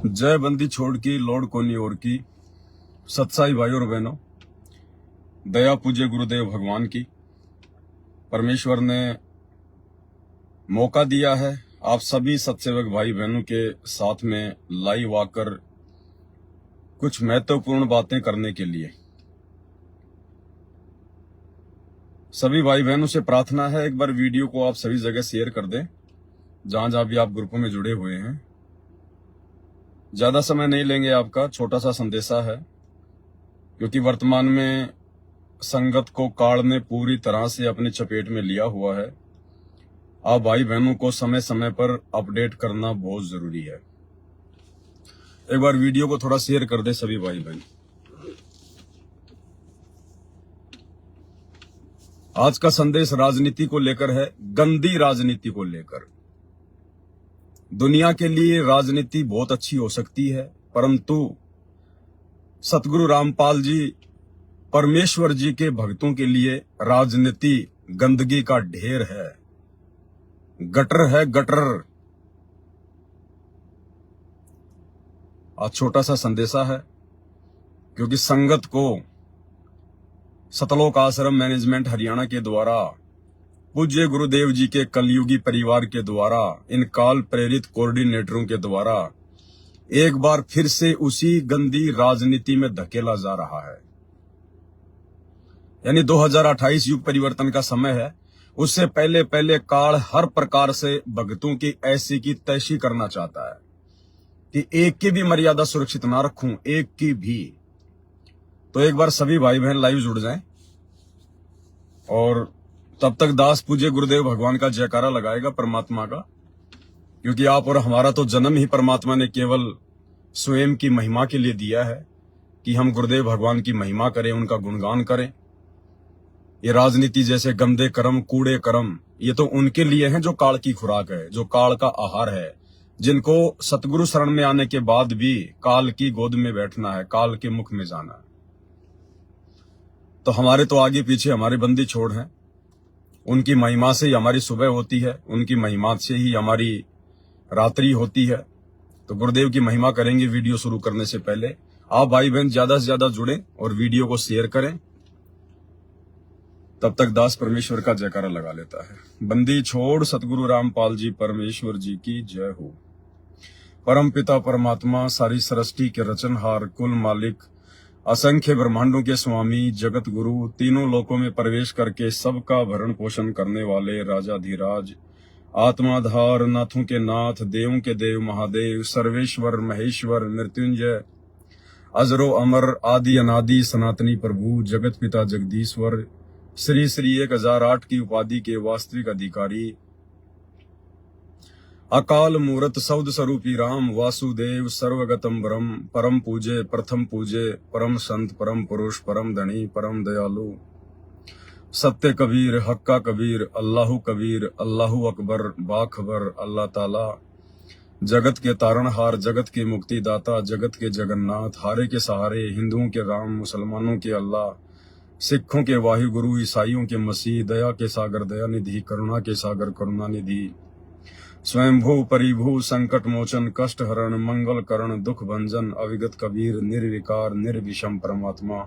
जय बंदी छोड़ की लोड कोनी और की। सत्साई भाई और बहनों, दया पूज्य गुरुदेव भगवान की। परमेश्वर ने मौका दिया है आप सभी सत्सेवक भाई बहनों के साथ में लाइव आकर कुछ महत्वपूर्ण बातें करने के लिए। सभी भाई बहनों से प्रार्थना है, एक बार वीडियो को आप सभी जगह शेयर कर दें, जहां जहां भी आप ग्रुपों में जुड़े हुए हैं। ज्यादा समय नहीं लेंगे आपका, छोटा सा संदेशा है, क्योंकि वर्तमान में संगत को काल ने पूरी तरह से अपनी चपेट में लिया हुआ है। आप भाई बहनों को समय समय पर अपडेट करना बहुत जरूरी है। एक बार वीडियो को थोड़ा शेयर कर दे सभी भाई बहन। आज का संदेश राजनीति को लेकर है, गंदी राजनीति को लेकर। दुनिया के लिए राजनीति बहुत अच्छी हो सकती है, परंतु सतगुरु रामपाल जी परमेश्वर जी के भक्तों के लिए राजनीति गंदगी का ढेर है, गटर है, गटर। आज छोटा सा संदेशा है, क्योंकि संगत को सतलोक आश्रम मैनेजमेंट हरियाणा के द्वारा, पूज्य गुरुदेव जी के कलयुगी परिवार के द्वारा, इन काल प्रेरित कोऑर्डिनेटरों के द्वारा एक बार फिर से उसी गंदी राजनीति में धकेला जा रहा है। यानी 2028 युग परिवर्तन का समय है, उससे पहले पहले काल हर प्रकार से भक्तों की ऐसी की तैसी करना चाहता है कि एक की भी मर्यादा सुरक्षित ना रखूं, एक की भी। तो एक बार सभी भाई बहन लाइव जुड़ जाएं और तब तक दास पूज्य गुरुदेव भगवान का जयकारा लगाएगा परमात्मा का, क्योंकि आप और हमारा तो जन्म ही परमात्मा ने केवल स्वयं की महिमा के लिए दिया है कि हम गुरुदेव भगवान की महिमा करें, उनका गुणगान करें। ये राजनीति जैसे गंदे कर्म, कूड़े कर्म, ये तो उनके लिए हैं जो काल की खुराक है, जो काल का आहार है, जिनको सतगुरु शरण में आने के बाद भी काल की गोद में बैठना है, काल के मुख में जाना है। तो हमारे तो आगे पीछे हमारे बंदी छोड़ हैं, उनकी महिमा से ही हमारी सुबह होती है, उनकी महिमा से ही हमारी रात्रि होती है। तो गुरुदेव की महिमा करेंगे वीडियो शुरू करने से पहले। आप भाई बहन ज्यादा से ज्यादा जुड़ें और वीडियो को शेयर करें। तब तक दास परमेश्वर का जयकारा लगा लेता है। बंदी छोड़ सतगुरु रामपाल जी परमेश्वर जी की जय हो। परम पिता परमात्मा, सारी सृष्टि के रचनहार, कुल मालिक, असंख्य ब्रह्मांडों के स्वामी, जगत गुरु, तीनों लोकों में प्रवेश करके सबका भरण पोषण करने वाले राजाधिराज, आत्माधार, नाथों के नाथ, देवों के देव महादेव, सर्वेश्वर महेश्वर, मृत्युंजय, अजरो अमर, आदि अनादि सनातनी प्रभु, जगत पिता जगदीश्वर, श्री श्री 1008 की उपाधि के वास्तविक अधिकारी, अकाल मूरत सौद स्वरूपी राम, वासुदेव सर्वगतम ब्रह्म, परम पूजे, प्रथम पूजे, परम संत, परम पुरुष, परम धनी, परम दयालु, सत्य कबीर, हक्का कबीर, अल्लाहु कबीर, अल्लाहु अकबर, बाखबर, अल्लाह ताला, जगत के तारणहार, जगत के मुक्तिदाता, जगत के जगन्नाथ, हारे के सहारे, हिंदुओं के राम, मुसलमानों के अल्लाह, सिखों के वाहिगुरु, गुरु, ईसाइयों के मसीह, दया के सागर दया निधि, करुणा के सागर करुणा निधि, स्वयंभू परिभू, संकट मोचन, कष्ट हरण, मंगल करण, दुख भंजन, अविगत कबीर, निर्विकार निर्विषम परमात्मा,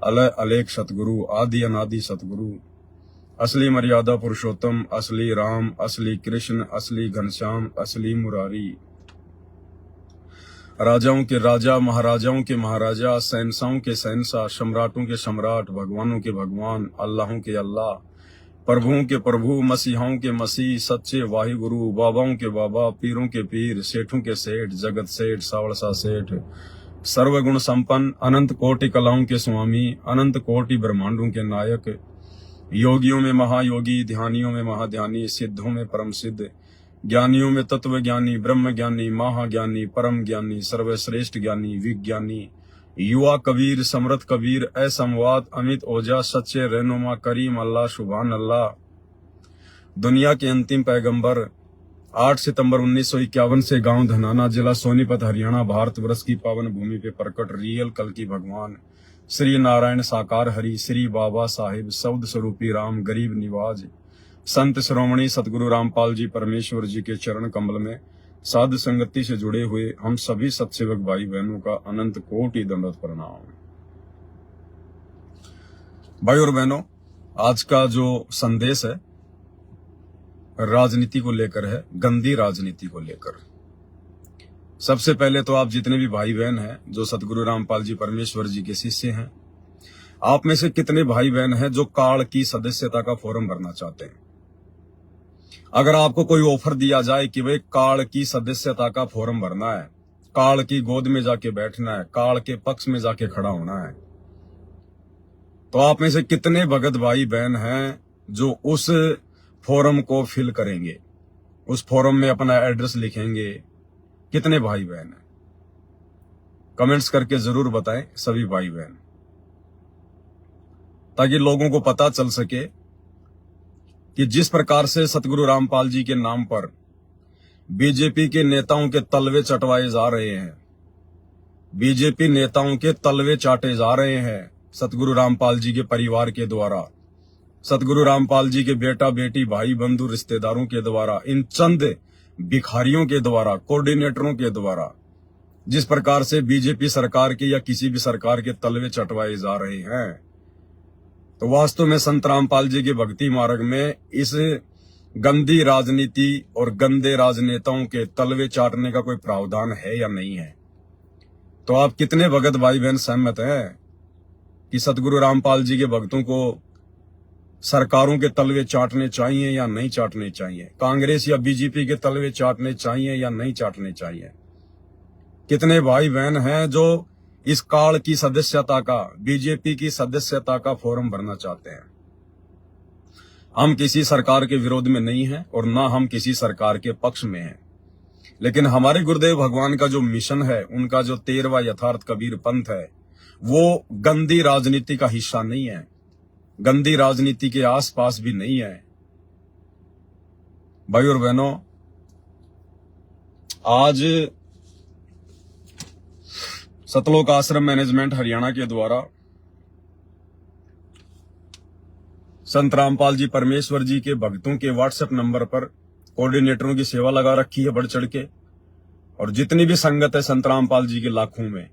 अलय अलेख सतगुरु, आदि अनादि सतगुरु, असली मर्यादा पुरुषोत्तम, असली राम, असली कृष्ण, असली घनश्याम, असली मुरारी, राजाओं के राजा, महाराजाओं के महाराजा, शहंशाहों के शहंशाह, सम्राटों के सम्राट, भगवानों के भगवान, अल्लाहों के अल्लाह, प्रभुओं के प्रभु, मसीहाओं के मसीह, सच्चे वाहिगुरु, बाबाओं के बाबा, पीरों के पीर, सेठों के सेठ, जगत सेठ, सावड़सा सेठ, सर्वगुण संपन्न, अनंत कोटि कलाओं के स्वामी, अनंत कोटि ब्रह्मांडों के नायक, योगियों में महायोगी, ध्यानियों में महाध्यानी, सिद्धों में परम सिद्ध, ज्ञानियों में तत्व ज्ञानी, ब्रह्म ज्ञानी, महाज्ञानी, परम ज्ञानी, सर्वश्रेष्ठ ज्ञानी, विज्ञानी, युवा कबीर, समृत कबीर, असंवाद, अमित ओजा, सच्चे रहनुमा, करीम अल्लाह, सुभान अल्लाह, दुनिया के अंतिम पैगंबर, 8 सितंबर 1951 से गांव धनाना, जिला सोनीपत, हरियाणा, भारतवर्ष की पावन भूमि पे प्रकट रियल कल की भगवान श्री नारायण साकार हरि, श्री बाबा साहिब, सौद स्वरूपी राम, गरीब निवाज, संत श्रोमणी सतगुरु रामपाल जी परमेश्वर जी के चरण कमल में साध संगति से जुड़े हुए हम सभी सत्सेवक भाई बहनों का अनंत कोटि दंडवत प्रणाम। भाई और बहनों, आज का जो संदेश है राजनीति को लेकर है, गंदी राजनीति को लेकर। सबसे पहले तो आप जितने भी भाई बहन हैं जो सतगुरु रामपाल जी परमेश्वर जी के शिष्य हैं, आप में से कितने भाई बहन हैं जो काल की सदस्यता का फॉर्म भरना चाहते हैं? अगर आपको कोई ऑफर दिया जाए कि भाई काल की सदस्यता का फॉर्म भरना है, काल की गोद में जाके बैठना है, काल के पक्ष में जाके खड़ा होना है, तो आप में से कितने भगत भाई बहन हैं जो उस फॉर्म को फिल करेंगे, उस फॉर्म में अपना एड्रेस लिखेंगे? कितने भाई बहन हैं? कमेंट्स करके जरूर बताएं सभी भाई बहन, ताकि लोगों को पता चल सके कि जिस प्रकार से सतगुरु रामपाल जी के नाम पर बीजेपी के नेताओं के तलवे चटवाए जा रहे हैं, बीजेपी नेताओं के तलवे चाटे जा रहे हैं सतगुरु रामपाल जी के परिवार के द्वारा, सतगुरु रामपाल जी के बेटा बेटी भाई बंधु रिश्तेदारों के द्वारा, इन चंद भिखारियों के द्वारा, कोऑर्डिनेटरों के द्वारा, जिस प्रकार से बीजेपी सरकार के या किसी भी सरकार के तलवे चटवाए जा रहे हैं, तो वास्तव में संत रामपाल जी के भक्ति मार्ग में इस गंदी राजनीति और गंदे राजनेताओं के तलवे चाटने का कोई प्रावधान है या नहीं है? तो आप कितने भगत भाई बहन सहमत हैं कि सतगुरु रामपाल जी के भक्तों को सरकारों के तलवे चाटने चाहिए या नहीं चाटने चाहिए? कांग्रेस या बीजेपी के तलवे चाटने चाहिए या नहीं चाटने चाहिए? कितने भाई बहन हैं जो इस काल की सदस्यता का, बीजेपी की सदस्यता का फॉर्म भरना चाहते हैं? हम किसी सरकार के विरोध में नहीं हैं और ना हम किसी सरकार के पक्ष में हैं, लेकिन हमारे गुरुदेव भगवान का जो मिशन है, उनका जो 13वां यथार्थ कबीर पंथ है, वो गंदी राजनीति का हिस्सा नहीं है, गंदी राजनीति के आसपास भी नहीं है। भाई और बहनों, आज सतलोक आश्रम मैनेजमेंट हरियाणा के द्वारा संत रामपाल जी परमेश्वर जी के भक्तों के व्हाट्सएप नंबर पर कोऑर्डिनेटरों की सेवा लगा रखी है बढ़ चढ़ के, और जितनी भी संगत है संत रामपाल जी के लाखों में,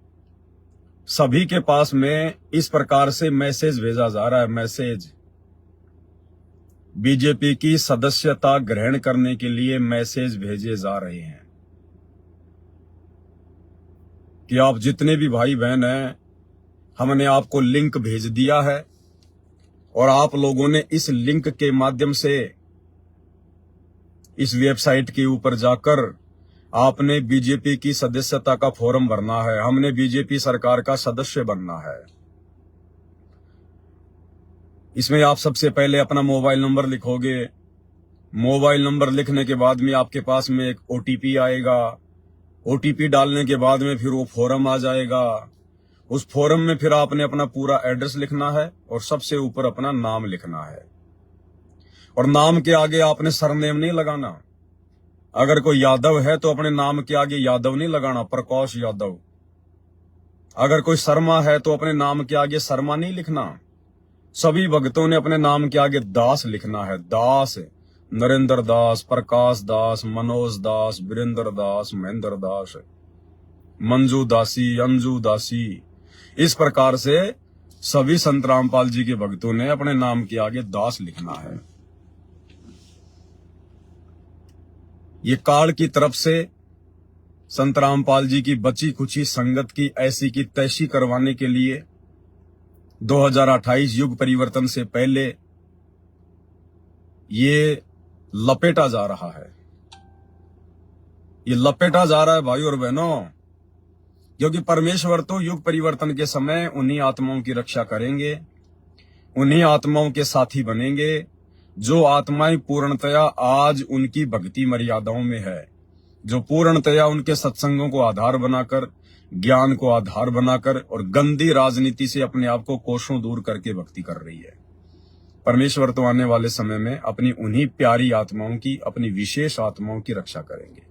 सभी के पास में इस प्रकार से मैसेज भेजा जा रहा है। मैसेज बीजेपी की सदस्यता ग्रहण करने के लिए मैसेज भेजे जा रहे हैं कि आप जितने भी भाई बहन हैं, हमने आपको लिंक भेज दिया है और आप लोगों ने इस लिंक के माध्यम से इस वेबसाइट के ऊपर जाकर आपने बीजेपी की सदस्यता का फॉर्म भरना है, हमने बीजेपी सरकार का सदस्य बनना है। इसमें आप सबसे पहले अपना मोबाइल नंबर लिखोगे। मोबाइल नंबर लिखने के बाद में आपके पास में एक ओटीपी आएगा। ओटीपी डालने के बाद में फिर वो फॉर्म आ जाएगा। उस फॉर्म में फिर आपने अपना पूरा एड्रेस लिखना है और सबसे ऊपर अपना नाम लिखना है, और नाम के आगे आपने सरनेम नहीं लगाना। अगर कोई यादव है तो अपने नाम के आगे यादव नहीं लगाना, प्रकाश यादव। अगर कोई शर्मा है तो अपने नाम के आगे शर्मा नहीं लिखना। सभी भक्तों ने अपने नाम के आगे दास लिखना है। दास, नरेंद्र दास, प्रकाश दास, मनोज दास, वीरेंद्र दास, महेंद्र दास, मंजू दासी, अंजू दासी। इस प्रकार से सभी संत रामपाल जी के भक्तों ने अपने नाम के आगे दास लिखना है। ये काल की तरफ से संत रामपाल जी की बची खुची संगत की ऐसी की तैसी करवाने के लिए 2028 युग परिवर्तन से पहले ये लपेटा जा रहा है। ये लपेटा जा रहा है भाई और बहनों, क्योंकि परमेश्वर तो युग परिवर्तन के समय उन्हीं आत्माओं की रक्षा करेंगे, उन्हीं आत्माओं के साथी बनेंगे जो आत्माएं पूर्णतया आज उनकी भक्ति मर्यादाओं में है, जो पूर्णतया उनके सत्संगों को आधार बनाकर, ज्ञान को आधार बनाकर और गंदी राजनीति से अपने आप को कोसों दूर करके भक्ति कर रही है। परमेश्वर तो आने वाले समय में अपनी उन्हीं प्यारी आत्माओं की, अपनी विशेष आत्माओं की रक्षा करेंगे।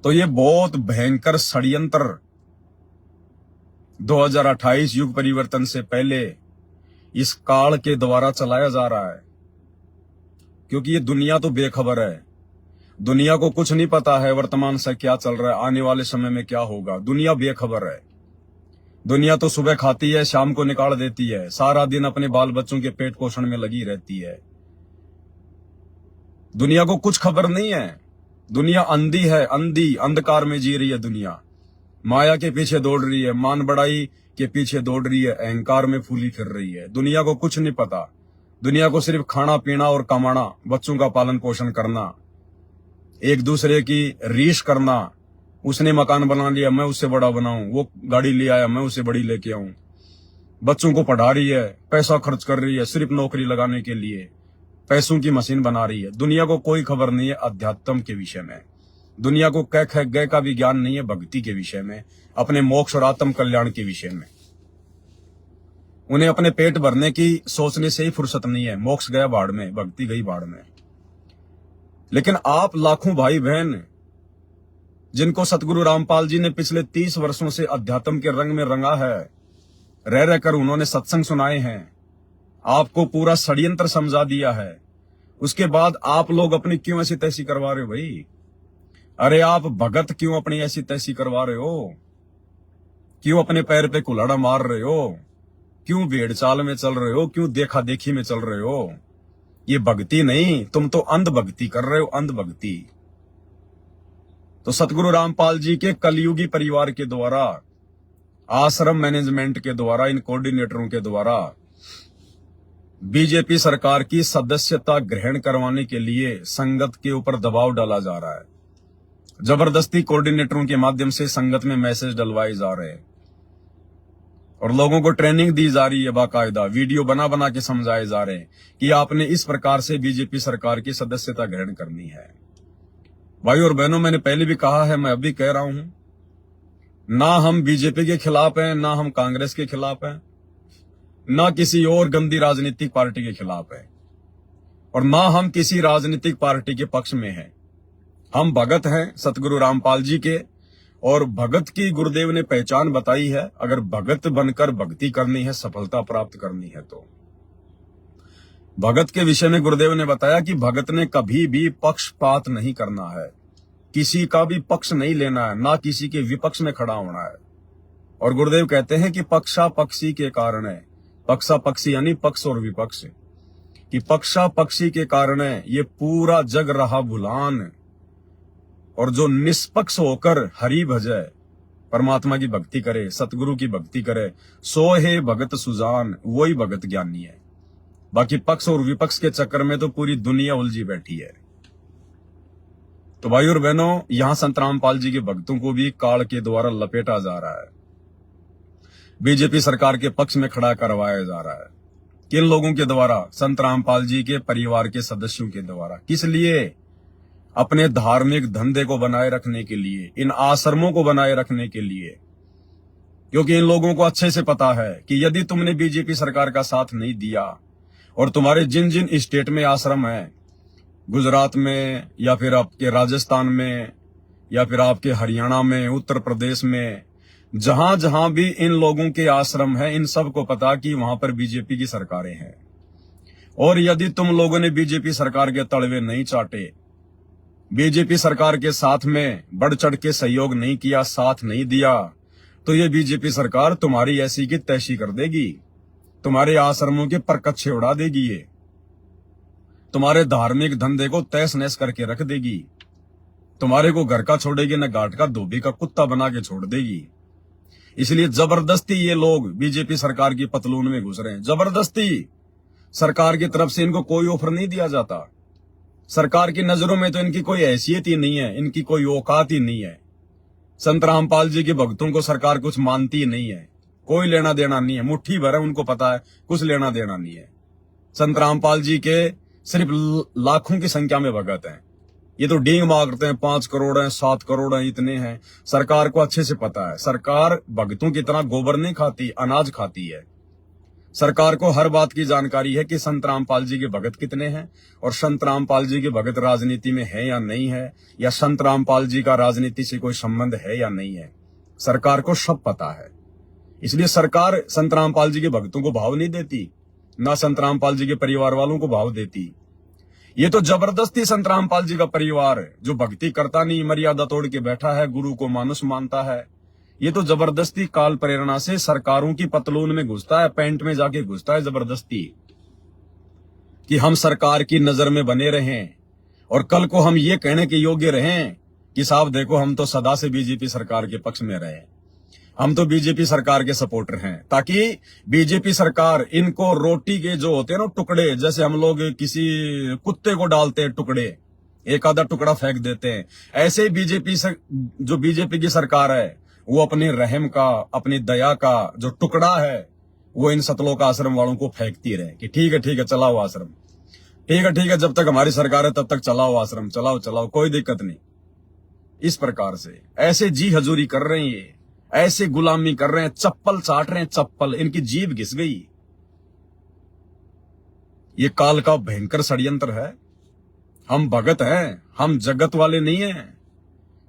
तो ये बहुत भयंकर षड्यंत्र 2028 युग परिवर्तन से पहले इस काल के द्वारा चलाया जा रहा है, क्योंकि ये दुनिया तो बेखबर है। दुनिया को कुछ नहीं पता है वर्तमान से क्या चल रहा है, आने वाले समय में क्या होगा। दुनिया बेखबर है। दुनिया तो सुबह खाती है, शाम को निकाल देती है, सारा दिन अपने बाल बच्चों के पेट पोषण में लगी रहती है। दुनिया को कुछ खबर नहीं है। दुनिया अंधी है, अंधी, अंधकार में जी रही है दुनिया। माया के पीछे दौड़ रही है, मान बढ़ाई के पीछे दौड़ रही है, अहंकार में फूली फिर रही है। दुनिया को कुछ नहीं पता। दुनिया को सिर्फ खाना पीना और कमाना, बच्चों का पालन पोषण करना, एक दूसरे की रीस करना। उसने मकान बना लिया, मैं उससे बड़ा बनाऊं, वो गाड़ी ले आया, मैं उससे बड़ी लेके आऊं। बच्चों को पढ़ा रही है, पैसा खर्च कर रही है सिर्फ नौकरी लगाने के लिए, पैसों की मशीन बना रही है। दुनिया को कोई खबर नहीं है अध्यात्म के विषय में। दुनिया को कै ख गय का भी ज्ञान नहीं है भक्ति के विषय में, अपने मोक्ष और आत्म कल्याण के विषय में। उन्हें अपने पेट भरने की सोचने से ही फुर्सत नहीं है। मोक्ष गया बाढ़ में, भक्ति गई बाढ़ में। लेकिन आप लाखों भाई बहन जिनको सतगुरु रामपाल जी ने पिछले 30 वर्षों से अध्यात्म के रंग में रंगा है, रह रहकर उन्होंने सत्संग सुनाए हैं, आपको पूरा षड्यंत्र समझा दिया है, उसके बाद आप लोग अपनी क्यों ऐसी तैसी करवा रहे हो भाई? अरे आप भगत क्यों अपनी ऐसी तैसी करवा रहे हो? क्यों अपने पैर पे कुल्हाड़ा मार रहे हो? क्यों भेड़ चाल में चल रहे हो? क्यों देखा देखी में चल रहे हो? ये भक्ति नहीं, तुम तो अंध भक्ति कर रहे हो, अंध भक्ति। तो सतगुरु रामपाल जी के कलयुगी परिवार के द्वारा, आश्रम मैनेजमेंट के द्वारा, इन कोऑर्डिनेटरों के द्वारा बीजेपी सरकार की सदस्यता ग्रहण करवाने के लिए संगत के ऊपर दबाव डाला जा रहा है। जबरदस्ती कोऑर्डिनेटरों के माध्यम से संगत में मैसेज डलवाए जा रहे हैं और लोगों को ट्रेनिंग दी जा रही है। बाकायदा वीडियो बना बना के समझाए जा रहे हैं कि आपने इस प्रकार से बीजेपी सरकार की सदस्यता ग्रहण करनी है। भाई और बहनों, मैंने पहले भी कहा है, मैं अभी कह रहा हूं, ना हम बीजेपी के खिलाफ हैं, ना हम कांग्रेस के खिलाफ हैं, ना किसी और गंदी राजनीतिक पार्टी के खिलाफ है, और ना हम किसी राजनीतिक पार्टी के पक्ष में हैं। हम भगत हैं सतगुरु रामपाल जी के, और भगत की गुरुदेव ने पहचान बताई है। अगर भगत बनकर भक्ति करनी है, सफलता प्राप्त करनी है, तो भगत के विषय में गुरुदेव ने बताया कि भगत ने कभी भी पक्षपात नहीं करना है, किसी का भी पक्ष नहीं लेना है, ना किसी के विपक्ष में खड़ा होना है। और गुरुदेव कहते हैं कि पक्षा पक्षी के कारण है, पक्षा पक्षी यानी पक्ष और विपक्ष, कि पक्षा पक्षी के कारण है ये पूरा जग रहा भुलान। और जो निष्पक्ष होकर हरि भजे, परमात्मा की भक्ति करे, सतगुरु की भक्ति करे, सो है भगत सुजान, वही भगत ज्ञानी है। बाकी पक्ष और विपक्ष के चक्कर में तो पूरी दुनिया उलझी बैठी है। तो भाई और बहनों, यहां संत रामपाल जी के भक्तों को भी काल के द्वारा लपेटा जा रहा है, बीजेपी सरकार के पक्ष में खड़ा करवाया जा रहा है। किन लोगों के द्वारा? संत रामपाल जी के परिवार के सदस्यों के द्वारा। किस लिए? अपने धार्मिक धंधे को बनाए रखने के लिए, इन आश्रमों को बनाए रखने के लिए। क्योंकि इन लोगों को अच्छे से पता है कि यदि तुमने बीजेपी सरकार का साथ नहीं दिया और तुम्हारे जिन जिन स्टेट में आश्रम है, गुजरात में या फिर आपके राजस्थान में या फिर आपके हरियाणा में, उत्तर प्रदेश में, जहां जहां भी इन लोगों के आश्रम है, इन सबको पता कि वहां पर बीजेपी की सरकारें हैं। और यदि तुम लोगों ने बीजेपी सरकार के तलवे नहीं चाटे, बीजेपी सरकार के साथ में बढ़ चढ़ के सहयोग नहीं किया, साथ नहीं दिया, तो ये बीजेपी सरकार तुम्हारी ऐसी की तैसी कर देगी, तुम्हारे आश्रमों के परकच्छे उड़ा देगी, ये तुम्हारे धार्मिक धंधे को तहस नहस करके रख देगी, तुम्हारे को घर का छोड़ेगी न घाट का, धोबी का कुत्ता बना के छोड़ देगी। इसलिए जबरदस्ती ये लोग बीजेपी सरकार की पतलून में घुस रहे हैं। जबरदस्ती सरकार की तरफ से इनको कोई ऑफर नहीं दिया जाता। सरकार की नजरों में तो इनकी कोई हैसियत ही नहीं है, इनकी कोई औकात ही नहीं है। संत रामपाल जी के भक्तों को सरकार कुछ मानती ही नहीं है, कोई लेना देना नहीं है। मुट्ठी भर है, उनको पता है कुछ लेना देना नहीं है। संत रामपाल जी के सिर्फ लाखों की संख्या में भगत हैं। ये तो डींग मारते हैं, 5 करोड़ हैं, 7 करोड़ हैं, इतने हैं। सरकार को अच्छे से पता है, सरकार भगतों की तरह गोबर नहीं खाती, अनाज खाती है। सरकार को हर बात की जानकारी है कि संत रामपाल जी के भगत कितने हैं और संत रामपाल जी के भगत राजनीति में है या नहीं है, या संत रामपाल जी का राजनीति से कोई संबंध है या नहीं है। सरकार को सब पता है। इसलिए सरकार संत रामपाल जी के भक्तों को भाव नहीं देती, ना संत रामपाल जी के परिवार वालों को भाव देती। ये तो जबरदस्ती संत रामपाल जी का परिवार है, जो भक्ति करता नहीं, मर्यादा तोड़ के बैठा है, गुरु को मानुष मानता है। ये तो जबरदस्ती काल प्रेरणा से सरकारों की पतलून में घुसता है, पैंट में जाके घुसता है जबरदस्ती, कि हम सरकार की नजर में बने रहें और कल को हम ये कहने के योग्य रहें कि साहब देखो हम तो सदा से बीजेपी सरकार के पक्ष में रहे, हम तो बीजेपी सरकार के सपोर्टर हैं, ताकि बीजेपी सरकार इनको रोटी के जो होते हैं ना टुकड़े, जैसे हम लोग किसी कुत्ते को डालते हैं टुकड़े, एक आधा टुकड़ा फेंक देते हैं, ऐसे ही जो बीजेपी की सरकार है वो अपने रहम का, अपनी दया का जो टुकड़ा है वो इन सतलोक आश्रम वालों को फेंकती रहे कि ठीक है चलाओ आश्रम, ठीक है जब तक हमारी सरकार है तब तक चलाओ आश्रम, चलाओ कोई दिक्कत नहीं। इस प्रकार से ऐसे जी हजूरी कर रहे हैं, ये ऐसे गुलामी कर रहे हैं, चप्पल चाट रहे हैं, चप्पल, इनकी जीभ घिस गई। ये काल का भयंकर षड्यंत्र है। हम भगत हैं, हम जगत वाले नहीं हैं।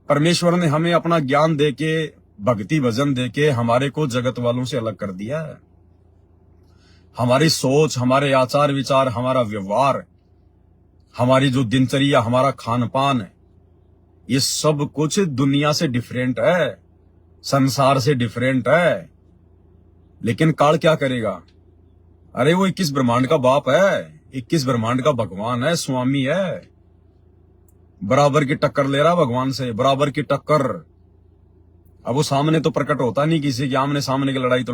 परमेश्वर ने हमें अपना ज्ञान देके, भक्ति भजन देके हमारे को जगत वालों से अलग कर दिया है। हमारी सोच, हमारे आचार विचार, हमारा व्यवहार, हमारी जो दिनचर्या, हमारा खान पान, ये सब कुछ दुनिया से डिफरेंट है, संसार से डिफरेंट है। लेकिन काल क्या करेगा? अरे वो 21 ब्रह्मांड का बाप है, 21 ब्रह्मांड का भगवान है, स्वामी है, बराबर की टक्कर ले रहा भगवान से, बराबर की टक्कर। अब वो सामने तो प्रकट होता नहीं, किसी के आमने सामने की लड़ाई तो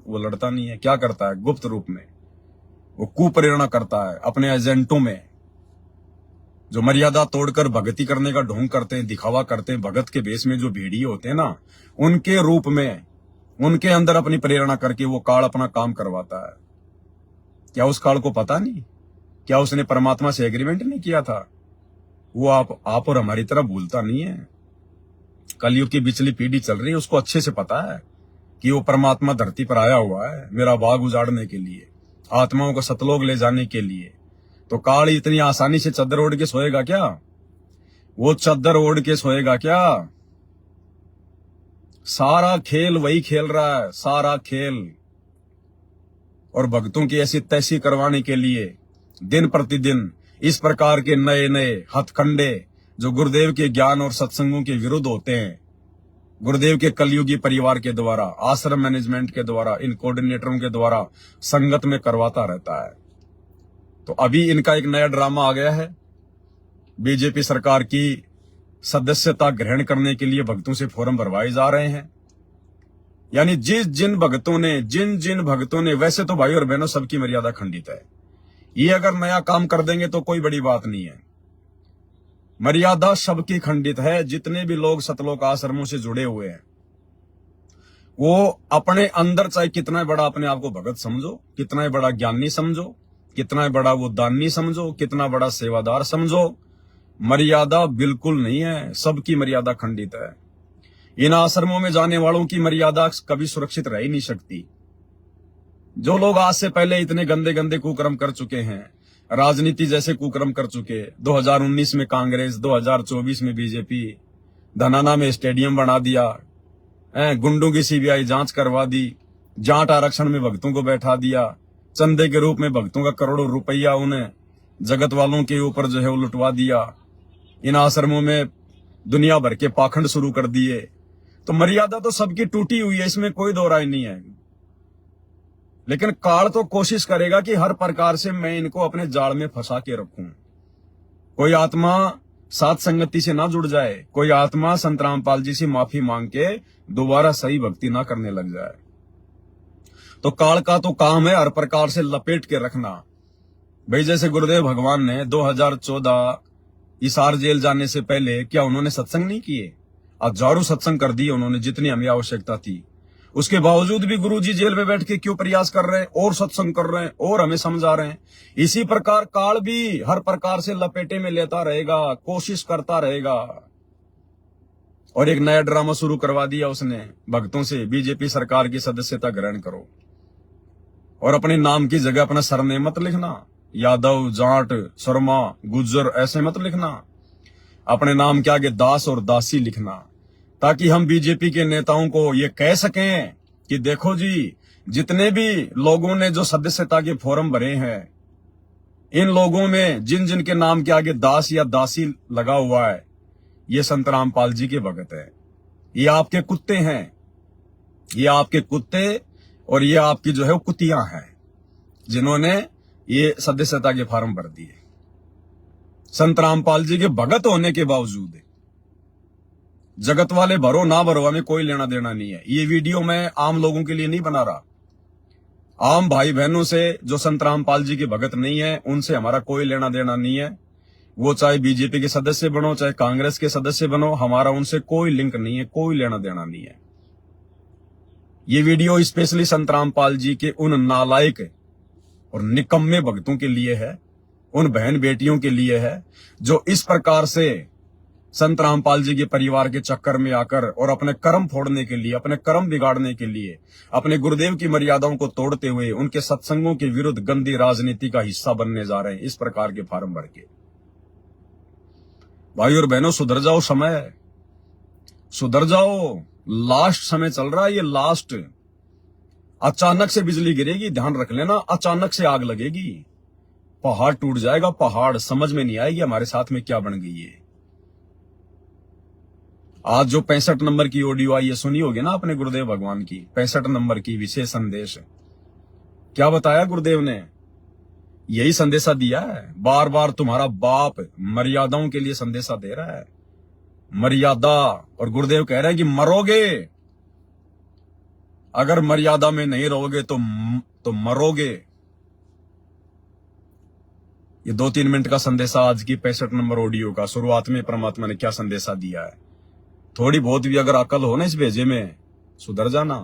वो लड़ता नहीं है। क्या करता है? गुप्त रूप में वो कुप्रेरणा करता है अपने एजेंटों में, जो मर्यादा तोड़कर भक्ति करने का ढोंग करते हैं, दिखावा करते हैं, भगत के भेष में जो भेड़िए होते हैं ना, उनके रूप में उनके अंदर अपनी प्रेरणा करके वो काल अपना काम करवाता है। क्या उस काल को पता नहीं? क्या उसने परमात्मा से एग्रीमेंट नहीं किया था? वो आप और हमारी तरह भूलता नहीं है। कलयुग की बिचली पीढ़ी चल रही है, उसको अच्छे से पता है कि वो परमात्मा धरती पर आया हुआ है मेरा बाग उजाड़ने के लिए, आत्माओं को सतलोक ले जाने के लिए। तो काल इतनी आसानी से चद्दर ओढ़ के सोएगा क्या? वो चद्दर ओढ़ के सोएगा क्या? सारा खेल वही खेल रहा है, सारा खेल। और भक्तों की ऐसी तैसी करवाने के लिए दिन प्रतिदिन इस प्रकार के नए नए हथकंडे जो गुरुदेव के ज्ञान और सत्संगों के विरुद्ध होते हैं, गुरुदेव के कलयुगी परिवार के द्वारा, आश्रम मैनेजमेंट के द्वारा, इन कोऑर्डिनेटरों के द्वारा संगत में करवाता रहता है। तो अभी इनका एक नया ड्रामा आ गया है। बीजेपी सरकार की सदस्यता ग्रहण करने के लिए भक्तों से फॉर्म भरवाए जा रहे हैं। यानी जिन भक्तों ने, वैसे तो भाई और बहनों सबकी मर्यादा खंडित है, ये अगर नया काम कर देंगे तो कोई बड़ी बात नहीं है। मर्यादा सबकी खंडित है। जितने भी लोग सतलोक आश्रमों से जुड़े हुए हैं, वो अपने अंदर चाहे कितना बड़ा अपने आप को भगत समझो, कितना बड़ा ज्ञानी समझो, कितना बड़ा वो दानी समझो, कितना बड़ा सेवादार समझो, मर्यादा बिल्कुल नहीं है। सबकी मर्यादा खंडित है। इन आश्रमों में जाने वालों की मर्यादा कभी सुरक्षित रह ही नहीं सकती। जो लोग आज से पहले इतने गंदे गंदे कुकर्म कर चुके हैं, राजनीति जैसे कुकर्म कर चुके, 2019 में कांग्रेस, 2024 में बीजेपी, धनाना में स्टेडियम बना दिया, गुंडों की सीबीआई जांच करवा दी, जाट आरक्षण में भक्तों को बैठा दिया, चंदे के रूप में भक्तों का करोड़ों रुपया उन्हें जगत वालों के ऊपर जो है वो लुटवा दिया। इन आश्रमों में दुनिया भर के पाखंड शुरू कर दिए। तो मर्यादा तो सबकी टूटी हुई है, इसमें कोई दो राय नहीं है। लेकिन काल तो कोशिश करेगा कि हर प्रकार से मैं इनको अपने जाल में फंसा के रखूं। कोई आत्मा सात संगति से ना जुड़ जाए, कोई आत्मा संत रामपाल जी से माफी मांग के दोबारा सही भक्ति ना करने लग जाए। तो काल का तो काम है हर प्रकार से लपेट के रखना। भाई जैसे गुरुदेव भगवान ने 2014 हिसार जेल जाने से पहले क्या उन्होंने सत्संग नहीं किए? हजारों सत्संग कर दिए उन्होंने, जितनी हमें आवश्यकता थी। उसके बावजूद भी गुरुजी जेल में बैठ के क्यों प्रयास कर रहे हैं और सत्संग कर रहे हैं और हमें समझा रहे हैं। इसी प्रकार काल भी हर प्रकार से लपेटे में लेता रहेगा, कोशिश करता रहेगा। और एक नया ड्रामा शुरू करवा दिया उसने भक्तों से, बीजेपी सरकार की सदस्यता ग्रहण करो और अपने नाम की जगह अपना सरनेम मत लिखना, यादव, जाट, शर्मा, गुज्जर ऐसे मत लिखना। अपने नाम के आगे दास और दासी लिखना, ताकि हम बीजेपी के नेताओं को ये कह सकें कि देखो जी, जितने भी लोगों ने जो सदस्यता के फॉर्म भरे हैं इन लोगों में जिन जिन के नाम के आगे दास या दासी लगा हुआ है, ये संत रामपाल जी के भगत है। ये आपके कुत्ते हैं, ये आपके कुत्ते और ये आपकी जो है वो कुतियां हैं, जिन्होंने ये सदस्यता के फार्म भर दिए। संत रामपाल जी के भगत होने के बावजूद जगत वाले भरो ना भरो, हमें कोई लेना देना नहीं है। ये वीडियो मैं आम लोगों के लिए नहीं बना रहा। आम भाई बहनों से जो संत रामपाल जी के भगत नहीं है, उनसे हमारा कोई लेना देना नहीं है। वो चाहे बीजेपी के सदस्य बनो, चाहे कांग्रेस के सदस्य बनो, हमारा उनसे कोई लिंक नहीं है, कोई लेना देना नहीं है। ये वीडियो स्पेशली संत रामपाल जी के उन नालायक और निकम्मे भक्तों के लिए है, उन बहन बेटियों के लिए है जो इस प्रकार से संत रामपाल जी के परिवार के चक्कर में आकर और अपने कर्म फोड़ने के लिए, अपने कर्म बिगाड़ने के लिए, अपने गुरुदेव की मर्यादाओं को तोड़ते हुए उनके सत्संगों के विरुद्ध गंदी राजनीति का हिस्सा बनने जा रहे हैं, इस प्रकार के फार्म भर के। भाई और बहनों, सुधर जाओ, समय है, सुधर जाओ। लास्ट समय चल रहा है, ये लास्ट। अचानक से बिजली गिरेगी, ध्यान रख लेना, अचानक से आग लगेगी, पहाड़ टूट जाएगा, पहाड़। समझ में नहीं आएगी हमारे साथ में क्या बन गई है। आज जो 65 नंबर की ऑडियो आई है, सुनी होगी ना अपने गुरुदेव भगवान की, 65 नंबर की विशेष संदेश। क्या बताया गुरुदेव ने? यही संदेशा दिया है। बार बार तुम्हारा बाप मर्यादाओं के लिए संदेशा दे रहा है, मर्यादा। और गुरुदेव कह रहे हैं कि मरोगे, अगर मर्यादा में नहीं रहोगे तो मरोगे। ये 2-3 मिनट का संदेशा आज की 65 नंबर ऑडियो का। शुरुआत में परमात्मा ने क्या संदेशा दिया है, थोड़ी बहुत भी अगर अकल हो ना इस भेजे में, सुधर जाना।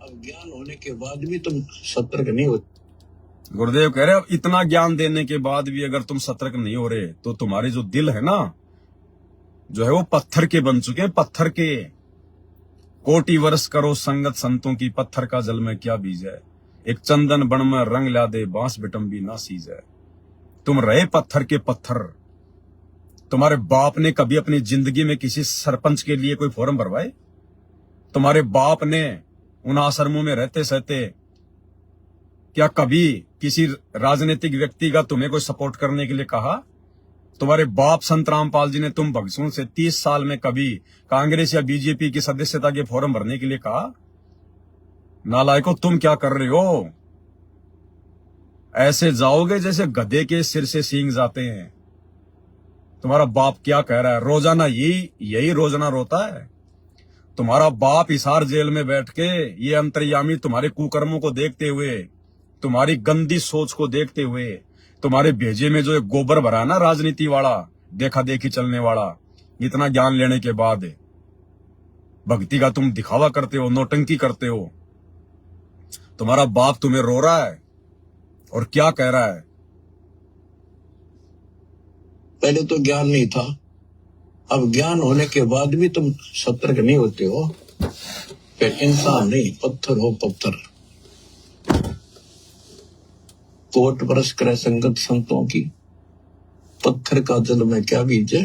अब ज्ञान होने के बाद भी तुम सतर्क नहीं होते। गुरुदेव कह रहे हैं इतना ज्ञान देने के बाद भी अगर तुम सतर्क नहीं हो रहे, तो तुम्हारे जो दिल है ना, जो है वो पत्थर के बन चुके हैं, पत्थर के। कोटि वर्ष करो संगत संतों की, पत्थर का जल में क्या बीज है। एक चंदन बन में रंग ला दे, बांस बिटम्बी ना सीज है। तुम रहे पत्थर के पत्थर। तुम्हारे बाप ने कभी अपनी जिंदगी में किसी सरपंच के लिए कोई फॉर्म भरवाए? तुम्हारे बाप ने उन आश्रमों में रहते सहते क्या कभी किसी राजनीतिक व्यक्ति का तुम्हें कोई सपोर्ट करने के लिए कहा? तुम्हारे बाप संत रामपाल जी ने तुम भगसों से 30 साल में कभी कांग्रेस या बीजेपी की सदस्यता के फॉर्म भरने के लिए कहा? नालायकों, तुम क्या कर रहे हो? ऐसे जाओगे जैसे गधे के सिर से सींग जाते हैं। तुम्हारा बाप क्या कह रहा है? रोजाना यही रोजाना रोता है। तुम्हारा बाप हिसार जेल में बैठ के, ये अंतर्यामी तुम्हारे कुकर्मों को देखते हुए, तुम्हारी गंदी सोच को देखते हुए, तुम्हारे भेजे में जो एक गोबर भरा ना राजनीति वाला, देखा देखी चलने वाला, इतना ज्ञान लेने के बाद भक्ति का तुम दिखावा करते हो, नौटंकी करते हो। तुम्हारा बाप तुम्हें रो रहा है और क्या कह रहा है? पहले तो ज्ञान नहीं था, अब ज्ञान होने के बाद भी तुम सतर्क नहीं होते हो। फिर इंसान नहीं, पत्थर हो पत्थर। कोट बरस करे संगत संतों की, पत्थर का जल में क्या बीज है।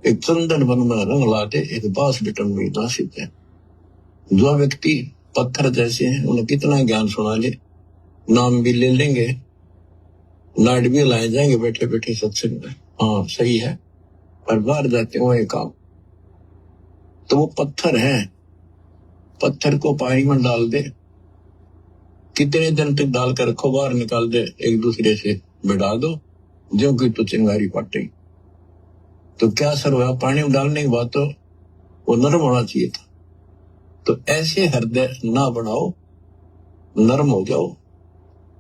एक चंदन बन में रंग लाते, एक बांस बिटम्बी ना सीज है। जो व्यक्ति पत्थर जैसे हैं, उन्हें कितना ज्ञान सुना ले, नाम भी ले लेंगे, लाड भी लाए जाएंगे बैठे बैठे सत्संग में, हाँ सही है, पर बाहर जाते हो एक काम, तो वो पत्थर है। पत्थर को पानी में डाल दे, कितने दिन तक डालकर रखो, बाहर निकाल दे, एक दूसरे से बिठा दो, जो कि तो चिंगारी पाटे। तो क्या असर हुआ? पानी में डालने के बाद तो वो नरम होना चाहिए था। तो ऐसे हृदय ना बनाओ, नरम हो जाओ,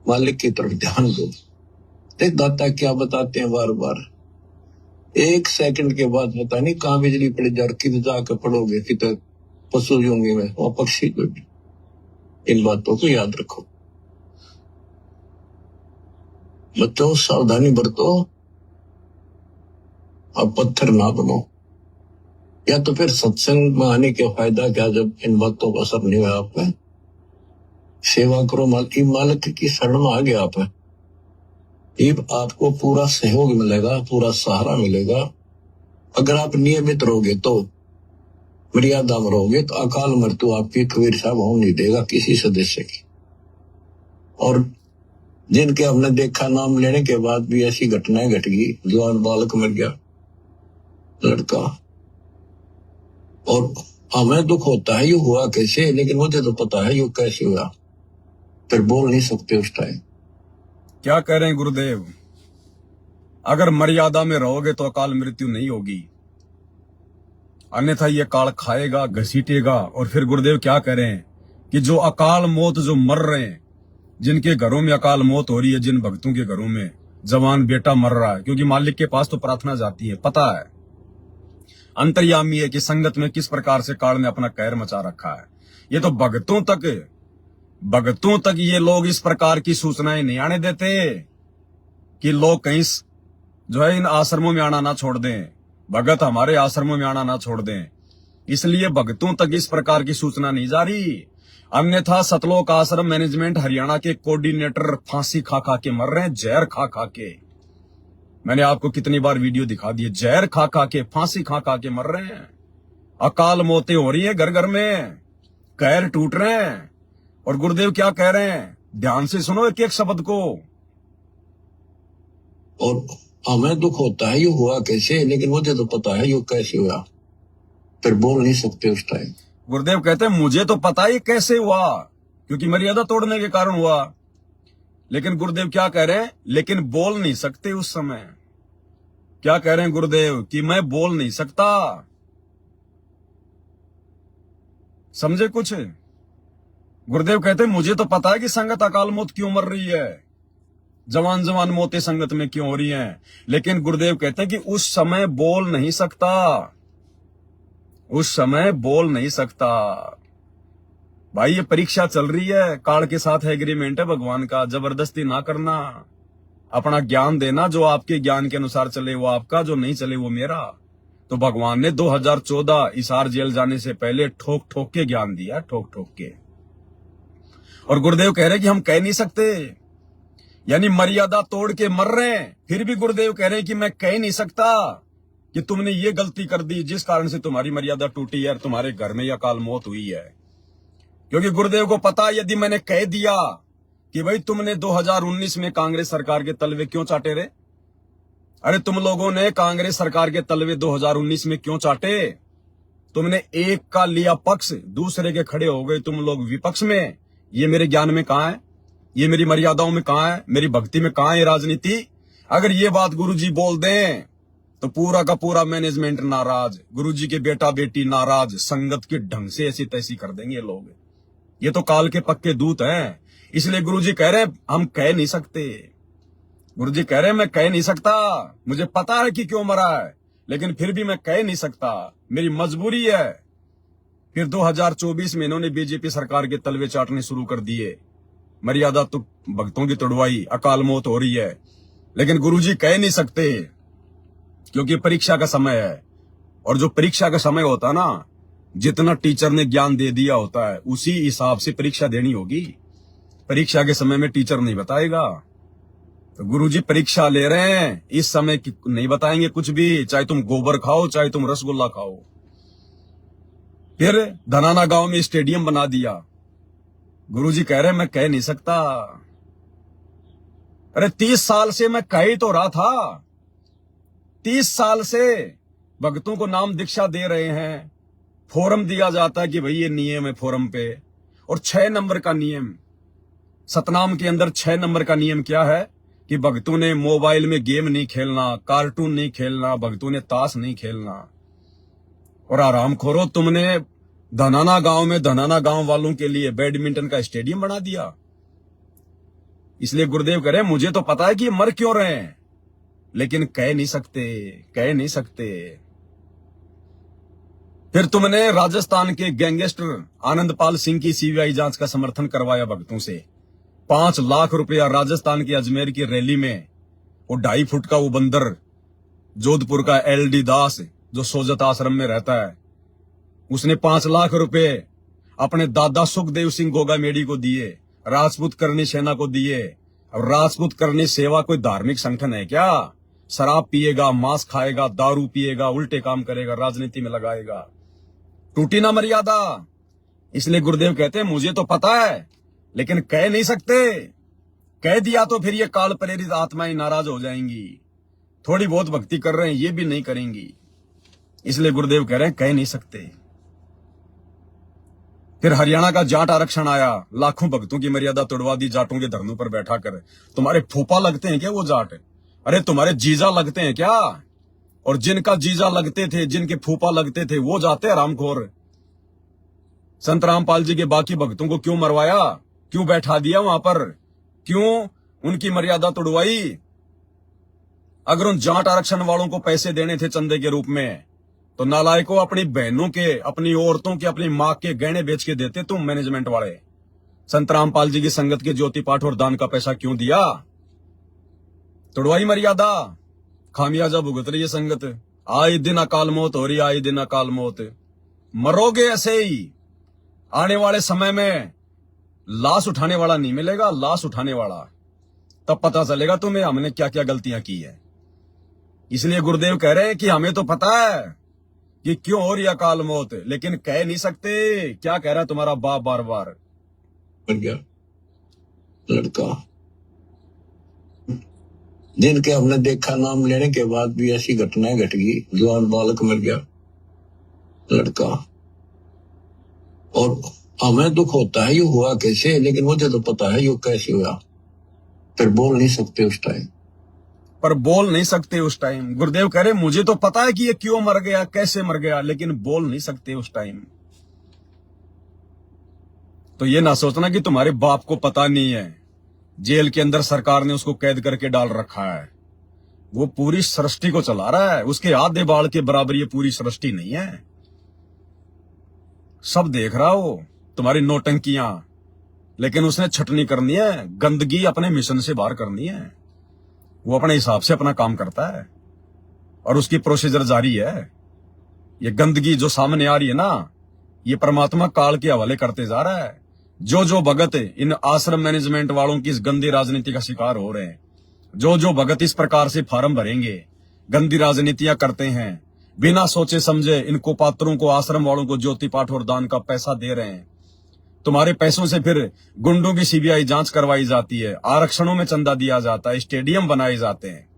मालिक की तरफ ध्यान दो। देख दाता क्या बताते हैं बार बार, 1 सेकंड के बाद पता नहीं कहाँ बिजली पड़ जाए, किधर जाकर पड़ोगे, किधर पशु होंगे में और पक्षी को भी। इन बातों को याद रखो बच्चों, सावधानी बरतो, अब पत्थर ना बनो। या तो फिर सत्संग में आने के फायदा क्या, जब इन बातों का असर नहीं हुआ आप में, सेवा करो, मालिक की शरण में आ गया आप, आपको पूरा सहयोग मिलेगा, पूरा सहारा मिलेगा। अगर आप नियमित रहोगे तो, मर्यादा में रहोगे तो अकाल मृत्यु आपकी कबीर साहब होने नहीं देगा किसी सदस्य की। और जिनके हमने देखा नाम लेने के बाद भी ऐसी घटनाएं घट गई। जवान बालक मर गया लड़का, और हमें दुख होता है ये हुआ कैसे, लेकिन मुझे तो पता है ये कैसे हुआ, फिर बोल नहीं सकते उस टाइम। क्या कह रहे हैं गुरुदेव? अगर मर्यादा में रहोगे तो अकाल मृत्यु नहीं होगी, अन्यथा ये काल खाएगा, घसीटेगा। और फिर गुरुदेव क्या कह रहे हैं कि जो अकाल मौत जो मर रहे हैं, जिनके घरों में अकाल मौत हो रही है, जिन भक्तों के घरों में जवान बेटा मर रहा है, क्योंकि मालिक के पास तो प्रार्थना जाती है, पता है, अंतर्यामी है कि संगत में किस प्रकार से काल ने अपना कहर मचा रखा है। ये तो भक्तों तक ये लोग इस प्रकार की सूचनाएं नहीं आने देते कि लोग कहीं जो है इन आश्रमों में आना ना छोड़ दें, भगत हमारे आश्रमों में आना ना छोड़ दें। इसलिए भक्तों तक इस प्रकार की सूचना नहीं जा रही। अन्यथा सतलोक आश्रम मैनेजमेंट हरियाणा के कोऑर्डिनेटर फांसी खा खा के मर रहे हैं, जहर खा खा के। मैंने आपको कितनी बार वीडियो दिखा दी है, जहर खा खा के, फांसी खा खा के मर रहे हैं। अकाल मौतें हो रही है घर घर में, कहर टूट रहे हैं। और गुरुदेव क्या कह रहे हैं, ध्यान से सुनो एक एक शब्द को। और हमें दुख होता है ये हुआ कैसे, लेकिन मुझे तो पता है ये कैसे हुआ, फिर बोल नहीं सकते उस टाइम। गुरुदेव कहते हैं मुझे तो पता ही कैसे हुआ, क्योंकि मर्यादा तोड़ने के कारण हुआ। लेकिन गुरुदेव क्या कह रहे हैं, लेकिन बोल नहीं सकते उस समय। क्या कह रहे हैं गुरुदेव कि मैं बोल नहीं सकता। समझे कुछ? गुरुदेव कहते हैं मुझे तो पता है कि संगत अकाल मौत क्यों मर रही है, जवान जवान मौतें संगत में क्यों हो रही हैं, लेकिन गुरुदेव कहते हैं कि उस समय बोल नहीं सकता, उस समय बोल नहीं सकता। भाई ये परीक्षा चल रही है, काल के साथ एग्रीमेंट है भगवान का, जबरदस्ती ना करना, अपना ज्ञान देना, जो आपके ज्ञान के अनुसार चले वो आपका, जो नहीं चले वो मेरा। तो भगवान ने 2014 इसार जेल जाने से पहले ठोक ठोक के ज्ञान दिया, ठोक ठोक के। और गुरुदेव कह रहे कि हम कह नहीं सकते, यानी मर्यादा तोड़ के मर रहे हैं, फिर भी गुरुदेव कह रहे हैं कि मैं कह नहीं सकता कि तुमने ये गलती कर दी जिस कारण से तुम्हारी मर्यादा टूटी है और तुम्हारे घर में यह अकाल मौत हुई है। क्योंकि गुरुदेव को पता, यदि मैंने कह दिया कि भाई तुमने 2019 में कांग्रेस सरकार के तलवे क्यों चाटे रे, अरे तुम लोगों ने कांग्रेस सरकार के तलवे 2019 में क्यों चाटे, तुमने एक का लिया पक्ष, दूसरे के खड़े हो गए तुम लोग विपक्ष में। ये मेरे ज्ञान में कहां है, ये मेरी मर्यादाओं में कहां है, मेरी भक्ति में कहां है राजनीति। अगर ये बात गुरुजी बोल दें तो पूरा का पूरा मैनेजमेंट नाराज, गुरुजी के बेटा बेटी नाराज, संगत के ढंग से ऐसी तैसी कर देंगे लोग। ये तो काल के पक्के दूत हैं। इसलिए गुरुजी कह रहे हैं हम कह नहीं सकते। गुरुजी कह रहे हैं मैं कह नहीं सकता, मुझे पता है कि क्यों मरा है, लेकिन फिर भी मैं कह नहीं सकता, मेरी मजबूरी है। फिर 2024 में इन्होंने बीजेपी सरकार के तलवे चाटने शुरू कर दिए, मर्यादा तो भक्तों की तोड़वाई, अकाल मौत हो रही है, लेकिन गुरुजी कह नहीं सकते क्योंकि परीक्षा का समय है। और जो परीक्षा का समय होता है ना, जितना टीचर ने ज्ञान दे दिया होता है उसी हिसाब से परीक्षा देनी होगी। परीक्षा के समय में टीचर नहीं बताएगा, तो गुरुजी परीक्षा ले रहे हैं, इस समय नहीं बताएंगे कुछ भी, चाहे तुम गोबर खाओ चाहे तुम रसगुल्ला खाओ। फिर धनाना गांव में स्टेडियम बना दिया, गुरुजी कह रहे हैं मैं कह नहीं सकता। अरे 30 साल से मैं कह ही तो रहा था, 30 साल से भक्तों को नाम दीक्षा दे रहे हैं, फोरम दिया जाता है कि भाई ये नियम है फोरम पे। और 6 नंबर का नियम, सतनाम के अंदर 6 नंबर का नियम क्या है कि भक्तों ने मोबाइल में गेम नहीं खेलना, कार्टून नहीं खेलना, भक्तों ने ताश नहीं खेलना। और आराम खोरो, तुमने धनाना गांव में धनाना गांव वालों के लिए बैडमिंटन का स्टेडियम बना दिया। इसलिए गुरुदेव कह रहे हैं मुझे तो पता है कि मर क्यों रहे हैं, लेकिन कह नहीं सकते, कह नहीं सकते। फिर तुमने राजस्थान के गैंगस्टर आनंदपाल सिंह की सीबीआई जांच का समर्थन करवाया भक्तों से। 5 लाख रुपया राजस्थान के अजमेर की रैली में, वो 2.5 फुट का वो बंदर जोधपुर का LD दास जो सोजत आश्रम में रहता है, उसने 5 लाख रुपए अपने दादा सुखदेव सिंह गोगामेडी को दिए, राजपूत करनी सेना को दिए। अब राजपूत करनी सेवा कोई धार्मिक संगठन है क्या? शराब पिएगा, मांस खाएगा, दारू पिएगा, उल्टे काम करेगा, राजनीति में लगाएगा, टूटी ना मर्यादा। इसलिए गुरुदेव कहते हैं मुझे तो पता है लेकिन कह नहीं सकते। कह दिया तो फिर ये काल प्रेरित आत्माएं नाराज हो जाएंगी, थोड़ी बहुत भक्ति कर रहे हैं ये भी नहीं करेंगी। इसलिए गुरुदेव कह रहे हैं कह नहीं सकते। फिर हरियाणा का जाट आरक्षण आया, लाखों भक्तों की मर्यादा तोड़वा दी जाटों के धरनों पर बैठा कर। तुम्हारे फूफा लगते हैं क्या वो जाट? अरे तुम्हारे जीजा लगते हैं क्या? और जिनका जीजा लगते थे, जिनके फूफा लगते थे, वो जाते हैं रामखोर। संत रामपाल जी के बाकी भक्तों को क्यों मरवाया, क्यों बैठा दिया वहां पर, क्यों उनकी मर्यादा तोड़वाई? अगर उन जाट आरक्षण वालों को पैसे देने थे चंदे के रूप में, तो नालायकों अपनी बहनों के, अपनी औरतों के, अपनी मां के गहने बेच के देते तुम मैनेजमेंट वाले। संत रामपाल जी की संगत के ज्योति पाठ और दान का पैसा क्यों दिया? तोड़वाई मर्यादा, खामियाजा भुगत रही है संगत। आए दिन अकाल मौत हो रही, आए दिन अकाल मौत। मरोगे ऐसे ही। आने वाले समय में लाश उठाने वाला नहीं मिलेगा, लाश उठाने वाला। तब पता चलेगा तुम्हें हमने क्या क्या गलतियां की है। इसलिए गुरुदेव कह रहे हैं कि हमें तो पता है कि क्यों हो रही अकाल मौत, लेकिन कह नहीं सकते। क्या कह रहा है तुम्हारा बाप बार बार? मर गया लड़का, जिनके हमने देखा नाम लेने के बाद भी ऐसी घटनाएं घट गई। जवान बालक मर गया लड़का, और हमें दुख होता है ये हुआ कैसे, लेकिन मुझे तो पता है ये कैसे हुआ। फिर बोल नहीं सकते उस टाइम, पर बोल नहीं सकते उस टाइम। गुरुदेव कह रहे मुझे तो पता है कि ये क्यों मर गया, कैसे मर गया, लेकिन बोल नहीं सकते उस टाइम। तो ये ना सोचना कि तुम्हारे बाप को पता नहीं है, जेल के अंदर सरकार ने उसको कैद करके डाल रखा है। वो पूरी सृष्टि को चला रहा है, उसके आधे बाल के बराबर ये पूरी सृष्टि नहीं है। सब देख रहा हो तुम्हारी नौटंकियां, लेकिन उसने छटनी करनी है, गंदगी अपने मिशन से बाहर करनी है। वो अपने हिसाब से अपना काम करता है और उसकी प्रोसीजर जारी है। ये गंदगी जो सामने आ रही है ना, ये परमात्मा काल के हवाले करते जा रहा है। जो जो भगत इन आश्रम मैनेजमेंट वालों की इस गंदी राजनीति का शिकार हो रहे हैं, जो जो भगत इस प्रकार से फार्म भरेंगे, गंदी राजनीतियां करते हैं, बिना सोचे समझे इनको पात्रों को, आश्रम वालों को ज्योति पाठ और दान का पैसा दे रहे हैं। तुम्हारे पैसों से फिर गुंडों की सीबीआई जांच करवाई जाती है, आरक्षणों में चंदा दिया जाता है, स्टेडियम बनाए जाते हैं,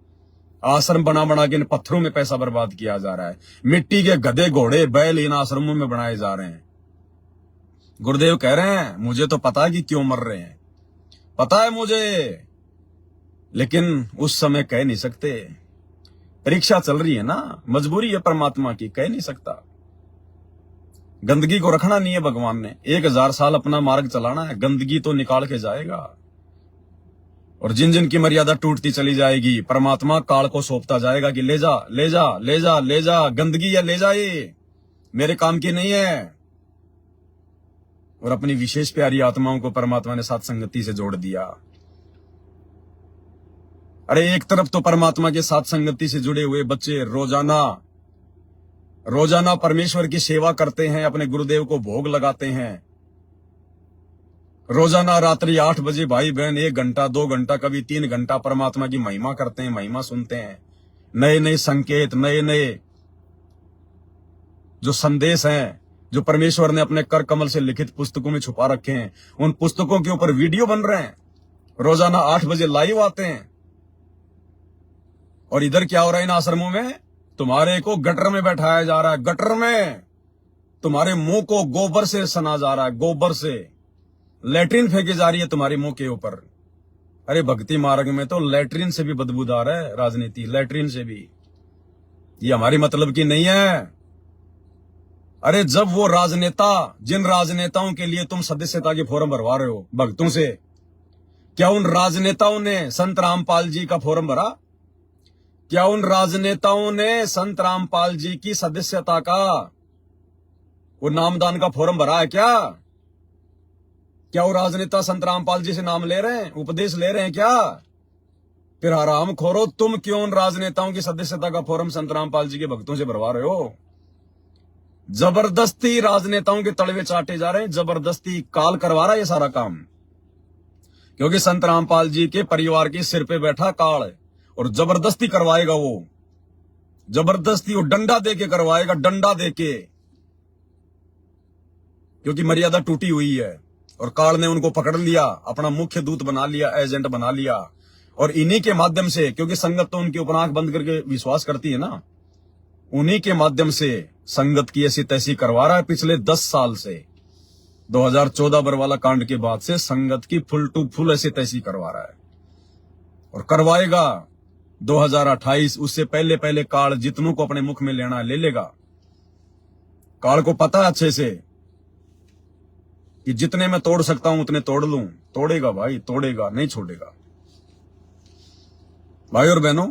आश्रम बना बना के इन पत्थरों में पैसा बर्बाद किया जा रहा है, मिट्टी के गधे घोड़े बैल इन आश्रमों में बनाए जा रहे हैं। गुरुदेव कह रहे हैं मुझे तो पता है कि क्यों मर रहे हैं, पता है मुझे, लेकिन उस समय कह नहीं सकते। परीक्षा चल रही है ना, मजबूरी है परमात्मा की, कह नहीं सकता। गंदगी को रखना नहीं है भगवान ने, 1000 साल अपना मार्ग चलाना है, गंदगी तो निकाल के जाएगा। और जिन जिन की मर्यादा टूटती चली जाएगी, परमात्मा काल को सौंपता जाएगा कि ले जा ले जा ले जा ले जा, गंदगी या ले जा, ये मेरे काम की नहीं है। और अपनी विशेष प्यारी आत्माओं को परमात्मा ने साथ संगति से जोड़ दिया। अरे एक तरफ तो परमात्मा के साथ संगति से जुड़े हुए बच्चे रोजाना परमेश्वर की सेवा करते हैं, अपने गुरुदेव को भोग लगाते हैं। रोजाना रात्रि 8 बजे भाई बहन 1 घंटा 2 घंटा कभी 3 घंटा परमात्मा की महिमा करते हैं, महिमा सुनते हैं। नए नए संकेत, नए नए जो संदेश हैं, जो परमेश्वर ने अपने कर कमल से लिखित पुस्तकों में छुपा रखे हैं, उन पुस्तकों के ऊपर वीडियो बन रहे हैं। रोजाना 8 बजे लाइव आते हैं। और इधर क्या हो रहा है इन आश्रमों में? तुम्हारे को गटर में बैठाया जा रहा है, गटर में तुम्हारे मुंह को गोबर से सना जा रहा है, गोबर से लैट्रिन फेंकी जा रही है तुम्हारे मुंह के ऊपर। अरे भक्ति मार्ग में तो लैट्रिन से भी बदबूदार है राजनीति, लैट्रिन से भी। ये हमारी मतलब की नहीं है। अरे जब वो राजनेता, जिन राजनेताओं के लिए तुम सदस्यता के फॉर्म भरवा रहे हो भक्तों से, क्या उन राजनेताओं ने संत रामपाल जी का फॉर्म भरा? क्या उन राजनेताओं ने संत रामपाल जी की सदस्यता का वो नामदान का फॉर्म भरा है क्या? क्या वो राजनेता संत रामपाल जी से नाम ले रहे हैं, उपदेश ले रहे हैं क्या? फिर हराम खोरो, तुम क्यों उन राजनेताओं की सदस्यता का फॉर्म संत रामपाल जी के भक्तों से भरवा रहे हो? जबरदस्ती राजनेताओं के तलवे चाटे जा रहे हैं, जबरदस्ती काल करवा रहा है ये सारा काम। क्योंकि संत रामपाल जी के परिवार के सिर पे बैठा काल है और जबरदस्ती करवाएगा, वो जबरदस्ती वो डंडा देके करवाएगा, डंडा देके, क्योंकि मर्यादा टूटी हुई है। और काल ने उनको पकड़ लिया, अपना मुख्य दूत बना लिया, एजेंट बना लिया। और इन्हीं के माध्यम से, क्योंकि संगत तो उनकी ऊपर आंख बंद करके विश्वास करती है ना, उन्हीं के माध्यम से संगत की ऐसी तैसी करवा रहा है पिछले 10 साल से। 2014 बरवाला कांड के बाद से संगत की फुल टू फुल ऐसी तैसी करवा रहा है और करवाएगा 2028। उससे पहले पहले काल जितनों को अपने मुख में लेना है ले लेगा। काल को पता है अच्छे से कि जितने मैं तोड़ सकता हूं उतने तोड़ लूं। तोड़ेगा भाई, तोड़ेगा, नहीं छोड़ेगा। भाई और बहनों,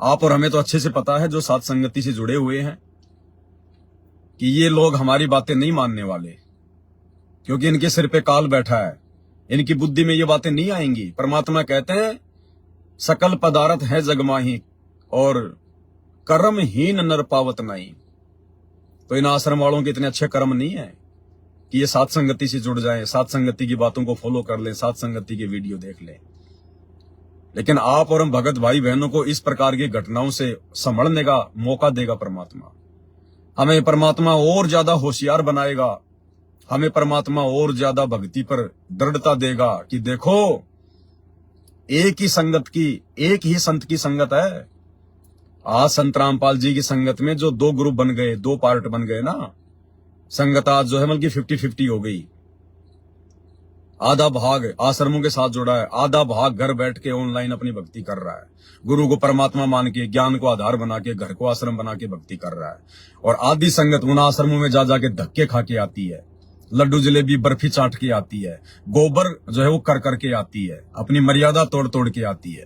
आप और हमें तो अच्छे से पता है, जो साथ संगति से जुड़े हुए हैं, कि ये लोग हमारी बातें नहीं मानने वाले, क्योंकि इनके सिर पे काल बैठा है। इनकी बुद्धि में ये बातें नहीं आएंगी। परमात्मा कहते हैं सकल पदार्थ है जगमाही और कर्महीन नर पावत नहीं। तो इन आश्रम वालों के इतने अच्छे कर्म नहीं है कि ये साथ संगति से जुड़ जाएं, साथ संगति की बातों को फॉलो कर लें, साथ संगति के वीडियो देख लें। लेकिन आप और हम भगत भाई बहनों को इस प्रकार की घटनाओं से संभलने का मौका देगा परमात्मा। हमें परमात्मा और ज्यादा होशियार बनाएगा। हमें परमात्मा और ज्यादा भक्ति पर दृढ़ता देगा कि देखो, एक ही संगत की, एक ही संत की संगत है। आज संत रामपाल जी की संगत में जो 2 ग्रुप बन गए, 2 पार्ट बन गए ना, संगत आज जो है बल्कि 50-50 हो गई। आधा भाग आश्रमों के साथ जुड़ा है, आधा भाग घर बैठ के ऑनलाइन अपनी भक्ति कर रहा है, गुरु को परमात्मा मान के, ज्ञान को आधार बना के, घर को आश्रम बना के भक्ति कर रहा है। और आधी संगत उन आश्रमों में जा जाके धक्के खा के आती है, लड्डू जलेबी बर्फी चाट के आती है, गोबर जो है वो कर करके आती है, अपनी मर्यादा तोड़ तोड़ के आती है।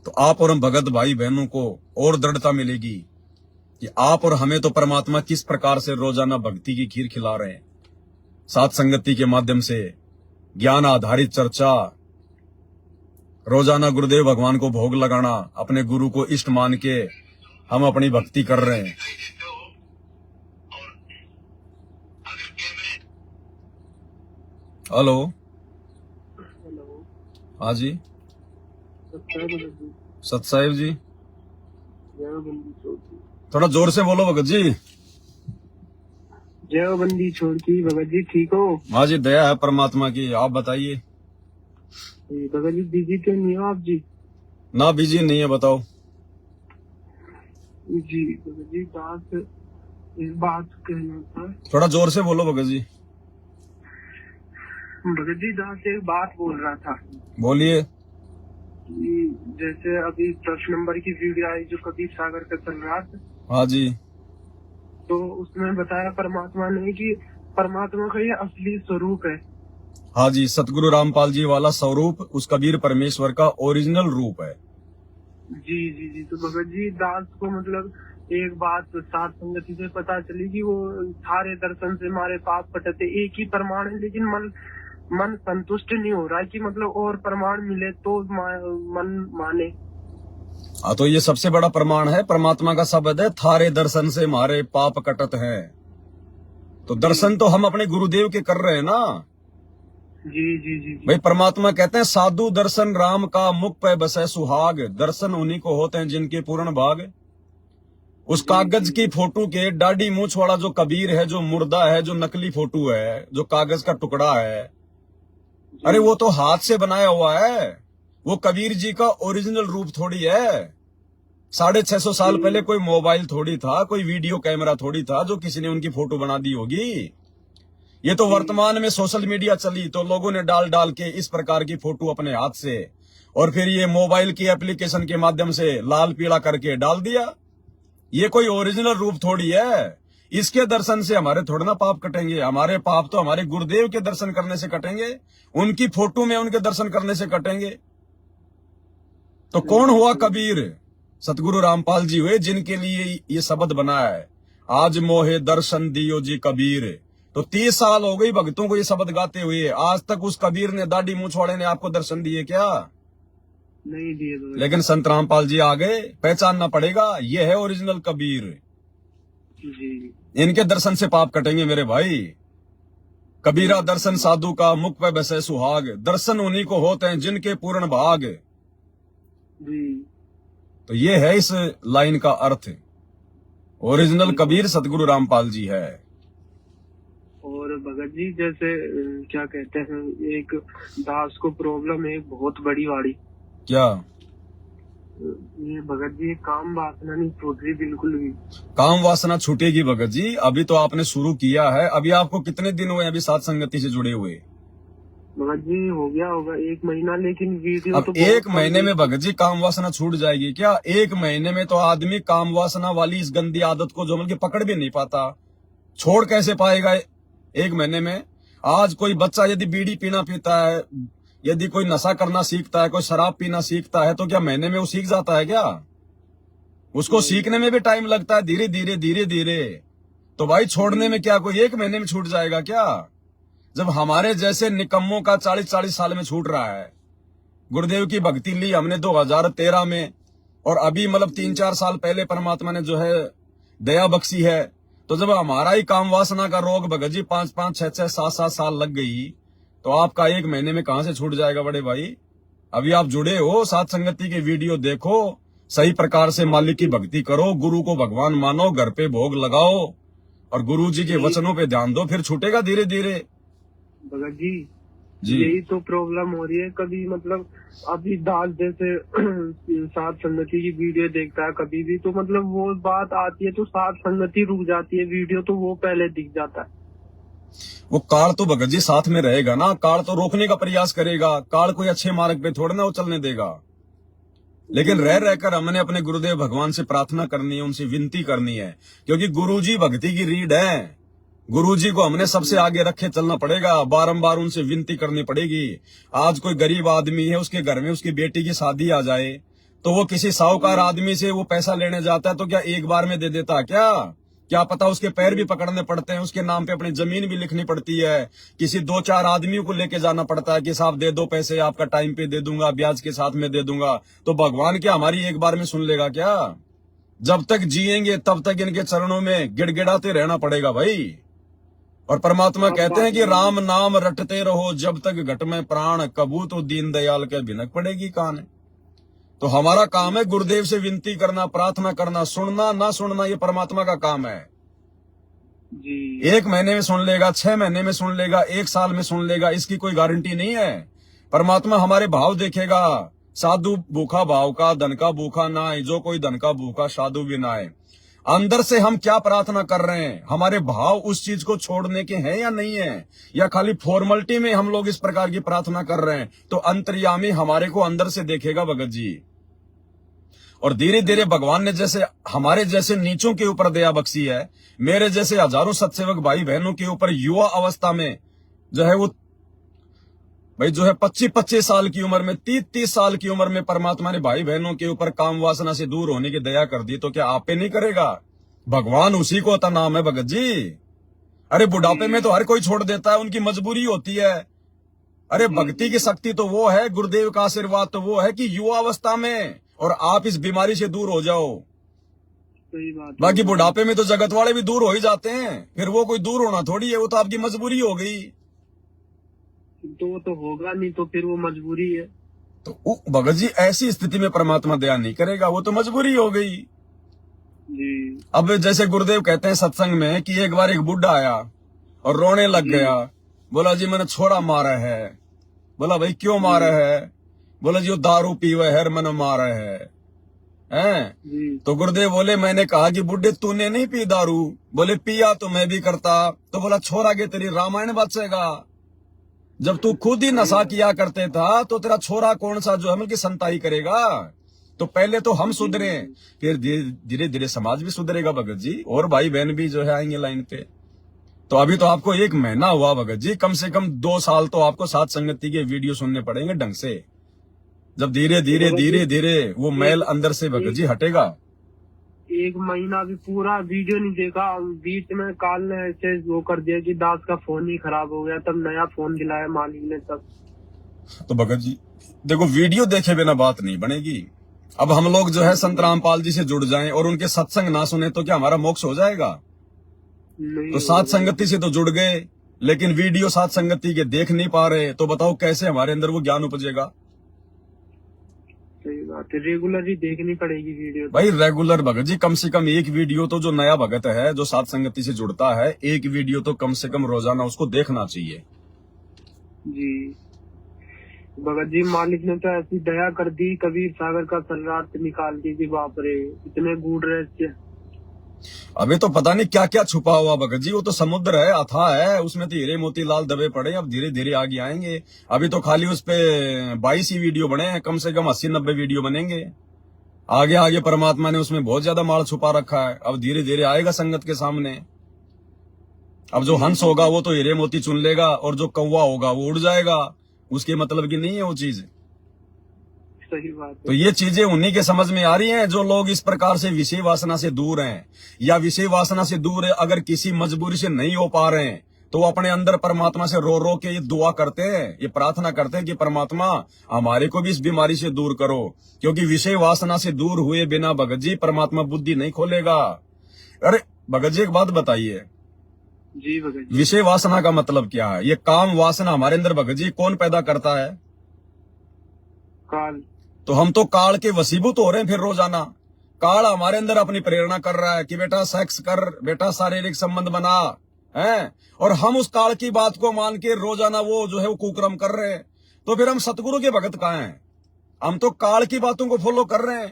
तो आप और हम भगत भाई बहनों को और दृढ़ता मिलेगी कि आप और हमें तो परमात्मा किस प्रकार से रोजाना भक्ति की खीर खिला रहे हैं। साथ संगति के माध्यम से ज्ञान आधारित चर्चा, रोजाना गुरुदेव भगवान को भोग लगाना, अपने गुरु को इष्ट मान के हम अपनी भक्ति कर रहे हैं। हेलो, हेलो, हाँ जी, सत्साई सतसाहिब जी, जयबंदी छोड़ की, थोड़ा जोर से बोलो भगत जी। जयबंदी छोड़ की। भगत जी ठीक हो? हाँ जी, दया है परमात्मा की। आप बताइए। ये भगत जी बिजी तो नहीं हो आप जी? ना बिजी नहीं है, बताओ। जी भगत जी, इस बात कहना था। थोड़ा जोर से बोलो भगत जी। भगत जी दास एक बात बोल रहा था बोलिए। कि जैसे अभी 10 नंबर की वीडियो आई जो कबीर सागर का चल रहा था, हाँ जी, तो उसमें बताया परमात्मा ने कि परमात्मा का ये असली स्वरूप है। हाँ जी, सतगुरु रामपाल जी वाला स्वरूप उस कबीर परमेश्वर का ओरिजिनल रूप है। जी जी जी। तो भगत जी दास को मतलब एक बात साथ संगति से पता चली कि वो थारे दर्शन से हमारे पाप कटते, एक ही प्रमाण है, लेकिन मन संतुष्ट नहीं हो रहा है कि मतलब और प्रमाण मिले तो मन माने। हाँ, तो ये सबसे बड़ा प्रमाण है, परमात्मा का शब्द है, थारे दर्शन से हमारे पाप कटत हैं। तो दर्शन तो हम अपने गुरुदेव के कर रहे हैं ना। जी जी जी जी। भाई परमात्मा कहते हैं साधु दर्शन राम का मुख पे बसे सुहाग, दर्शन उन्हीं को होते हैं जिनके पूर्ण भाग। उस कागज की फोटो के दाढ़ी मूछ वाला जो कबीर है, जो मुर्दा है, जो नकली फोटो है, जो कागज का टुकड़ा है, अरे वो तो हाथ से बनाया हुआ है। वो कबीर जी का ओरिजिनल रूप थोड़ी है। 650 साल पहले कोई मोबाइल थोड़ी था, कोई वीडियो कैमरा थोड़ी था जो किसी ने उनकी फोटो बना दी होगी। ये तो वर्तमान में सोशल मीडिया चली तो लोगों ने डाल डाल के इस प्रकार की फोटो अपने हाथ से, और फिर ये मोबाइल की एप्लीकेशन के माध्यम से लाल पीला करके डाल दिया। ये कोई ओरिजिनल रूप थोड़ी है। इसके दर्शन से हमारे थोड़े ना पाप कटेंगे। हमारे पाप तो हमारे गुरुदेव के दर्शन करने से कटेंगे, उनकी फोटो में उनके दर्शन करने से कटेंगे। तो कौन हुआ कबीर? सतगुरु रामपाल जी हुए, जिनके लिए ये शब्द बना है, आज मोहे दर्शन दियो जी कबीर। तो 30 साल हो गई भक्तों को ये शब्द गाते हुए, आज तक उस कबीर ने, दाढ़ी मूंछ वाले ने आपको दर्शन दिए क्या? नहीं दिए। लेकिन संत रामपाल जी आ गए, पहचानना पड़ेगा, ये है ओरिजिनल कबीर। जी। इनके दर्शन से पाप कटेंगे मेरे भाई। कबीरा दर्शन साधु का मुख पे बसे सुहाग, दर्शन उन्हीं को होते हैं जिनके पूर्ण भाग। जी। तो ये है इस लाइन का अर्थ। ओरिजिनल कबीर सतगुरु रामपाल जी है। भगत जी जैसे क्या कहते हैं, एक दास को प्रॉब्लम है बहुत बड़ी वाली। क्या ये भगत जी काम वासना नहीं छूट रही बिल्कुल भी। काम वासना छूटेगी भगत जी? अभी तो आपने शुरू किया है। अभी आपको कितने दिन हुए अभी साथ संगति से जुड़े हुए? भगत जी हो गया होगा 1 महीना, लेकिन वीडियो अब तो 1 महीने में भगत जी काम वासना छूट जाएगी क्या? 1 महीने में तो आदमी काम वासना वाली इस गंदी आदत को जो मतलब पकड़ भी नहीं पाता, छोड़ कैसे पाएगा 1 महीने में? आज कोई बच्चा यदि बीड़ी पीना पीता है, यदि कोई नशा करना सीखता है, कोई शराब पीना सीखता है, तो क्या महीने में वो सीख जाता है क्या? उसको सीखने में भी टाइम लगता है, धीरे धीरे धीरे धीरे। तो भाई छोड़ने में क्या कोई 1 महीने में छूट जाएगा क्या? जब हमारे जैसे निकम्मों का 40-40 साल में छूट रहा है। गुरुदेव की भक्ति ली हमने 2013 में, और अभी मतलब 3-4 साल पहले परमात्मा ने जो है दया बख्शी है। तो जब हमारा ही काम वासना का रोग भगत जी 5-5, 6-6, 7-7 साल लग गई, तो आपका 1 महीने में कहां से छूट जाएगा बड़े भाई? अभी आप जुड़े हो, साथ संगति के वीडियो देखो, सही प्रकार से मालिक की भक्ति करो, गुरु को भगवान मानो, घर पे भोग लगाओ और गुरु जी के वचनों पे ध्यान दो, फिर छूटेगा धीरे धीरे। भगत जी जी यही तो प्रॉब्लम हो रही है। कभी मतलब अभी दास जैसे साथ संगति की वीडियो देखता है कभी भी, तो मतलब वो बात आती है तो साथ संगति रुक जाती है, वीडियो तो वो पहले दिख जाता है। वो काल तो भगत जी साथ में रहेगा ना, काल तो रोकने का प्रयास करेगा, काल कोई अच्छे मार्ग पे थोड़ा ना वो चलने देगा। लेकिन रह रहकर हमने अपने गुरुदेव भगवान से प्रार्थना करनी है, उनसे विनती करनी है, क्योंकि गुरुजी भक्ति की रीढ़ है। गुरुजी को हमने सबसे आगे रखे चलना पड़ेगा, बारंबार उनसे विनती करनी पड़ेगी। आज कोई गरीब आदमी है, उसके घर में उसकी बेटी की शादी आ जाए, तो वो किसी साहूकार आदमी से वो पैसा लेने जाता है, तो क्या एक बार में दे देता? क्या पता उसके पैर भी पकड़ने पड़ते हैं, उसके नाम पे अपनी जमीन भी लिखनी पड़ती है, किसी 2-4 आदमियों को लेके जाना पड़ता है कि साहब दे दो पैसे, आपका टाइम पे दे दूंगा, ब्याज के साथ में दे दूंगा। तो भगवान क्या हमारी एक बार में सुन लेगा क्या? जब तक जिएंगे तब तक इनके चरणों में गिड़गिड़ाते रहना पड़ेगा भाई। और परमात्मा कहते हैं कि राम नाम रटते रहो जब तक घट में प्राण, कबू तो दीन दयाल के भिनक पड़ेगी कान। तो हमारा काम है गुरुदेव से विनती करना, प्रार्थना करना, सुनना ना सुनना ये परमात्मा का काम है जी। 1 महीने में सुन लेगा, 6 महीने में सुन लेगा, 1 साल में सुन लेगा, इसकी कोई गारंटी नहीं है। परमात्मा हमारे भाव देखेगा। साधु भूखा भाव का, धन का भूखा ना है, जो कोई धन का भूखा साधु भी ना है। अंदर से हम क्या प्रार्थना कर रहे हैं, हमारे भाव उस चीज को छोड़ने के हैं या नहीं है, या खाली फॉर्मेलिटी में हम लोग इस प्रकार की प्रार्थना कर रहे हैं। तो अंतर्यामी हमारे को अंदर से देखेगा भगत जी। और धीरे धीरे भगवान ने जैसे हमारे जैसे नीचों के ऊपर दया बख्शी है, मेरे जैसे हजारों सत्सेवक भाई बहनों के ऊपर युवा अवस्था में जो है वो भाई जो है 25-25 साल की उम्र में, 30-30 साल की उम्र में परमात्मा ने भाई बहनों के ऊपर काम वासना से दूर होने की दया कर दी। तो क्या आप पे नहीं करेगा? भगवान उसी को आता नाम है भगत जी। अरे बुढ़ापे में तो हर कोई छोड़ देता है, उनकी मजबूरी होती है। अरे भक्ति की शक्ति तो वो है, गुरुदेव का आशीर्वाद तो वो है कि युवा अवस्था में और आप इस बीमारी से दूर हो जाओ। सही बात। बाकी बुढ़ापे में तो जगत वाले भी दूर हो ही जाते हैं, फिर वो कोई दूर होना थोड़ी है, वो तो आपकी मजबूरी हो गई। तो होगा नहीं, तो फिर वो मजबूरी है। तो भगत जी ऐसी स्थिति में परमात्मा दया नहीं करेगा, वो तो मजबूरी हो गई जी। अब जैसे गुरुदेव कहते हैं सत्संग में कि एक बार एक बुढ़ा आया और रोने लग गया। बोला जी मैंने छोड़ा मारा है। बोला भाई क्यों मारा है? बोला जी वो दारू पीवे है मैंने मारा है। हैं? तो गुरुदेव बोले मैंने कहा कि बुढ़े तूने नहीं पी दारू? बोले पिया तो मैं भी करता। तो बोला छोरा के तेरी रामायण बचेगा। जब तू खुद ही नशा किया करते था तो तेरा छोरा कौन सा जो है कि संताई करेगा? तो पहले तो हम सुधरे, फिर धीरे धीरे समाज भी सुधरेगा भगत जी, और भाई बहन भी जो है आएंगे लाइन पे। तो अभी तो आपको 1 महीना हुआ भगत जी, कम से कम 2 साल तो आपको साथ संगति के वीडियो सुनने पड़ेंगे ढंग से। जब धीरे धीरे धीरे धीरे वो मैल अंदर से भगत जी हटेगा। 1 महीना भी पूरा वीडियो नहीं देखा, बीच में काल ने ऐसे वो कर दिया कि दास का फोन ही खराब हो गया, तब नया फोन दिलाया मालिक ने तब। तो भगत जी देखो वीडियो देखे बिना बात नहीं बनेगी। अब हम लोग जो है संत रामपाल जी से जुड़ जाएं और उनके सत्संग ना सुने तो क्या हमारा मोक्ष हो जाएगा? तो साथ संगति से तो जुड़ गए, लेकिन वीडियो साथ संगति के देख नहीं पा रहे, तो बताओ कैसे हमारे अंदर वो ज्ञान उपजेगा? सही बात। बात है, रेगुलर ही देखनी पड़ेगी वीडियो। भाई रेगुलर भगत जी, कम से कम एक वीडियो तो जो नया भगत है जो सात संगति से जुड़ता है, एक वीडियो तो कम से कम रोजाना उसको देखना चाहिए। जी भगत जी, मालिक ने तो ऐसी दया कर दी, कबीर सागर का सलरात निकाल दी कि बाप रे, इतने गूढ़ रहस्य। अभी तो पता नहीं क्या क्या छुपा हुआ भगत जी, वो तो समुद्र है, अथाह है, उसमें तो हीरे मोती लाल दबे पड़े, अब धीरे धीरे आगे आएंगे। अभी तो खाली उस पे 22 ही वीडियो बने हैं, कम से कम 80-90 वीडियो बनेंगे। आगे आगे परमात्मा ने उसमें बहुत ज्यादा माल छुपा रखा है, अब धीरे धीरे आएगा संगत के सामने। अब जो हंस होगा वो तो हीरे मोती चुन लेगा, और जो कौवा होगा वो उड़ जाएगा, उसके मतलब की नहीं है वो चीज। सही बात है। तो ये चीजें उन्हीं के समझ में आ रही हैं जो लोग इस प्रकार से विषय वासना से दूर हैं, या विषय वासना से दूर है, अगर किसी मजबूरी से नहीं हो पा रहे हैं तो वो अपने अंदर परमात्मा से रो रो के ये दुआ करते हैं, ये प्रार्थना करते हैं कि परमात्मा हमारे को भी इस बीमारी से दूर करो, क्योंकि विषय वासना से दूर हुए बिना भगत जी परमात्मा बुद्धि नहीं खोलेगा। अरे भगत जी एक बात बताइए, जी भगत जी, विषय वासना का मतलब क्या है? ये काम वासना हमारे अंदर भगत जी कौन पैदा करता है? काल। तो हम तो काल के वसीभूत हो रहे हैं फिर रोजाना। काल हमारे अंदर अपनी प्रेरणा कर रहा है कि बेटा सेक्स कर, बेटा शारीरिक संबंध बना है, और हम उस काल की बात को मान के रोजाना वो जो है वो कुकर्म कर रहे हैं। तो फिर हम सतगुरु के भगत कहाँ हैं? हम तो काल की बातों को फॉलो कर रहे हैं।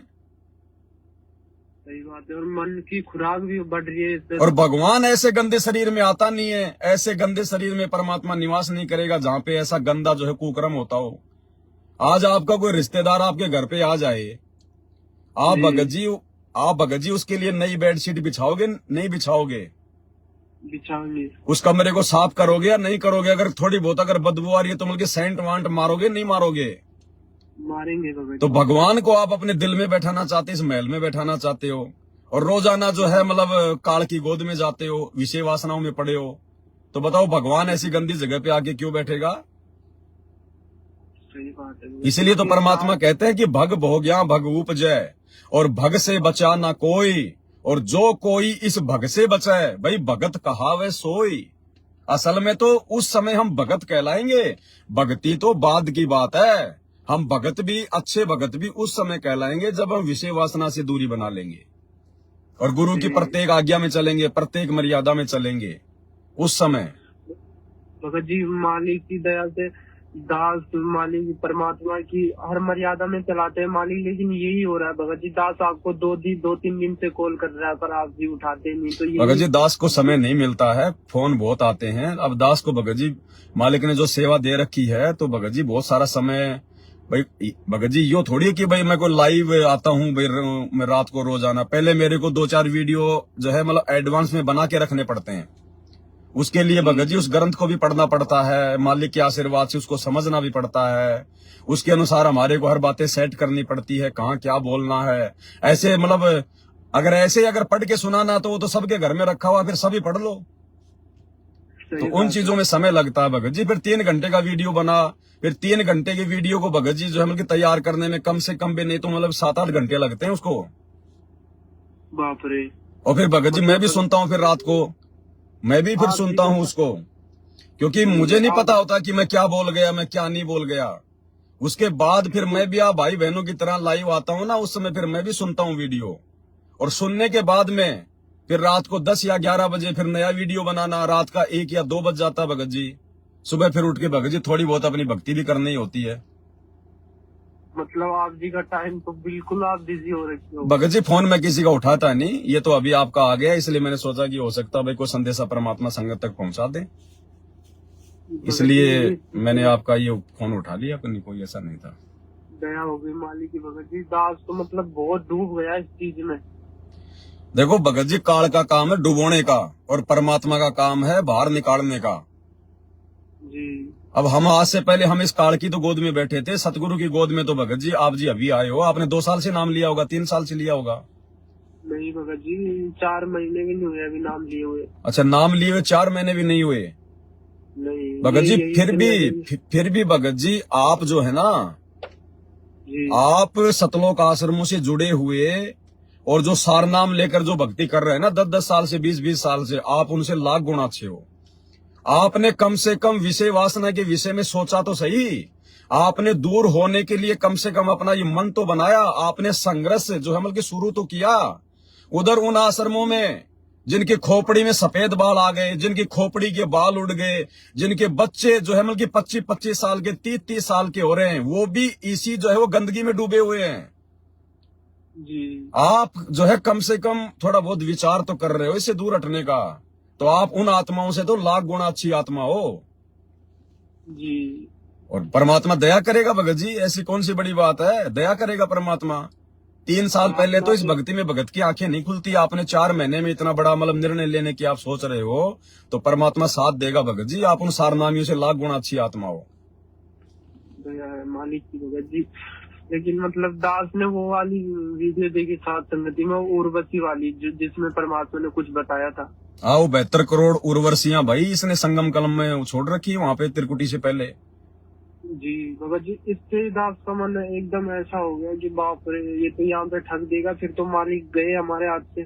सही बात है, और मन की खुराक भी बढ़ रही है इससे। और भगवान ऐसे गंदे शरीर में आता नहीं है, ऐसे गंदे शरीर में परमात्मा निवास नहीं करेगा जहां पे ऐसा गंदा जो है कुकर्म होता हो। आज आपका कोई रिश्तेदार आपके घर पे आ जाए, आप भगत जी उसके लिए नई बेडशीट बिछाओगे? नहीं बिछाओगे। बिछाओगे। उस कमरे को साफ करोगे या नहीं करोगे? अगर थोड़ी बहुत अगर बदबू आ रही है तो मतलब सेंट वांट मारोगे? नहीं मारोगे। मारेंगे भगत। तो भगवान को आप अपने दिल में बैठाना चाहते, इस महल में बैठाना चाहते हो, और रोजाना जो है मतलब काल की गोद में जाते हो, विषय वासनाओं में पड़े हो, तो बताओ भगवान ऐसी गंदी जगह पे आके क्यों बैठेगा? सही बात है। इसीलिए तो परमात्मा कहते हैं कि भग भोग्या भग उपजय, और भग से बचा ना कोई, और जो कोई इस भग से बचाए, भाई भगत कहावे सोई। असल में तो उस समय हम भगत कहलाएंगे, भक्ति तो बाद की बात है। हम भगत भी, अच्छे भगत भी उस समय कहलाएंगे जब हम विषय वासना से दूरी बना लेंगे और गुरु की प्रत्येक आज्ञा में चलेंगे, प्रत्येक मर्यादा में चलेंगे। उस समय भगत जी मालिक की दया से दास मालिक परमात्मा की हर मर्यादा में चलाते हैं मालिक, लेकिन यही हो रहा है भगत जी, दास आपको 2-3 दिन से कॉल कर रहा है पर आप जी उठाते नहीं। तो भगत जी दास को समय नहीं मिलता है, फोन बहुत आते हैं। अब दास को भगत जी मालिक ने जो सेवा दे रखी है, तो भगत जी बहुत सारा समय, भाई भगत जी यो थोड़ी है कि भाई मैं कोई लाइव आता हूँ भाई मैं रात को रोजाना। पहले मेरे को 2-4 वीडियो जो है मतलब एडवांस में बना के रखने पड़ते हैं। उसके लिए भगत जी उस ग्रंथ को भी पढ़ना पड़ता है, मालिक के आशीर्वाद से उसको समझना भी पड़ता है, उसके अनुसार हमारे को हर बातें सेट करनी पड़ती है, कहाँ क्या बोलना है। ऐसे मतलब अगर पढ़ के सुनाना तो वो तो सबके घर में रखा हुआ, फिर सभी पढ़ लो। तो उन चीजों में समय लगता है भगत जी। फिर 3 घंटे का वीडियो बना, फिर 3 घंटे की वीडियो को भगत जी जो है मतलब तैयार करने में कम से कम भी नहीं तो मतलब 7-8 घंटे लगते हैं उसको। बाप रे। और फिर भगत जी मैं भी सुनता हूँ, फिर रात को मैं भी फिर सुनता हूँ उसको, क्योंकि मुझे नहीं पता होता कि मैं क्या बोल गया, मैं क्या नहीं बोल गया। उसके बाद फिर मैं भी आप भाई बहनों की तरह लाइव आता हूँ ना, उस समय फिर मैं भी सुनता हूँ वीडियो, और सुनने के बाद में फिर रात को 10 या 11 बजे फिर नया वीडियो बनाना, रात का 1 या 2 बज जाता भगत जी। सुबह फिर उठ के भगत जी थोड़ी बहुत अपनी भक्ति भी करनी होती है। मतलब आप जी का टाइम तो बिल्कुल आप बिजी हो रखे हो भगत जी। फोन में किसी का उठाता नहीं, ये तो अभी आपका आ गया, इसलिए मैंने सोचा कि हो सकता है भाई कोई संदेशा परमात्मा संगत तक पहुंचा दे, इसलिए मैंने आपका ये फोन उठा लिया। कोई ऐसा नहीं था। दया हो गई मालिक की भगत जी। दास तो मतलब बहुत डूब गया इस चीज में। देखो भगत जी, काल का काम है डुबोने का, और परमात्मा का काम है बाहर निकालने का जी। अब हम आज से पहले हम इस काल की तो गोद में बैठे थे, सतगुरु की गोद में तो भगत जी आप जी अभी आए हो। आपने 2 साल से नाम लिया होगा, 3 साल से लिया होगा। नहीं भगत जी 4 महीने भी नहीं हुए अभी नाम लिए हुए। अच्छा, नाम लिए हुए 4 महीने भी नहीं हुए नहीं भगत जी। फिर भी भगत जी आप जो है ना जी, आप सतलोक आश्रमों से जुड़े हुए और जो सार नाम लेकर जो भक्ति कर रहे हैं ना 10-10 साल से 20-20 साल से, आप उनसे लाख गुना अच्छे हो। आपने कम से कम विषय वासना के विषय में सोचा तो सही आपने दूर होने के लिए कम से कम अपना ये मन तो बनाया, आपने संघर्ष जो है मतलब कि शुरू तो किया। उधर उन आश्रमों में जिनकी खोपड़ी में सफेद बाल आ गए, जिनकी खोपड़ी के बाल उड़ गए, जिनके बच्चे जो है मतलब कि 25-25 साल के 30-30 साल के हो रहे हैं, वो भी इसी जो है वो गंदगी में डूबे हुए हैं। जी आप जो है कम से कम थोड़ा बहुत विचार तो कर रहे हो इससे दूर हटने का, तो आप उन आत्माओं से तो लाख गुना अच्छी आत्मा हो। जी और परमात्मा दया करेगा भगत जी, ऐसी कौन सी बड़ी बात है, दया करेगा परमात्मा। 3 साल पहले तो इस भक्ति में भगत की आंखें नहीं खुलती, आपने 4 महीने में इतना बड़ा मतलब निर्णय लेने की आप सोच रहे हो, तो परमात्मा साथ देगा भगत जी। आप उन सारनामियों से लाख गुना अच्छी आत्मा हो। दया है मालिक की भगत जी। लेकिन मतलब दास ने वो वाली वीडियो देखी सात संगति में, उर्वशी वाली, जिसमें परमात्मा ने कुछ बताया था। हाँ, वो 72 करोड़ उर्वशियां भाई इसने संगम कलम में छोड़ रखी है वहां पे त्रिकुटी से पहले। जी भगत जी, इससे दास का मन एकदम ऐसा हो गया कि बाप रे, ये तो यहाँ पे ठग देगा, फिर तो मालिक गए हमारे हाथ से।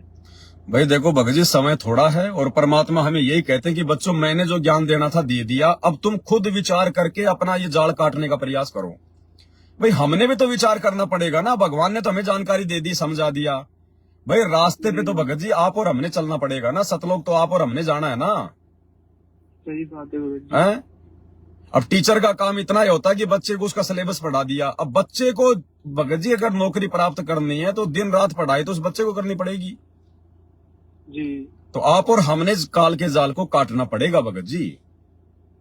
भाई देखो भगत जी, समय थोड़ा है और परमात्मा हमें यही कहते हैं कि बच्चों मैंने जो ज्ञान देना था दे दिया, अब तुम खुद विचार करके अपना ये जाल काटने का प्रयास करो। भाई हमने भी तो विचार करना पड़ेगा ना, भगवान ने तो हमें जानकारी दे दी, समझा दिया। भाई रास्ते पे तो भगत जी आप और हमने चलना पड़ेगा ना, सतलोक तो आप और हमने जाना है ना। सही बात है भगत जी। हैं? अब टीचर का काम इतना ही होता है कि बच्चे को उसका सिलेबस पढ़ा दिया। अब बच्चे को भगत जी अगर नौकरी प्राप्त करनी है तो दिन रात पढ़ाई तो उस बच्चे को करनी पड़ेगी। जी तो आप और हमने काल के जाल को काटना पड़ेगा भगत जी।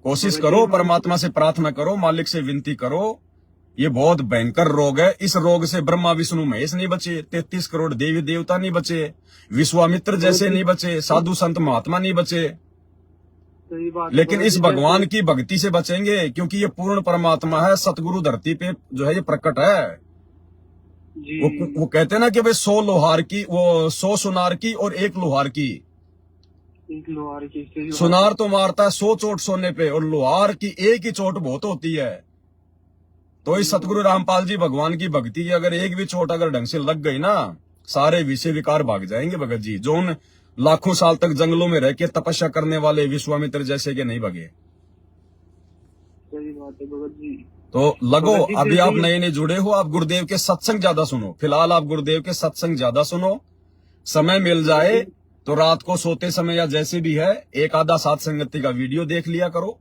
कोशिश करो, परमात्मा से प्रार्थना करो, मालिक से विनती करो। ये बहुत भयंकर रोग है, इस रोग से ब्रह्मा विष्णु महेश नहीं बचे, 33 करोड़ देवी देवता नहीं बचे, विश्वामित्र जैसे नहीं बचे, साधु संत महात्मा नहीं बचे। सही बात है लेकिन भगत इस जी। भगवान की भक्ति से बचेंगे, क्योंकि ये पूर्ण परमात्मा है, सतगुरु धरती पे जो है ये प्रकट है। जी वो कहते हैं ना कि भाई 100 लोहार की, वो 100 सुनार की और 1 लोहार की। एक लोहार की सही बात सुनार तो मारता है 100 चोट सोने पे, और लोहार की 1 ही चोट बहुत होती है। तो इस सतगुरु रामपाल जी भगवान की भक्ति की अगर 1 भी चोट अगर ढंग से लग गई ना, सारे विषय विकार भाग जाएंगे भगत जी। जो उन लाखों साल तक जंगलों में रह के तपस्या करने वाले विश्वामित्र जैसे के नहीं भगे। सही बात है भगत जी। तो लगो, भगत जी अभी आप जैसे- नए नए जुड़े हो, आप गुरुदेव के सत्संग ज्यादा सुनो। फिलहाल आप गुरुदेव के सत्संग ज्यादा सुनो। समय मिल जाए तो रात को सोते समय या जैसे भी है, एक आधा सात संगति का वीडियो देख लिया करो।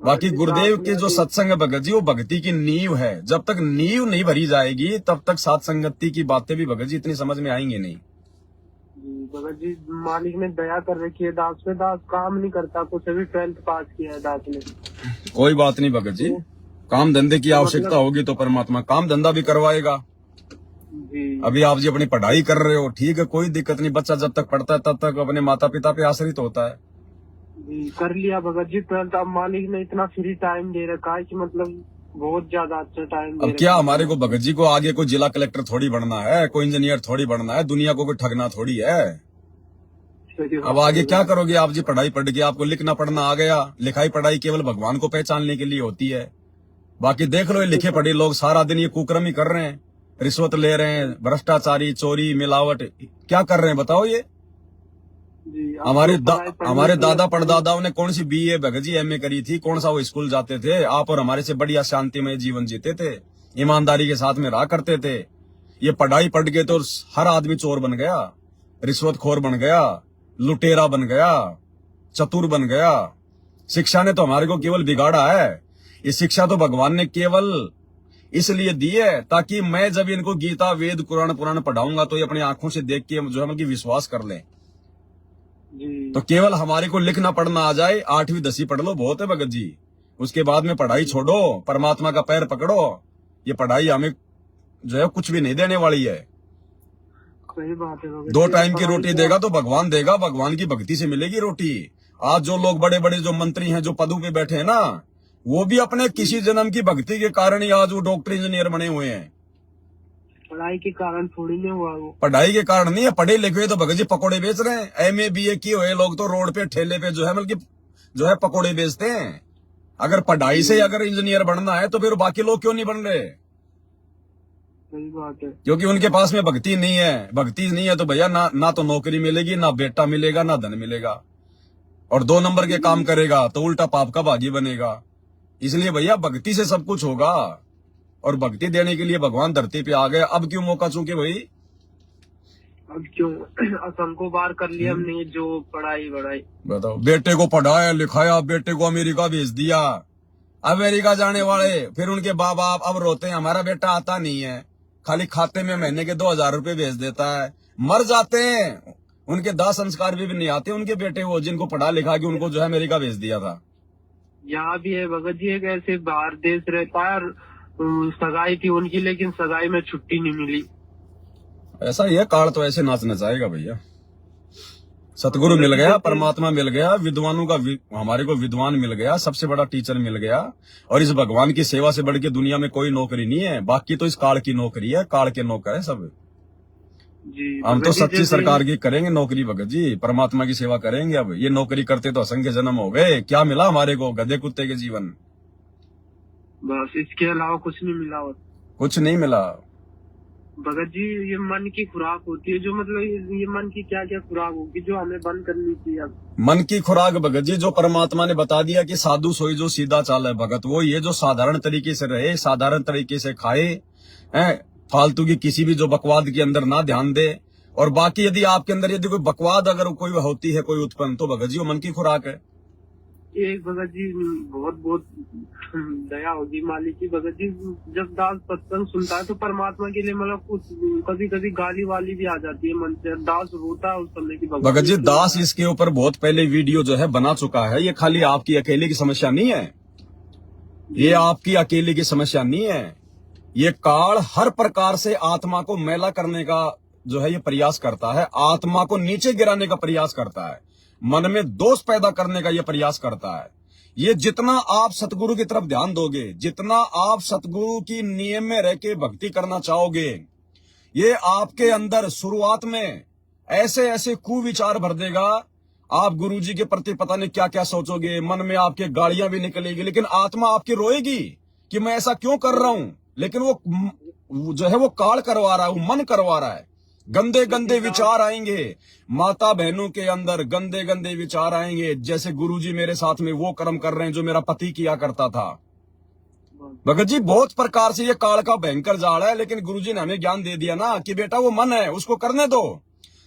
बाकी गुरुदेव के जो सत्संग है भगत जी, वो भक्ति की नींव है। जब तक नींव नहीं भरी जाएगी तब तक सात संगति की बातें भी भगत जी इतनी समझ में आएंगी नहीं। जी भगत जी, मालिक ने दया कर रखी है दास पे। दास काम नहीं करता कुछ, अभी 12th पास किया है दास ने। कोई बात नहीं भगत जी, काम धंधे की आवश्यकता होगी तो परमात्मा काम धंधा भी करवाएगा। जी अभी आप जी अपनी पढ़ाई कर रहे हो, ठीक है, कोई दिक्कत नहीं। बच्चा जब तक पढ़ता है तब तक अपने माता पिता पे आश्रित होता है। जी कर लिया भगत जी 12th। अब मालिक ने इतना फ्री टाइम दे रखा है कि मतलब बहुत ज्यादा अच्छा टाइम दे अब क्या रखा है। हमारे को भगत जी को आगे कोई जिला कलेक्टर थोड़ी बनना है, कोई इंजीनियर थोड़ी बनना है, दुनिया को कोई ठगना थोड़ी है। सही बात अब आगे है। क्या करोगे आप जी? पढ़ाई पढ़ के आपको लिखना पढ़ना आ गया। लिखाई पढ़ाई केवल भगवान को पहचानने के लिए होती है। बाकी देख लो, ये लिखे पढ़े लोग सारा दिन ये कुकर्म ही कर रहे हैं, रिश्वत ले रहे हैं, भ्रष्टाचारी, चोरी, मिलावट, क्या कर रहे हैं बताओ? ये जी, अब हमारे तो पढ़ाई पढ़ने हमारे की- दादा परदादाओं ने कौन सी बीए भगत जी एमए करी थी? कौन सा वो स्कूल जाते थे? आप और हमारे से बढ़िया शांतिमय जीवन जीते थे, ईमानदारी के साथ में रहा करते थे। ये पढ़ाई पढ़ के तो हर आदमी चोर बन गया, रिश्वतखोर बन गया, लुटेरा बन गया, चतुर बन गया। शिक्षा ने तो हमारे को केवल बिगाड़ा है। ये शिक्षा तो भगवान ने केवल इसलिए दी है ताकि मैं जब इनको गीता वेद कुरान पुराण पढ़ाऊंगा तो ये अपनी आंखों से देख के जो है कि विश्वास कर लें। जी तो केवल हमारे को लिखना पढ़ना आ जाए, 8वीं 10वीं पढ़ लो, बहुत है भगत जी। उसके बाद में पढ़ाई छोड़ो, परमात्मा का पैर पकड़ो। ये पढ़ाई हमें जो है कुछ भी नहीं देने वाली है। सही बात है भगत 2 जी। टाइम की पढ़ाई रोटी तो- देगा तो भगवान देगा, भगवान की भक्ति से मिलेगी रोटी। आज जो लोग बड़े बड़े जो मंत्री हैं, जो पदों पे बैठे हैं ना, वो भी अपने किसी जन्म की भक्ति के कारण ही आज वो डॉक्टर इंजीनियर बने हुए हैं। पढ़ाई के कारण थोड़ी नहीं हुआ वो। पढ़ाई के कारण नहीं है, पढ़े लिखे तो भगत जी पकोड़े बेच रहे हैं। एमए बीए किए हुए लोग तो रोड पे ठेले पे जो है मतलब जो है पकोड़े बेचते हैं। अगर पढ़ाई से अगर इंजीनियर बनना है तो फिर बाकी लोग क्यों नहीं बन रहे? सही बात है। क्योंकि उनके पास में भक्ति नहीं है। भक्ति नहीं है तो भैया ना तो नौकरी मिलेगी, ना बेटा मिलेगा, ना धन मिलेगा। और 2 नंबर के काम करेगा तो उल्टा पाप का भागी बनेगा। इसलिए भैया भक्ति से सब कुछ होगा, और भक्ति देने के लिए भगवान धरती पे आ गए। अब क्यों मौका चूके भाई? अब क्यों, असंख्यों बार कर लिया हमने जो पढ़ाई वढ़ाई। बताओ, बेटे को पढ़ाया लिखाया, बेटे को अमेरिका भेज दिया, अमेरिका जाने वाले फिर उनके बाप बाप अब रोते हैं हमारा बेटा आता नहीं है, खाली खाते में महीने के 2000 रुपए भेज देता है, मर जाते हैं, उनके दाह संस्कार भी नहीं आते उनके बेटे वो जिनको पढ़ा लिखा के उनको जो है अमेरिका भेज दिया था। यहाँ भी है भगत जी, एक ऐसे बाहर देश रहता है, सगाई थी उनकी, लेकिन सगाई में छुट्टी नहीं मिली। ऐसा ही है, काल तो ऐसे नाच नचाएगा भैया। सतगुरु मिल गया, परमात्मा मिल गया, विद्वानों का हमारे को विद्वान मिल गया, सबसे बड़ा टीचर मिल गया, और इस भगवान की सेवा से बढ़ के दुनिया में कोई नौकरी नहीं है। बाकी तो इस काल की नौकरी है, काल के नौकर है सब जी। हम तो सच्ची सरकार की करेंगे नौकरी भगत जी, परमात्मा की सेवा करेंगे। अब ये नौकरी करते तो असंख्य जन्म हो गए, क्या मिला हमारे को? गधे कुत्ते के जीवन, बस इसके अलावा कुछ नहीं मिला। और कुछ नहीं मिला भगत जी, ये मन की खुराक होती है जो, मतलब ये मन की क्या क्या खुराक होगी जो हमें बंद करनी चाहिए? अब मन की खुराक भगत जी जो परमात्मा ने बता दिया कि साधु सोई जो सीधा चाल है भगत, वो ये जो साधारण तरीके से रहे, साधारण तरीके से खाए, हैं, फालतू की किसी भी जो बकवाद के अंदर ना ध्यान दे। और बाकी यदि आपके अंदर यदि कोई बकवाद अगर कोई होती है कोई उत्पन्न, तो भगत जी वो मन की खुराक है। एक भगत जी बहुत बहुत दया होगी मालिक की। भगत जी जब दास सत्संग सुनता है तो परमात्मा के लिए मतलब कुछ कभी कभी गाली वाली भी आ जाती है मन से, दास रोता है उस समय की। भगत जी दास इसके ऊपर बहुत पहले वीडियो जो है बना चुका है, ये खाली आपकी अकेले की समस्या नहीं है, ये आपकी अकेले की समस्या नहीं है, ये काल हर प्रकार से आत्मा को मैला करने का जो है ये प्रयास करता है, आत्मा को नीचे गिराने का प्रयास करता है, मन में दोष पैदा करने का ये प्रयास करता है। ये जितना आप सतगुरु की तरफ ध्यान दोगे, जितना आप सतगुरु की नियम में रह के भक्ति करना चाहोगे, ये आपके अंदर शुरुआत में ऐसे ऐसे कुविचार भर देगा, आप गुरुजी के प्रति पता नहीं क्या क्या सोचोगे, मन में आपके गालियां भी निकलेगी, लेकिन आत्मा आपकी रोएगी कि मैं ऐसा क्यों कर रहा हूं, लेकिन वो जो है वो काल करवा रहा है, वो मन करवा रहा है। गंदे गंदे विचार आएंगे माता बहनों के अंदर, गंदे गंदे विचार आएंगे, जैसे गुरुजी मेरे साथ में वो कर्म कर रहे हैं जो मेरा पति किया करता था। भगत जी बहुत प्रकार से ये काल का भयंकर जाल है, लेकिन गुरुजी ने हमें ज्ञान दे दिया ना कि बेटा वो मन है, उसको करने दो।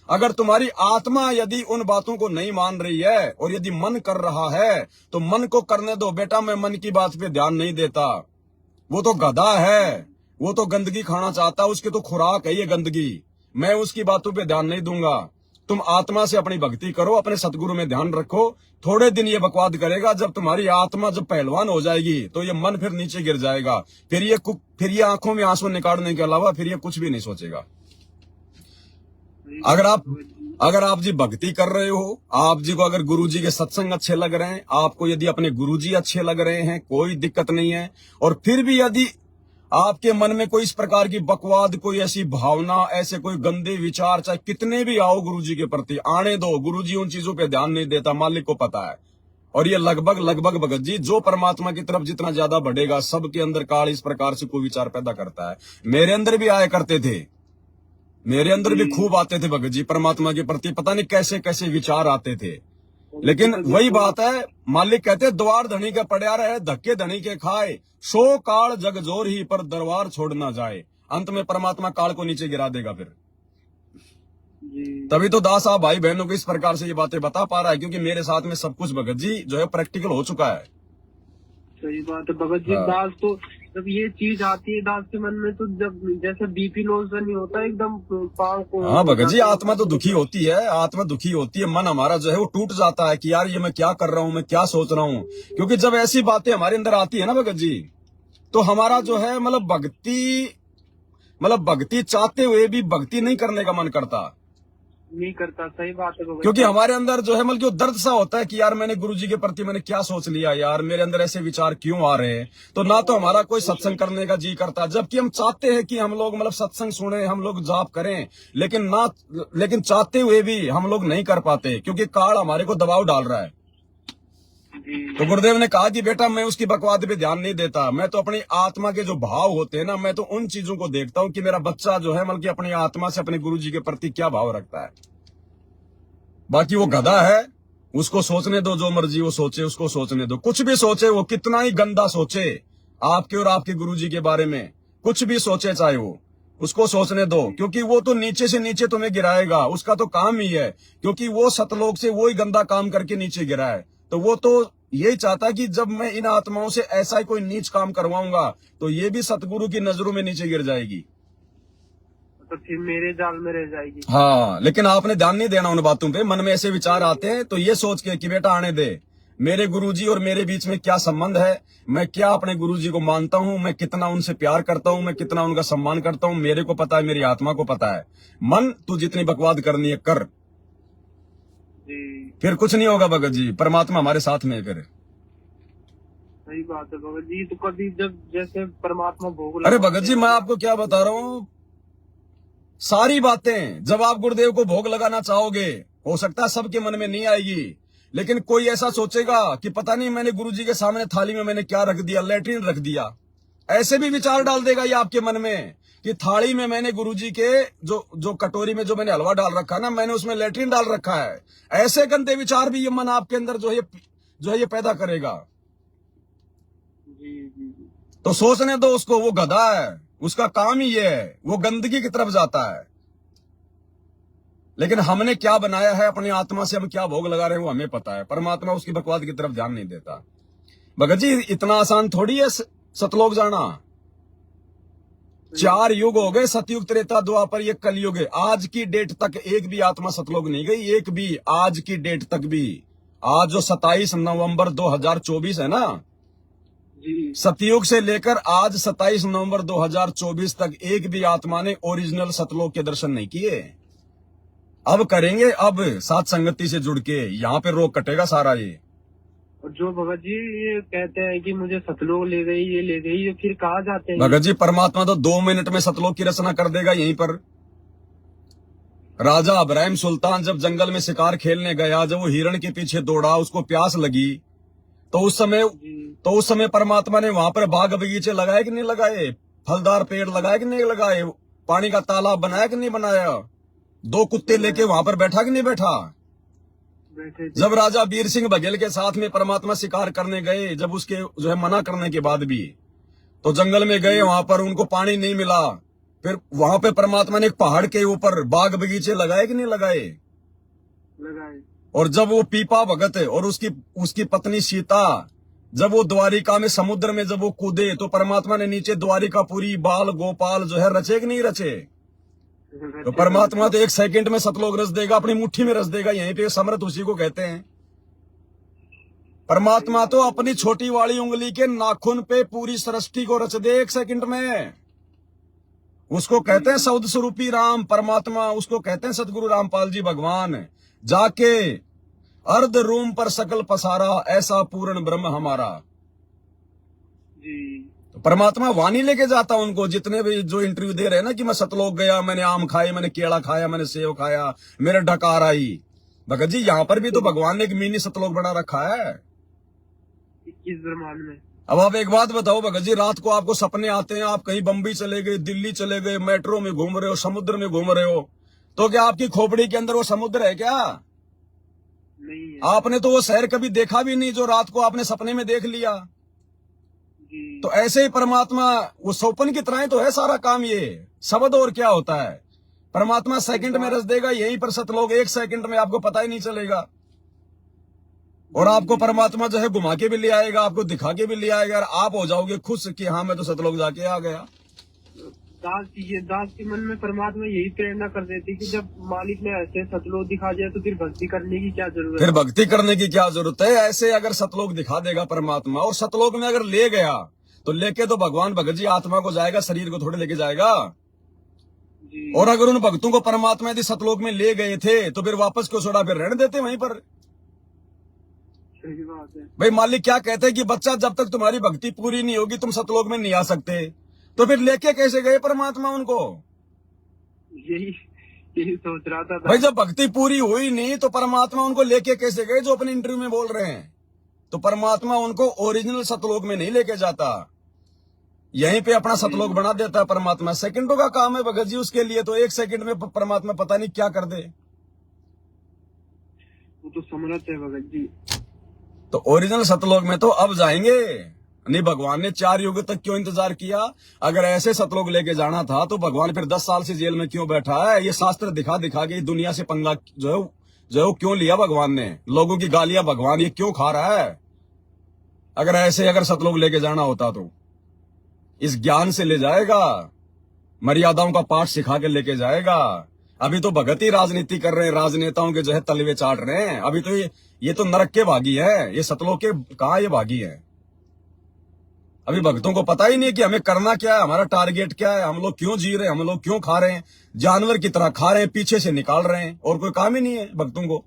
अगर तुम्हारी आत्मा यदि उन बातों को नहीं मान रही है और यदि मन कर रहा है तो मन को करने दो। बेटा मैं मन की बात पे ध्यान नहीं देता, वो तो गधा है, वो तो गंदगी खाना चाहता है, उसकी तो खुराक है ये गंदगी, मैं उसकी बातों पे ध्यान नहीं दूंगा। तुम आत्मा से अपनी भक्ति करो, अपने सतगुरु में ध्यान रखो, थोड़े दिन ये बकवाद करेगा, जब तुम्हारी आत्मा जब पहलवान हो जाएगी तो ये मन फिर नीचे गिर जाएगा, फिर ये आंखों में आंसू निकालने के अलावा फिर ये कुछ भी नहीं सोचेगा। अगर आप जी भक्ति कर रहे हो, आप जी को अगर गुरुजी के सत्संग अच्छे लग रहे हैं, आपको यदि अपने गुरुजी अच्छे लग रहे हैं, कोई दिक्कत नहीं है, और फिर भी यदि आपके मन में कोई इस प्रकार की बकवाद, कोई ऐसी भावना, ऐसे कोई गंदे विचार चाहे कितने भी आओ गुरुजी के प्रति, आने दो। गुरुजी उन चीजों पे ध्यान नहीं देता, मालिक को पता है। और ये लगभग भगत जी जो परमात्मा की तरफ जितना ज्यादा बढ़ेगा, सबके अंदर काल इस प्रकार से कोई विचार पैदा करता है। मेरे अंदर भी आया करते थे, मेरे अंदर भी खूब आते थे भगत जी, परमात्मा के प्रति पता नहीं कैसे कैसे विचार आते थे। लेकिन वही बात है, मालिक कहते द्वार धनी के पड़या रहे, धक्के धनी के खाए, सो काल जग जोर ही पर दरबार छोड़ ना जाए। अंत में परमात्मा काल को नीचे गिरा देगा फिर। तभी तो दास आप भाई बहनों को इस प्रकार से ये बातें बता पा रहा है, क्योंकि मेरे साथ में सब कुछ भगत जी जो है प्रैक्टिकल हो चुका है। सही बात है भगत जी। दास तो जब ये चीज आती है दास के मन में, तो जब जैसे बीपी लो सा नहीं होता एकदम पाँव को। हाँ भगत जी, आत्मा तो दुखी होती है, आत्मा दुखी होती है, मन हमारा जो है वो टूट जाता है कि यार ये मैं क्या कर रहा हूँ, मैं क्या सोच रहा हूँ। क्योंकि जब ऐसी बातें हमारे अंदर आती है ना भगत जी, तो हमारा जो है मतलब भक्ति चाहते हुए भी भक्ति नहीं करने का मन करता, नहीं करता। सही बात है भगत। क्योंकि हमारे अंदर जो है मतलब दर्द सा होता है कि यार मैंने गुरुजी के प्रति मैंने क्या सोच लिया, यार मेरे अंदर ऐसे विचार क्यों आ रहे हैं। तो ना तो हमारा कोई सत्संग करने का जी करता, जबकि हम चाहते हैं कि हम लोग मतलब सत्संग सुने, हम लोग जाप करें, लेकिन चाहते हुए भी हम लोग नहीं कर पाते, क्योंकि काल हमारे को दबाव डाल रहा है। तो गुरुदेव ने कहा कि बेटा मैं उसकी बकवाद पे ध्यान नहीं देता, मैं तो अपनी आत्मा के जो भाव होते हैं ना, मैं तो उन चीजों को देखता हूं कि मेरा बच्चा जो है मतलब अपनी आत्मा से अपने गुरुजी के प्रति क्या भाव रखता है। बाकी वो गधा है, उसको सोचने दो, जो मर्जी वो सोचे, उसको सोचने दो। कुछ भी सोचे, वो कितना ही गंदा सोचे आपके और आपके गुरुजी के बारे में, कुछ भी सोचे चाहे वो, उसको सोचने दो, क्योंकि वो तो नीचे से नीचे तुम्हें गिराएगा। उसका तो काम ही है, क्योंकि वो सतलोक से वो ही गंदा काम करके नीचे गिरा है। तो वो तो यही चाहता है कि जब मैं इन आत्माओं से ऐसा ही कोई नीच काम करवाऊंगा तो ये भी सतगुरु की नजरों में नीचे गिर जाएगी, तो फिर मेरे जाल में रह जाएगी। हाँ, लेकिन आपने ध्यान नहीं देना उन बातों पे। मन में ऐसे विचार आते हैं तो ये सोच के कि बेटा आने दे, मेरे गुरुजी और मेरे बीच में क्या संबंध है, मैं क्या अपने गुरुजी को मानता हूं, मैं कितना उनसे प्यार करता हूं, मैं कितना उनका सम्मान करता हूं, मेरे को पता है, मेरी आत्मा को पता है। मन तू जितनी बकवाद करनी है कर, जी फिर कुछ नहीं होगा भगत जी, परमात्मा हमारे साथ में है फिर। सही बात है भगत जी। तो कभी जब जैसे परमात्मा भोग अरे भगत जी, मैं आपको क्या बता रहा हूँ, सारी बातें जब आप गुरुदेव को भोग लगाना चाहोगे, हो सकता है सबके मन में नहीं आएगी, लेकिन कोई ऐसा सोचेगा कि पता नहीं मैंने गुरुजी के सामने थाली में मैंने क्या रख दिया, लैट्रिन रख दिया। ऐसे भी विचार डाल देगा ये आपके मन में कि थाली में मैंने गुरुजी के जो कटोरी में जो मैंने हलवा डाल रखा ना, मैंने उसमें लैट्रिन डाल रखा है। ऐसे गंदे विचार भी ये मन आपके अंदर जो है ये पैदा करेगा। जी। तो सोचने दो उसको, वो गधा है, उसका काम ही ये है, वो गंदगी की तरफ जाता है। लेकिन हमने क्या बनाया है अपनी आत्मा से, हम क्या भोग लगा रहे हैं वो हमें पता है। परमात्मा उसकी बकवाद की तरफ ध्यान नहीं देता। भगत जी, इतना आसान थोड़ी है सतलोक जाना। 4 युग हो गए, सतयुग, त्रेता, द्वापर, ये कलयुग है। आज की डेट तक एक भी आत्मा सतलोक नहीं गई, एक भी, आज की डेट तक भी। आज जो 27 नवंबर 2024 है ना, जी सतयुग से लेकर आज 27 नवंबर 2024 तक एक भी आत्मा ने ओरिजिनल सतलोक के दर्शन नहीं किए। अब करेंगे, अब साथ संगति से जुड़ के, यहाँ पे रोक कटेगा सारा ये। और जो भगत जी ये कहते हैं कि मुझे सतलोक ले गई, ये ले गई, ये फिर कहाँ जाते हैं? भगत जी, परमात्मा तो 2 मिनट में सतलोक की रचना कर देगा यहीं पर। राजा इब्राहिम सुल्तान जब जंगल में शिकार खेलने गया, जब वो हिरण के पीछे दौड़ा, उसको प्यास लगी, तो उस समय परमात्मा ने वहां पर बाग बगीचे लगाए कि नहीं लगाए, फलदार पेड़ लगाए कि नहीं लगाए, पानी का तालाब बनाया कि नहीं बनाया, 2 कुत्ते लेके वहां पर बैठा कि नहीं बैठा। बैठे थे। जब राजा वीर सिंह बघेल के साथ में परमात्मा शिकार करने गए, जब उसके जो है मना करने के बाद भी, तो जंगल में गए, वहां पर उनको पानी नहीं मिला, फिर वहां पे परमात्मा ने एक पहाड़ के ऊपर बाग बगीचे लगाए कि नहीं लगाए। लगाए। और जब वो पीपा भगत और उसकी पत्नी सीता, जब वो द्वारिका में समुद्र में जब वो कूदे, तो परमात्मा ने नीचे द्वारिकापुरी, बाल गोपाल जो है रचे कि नहीं रचे। तो परमात्मा तो 1 सेकंड में सतलोक रच देगा, अपनी मुट्ठी में रच देगा। यहीं पे समर्थ उसी को कहते हैं। परमात्मा तो अपनी छोटी वाली उंगली के नाखून पे पूरी सृष्टि को रच दे 1 सेकंड में। उसको कहते हैं सौद स्वरूपी राम परमात्मा, उसको कहते हैं सतगुरु रामपाल जी भगवान। जाके अर्ध रूम पर सकल पसारा, ऐसा पूर्ण ब्रह्म हमारा। जी तो परमात्मा वाणी लेके जाता उनको, जितने भी जो इंटरव्यू दे रहे हैं ना कि मैं सतलोक गया, मैंने आम खाए, मैंने केला खाया, मैंने सेव खाया, मेरे डकार आई। भगत जी, यहाँ पर भी तो भगवान ने एक मिनी सतलोक बना रखा है 21 ब्रह्मांड में। अब आप एक बात बताओ भगत जी, रात को आपको सपने आते हैं, आप कहीं बम्बई चले गए, दिल्ली चले गए, मेट्रो में घूम रहे हो, समुद्र में घूम रहे हो, तो क्या आपकी खोपड़ी के अंदर वो समुद्र है क्या? नहीं है। आपने तो वो शहर कभी देखा भी नहीं जो रात को आपने सपने में देख लिया। जी तो ऐसे ही परमात्मा वो स्वप्न की तरह ही तो है सारा काम ये शब्द। और क्या होता है, परमात्मा सेकंड में रच देगा यहीं पर सतलोक, 1 सेकंड में आपको पता ही नहीं चलेगा। और आपको परमात्मा जो है घुमा के भी ले आएगा, आपको दिखा के भी ले आएगा, और आप हो जाओगे खुश कि हाँ मैं तो सतलोक जाके आ गया। दास के मन में परमात्मा यही प्रेरणा कर देती कि जब मालिक ने ऐसे सतलोक दिखा दिया तो फिर भक्ति करने की क्या जरूरत फिर है? भक्ति करने की क्या जरूरत है। ऐसे अगर सतलोक दिखा देगा परमात्मा, और सतलोक में अगर ले गया तो लेके तो भगवान भगत जी आत्मा को जाएगा, शरीर को थोड़े लेके जाएगा। जी और अगर उन भक्तों को परमात्मा यदि सतलोक में ले गए थे तो फिर वापस क्यों छोड़ा, फिर रहने देते वहीं पर। सही बात है। भाई मालिक क्या कहते हैं कि बच्चा जब तक तुम्हारी भक्ति पूरी नहीं होगी तुम सतलोक में नहीं आ सकते, तो फिर लेके कैसे गए परमात्मा उनको? यही सोच रहा था। भाई जब भक्ति पूरी हुई नहीं तो परमात्मा उनको लेके कैसे गए, जो अपने इंटरव्यू में बोल रहे हैं। तो परमात्मा उनको ओरिजिनल सतलोक में नहीं लेके जाता, यहीं पे अपना सतलोक बना देता है परमात्मा। सेकंडों का काम है भगत जी उसके लिए, तो 1 सेकंड में परमात्मा पता नहीं क्या कर दे। तो समर्थ है भगत जी। तो ओरिजिनल सतलोक में तो अब जाएंगे नहीं। भगवान ने 4 युग तक क्यों इंतजार किया? अगर ऐसे सतलोक लेके जाना था तो भगवान फिर 10 साल से जेल में क्यों बैठा है? ये शास्त्र दिखा दिखा के दुनिया से पंगा जो है क्यों लिया भगवान ने? लोगों की गालियां भगवान ये क्यों खा रहा है? अगर सतलोक लेके जाना होता तो इस ज्ञान से ले जाएगा, मर्यादाओं का पाठ सिखा के लेके जाएगा। अभी तो भगत ही राजनीति कर रहे हैं, राजनेताओं के जो है तलवे चाट रहे हैं। अभी तो ये तो नरक के भागी है, ये सतलोक के कहां ये भागी है? अभी भक्तों को पता ही नहीं कि हमें करना क्या है, हमारा टारगेट क्या है, हम लोग क्यों जी रहे हैं, हम लोग क्यों खा रहे हैं। जानवर की तरह खा रहे हैं, पीछे से निकाल रहे हैं, और कोई काम ही नहीं है भक्तों को।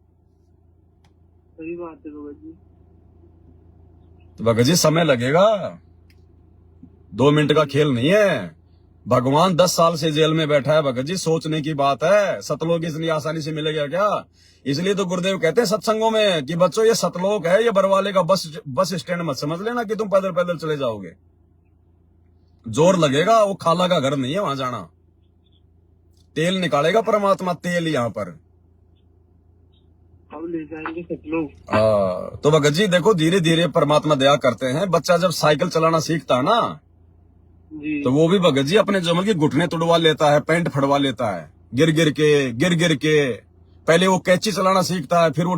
सही बात है भगत जी। तो भगत जी समय लगेगा, 2 मिनट का खेल नहीं है। भगवान 10 साल से जेल में बैठा है भगत जी, सोचने की बात है। सतलोक इतनी आसानी से मिलेगा क्या? इसलिए तो गुरुदेव कहते हैं सत्संगों में कि बच्चों ये सतलोक है, ये बरवाले का बस स्टैंड मत समझ लेना कि तुम पैदल पैदल चले जाओगे। जोर लगेगा, वो खाला का घर नहीं है वहां जाना। तेल निकालेगा परमात्मा, तेल यहाँ पर। अब ले जाएंगे सतलोक। तो भगत जी देखो, धीरे धीरे परमात्मा दया करते हैं। बच्चा जब साइकिल चलाना सीखता है ना, जी तो वो भी भगत जी अपने जमल की घुटने तुड़वा लेता है, पैंट फड़वा लेता है, गिर गिर के। पहले वो कैंची चलाना सीखता है, फिर वो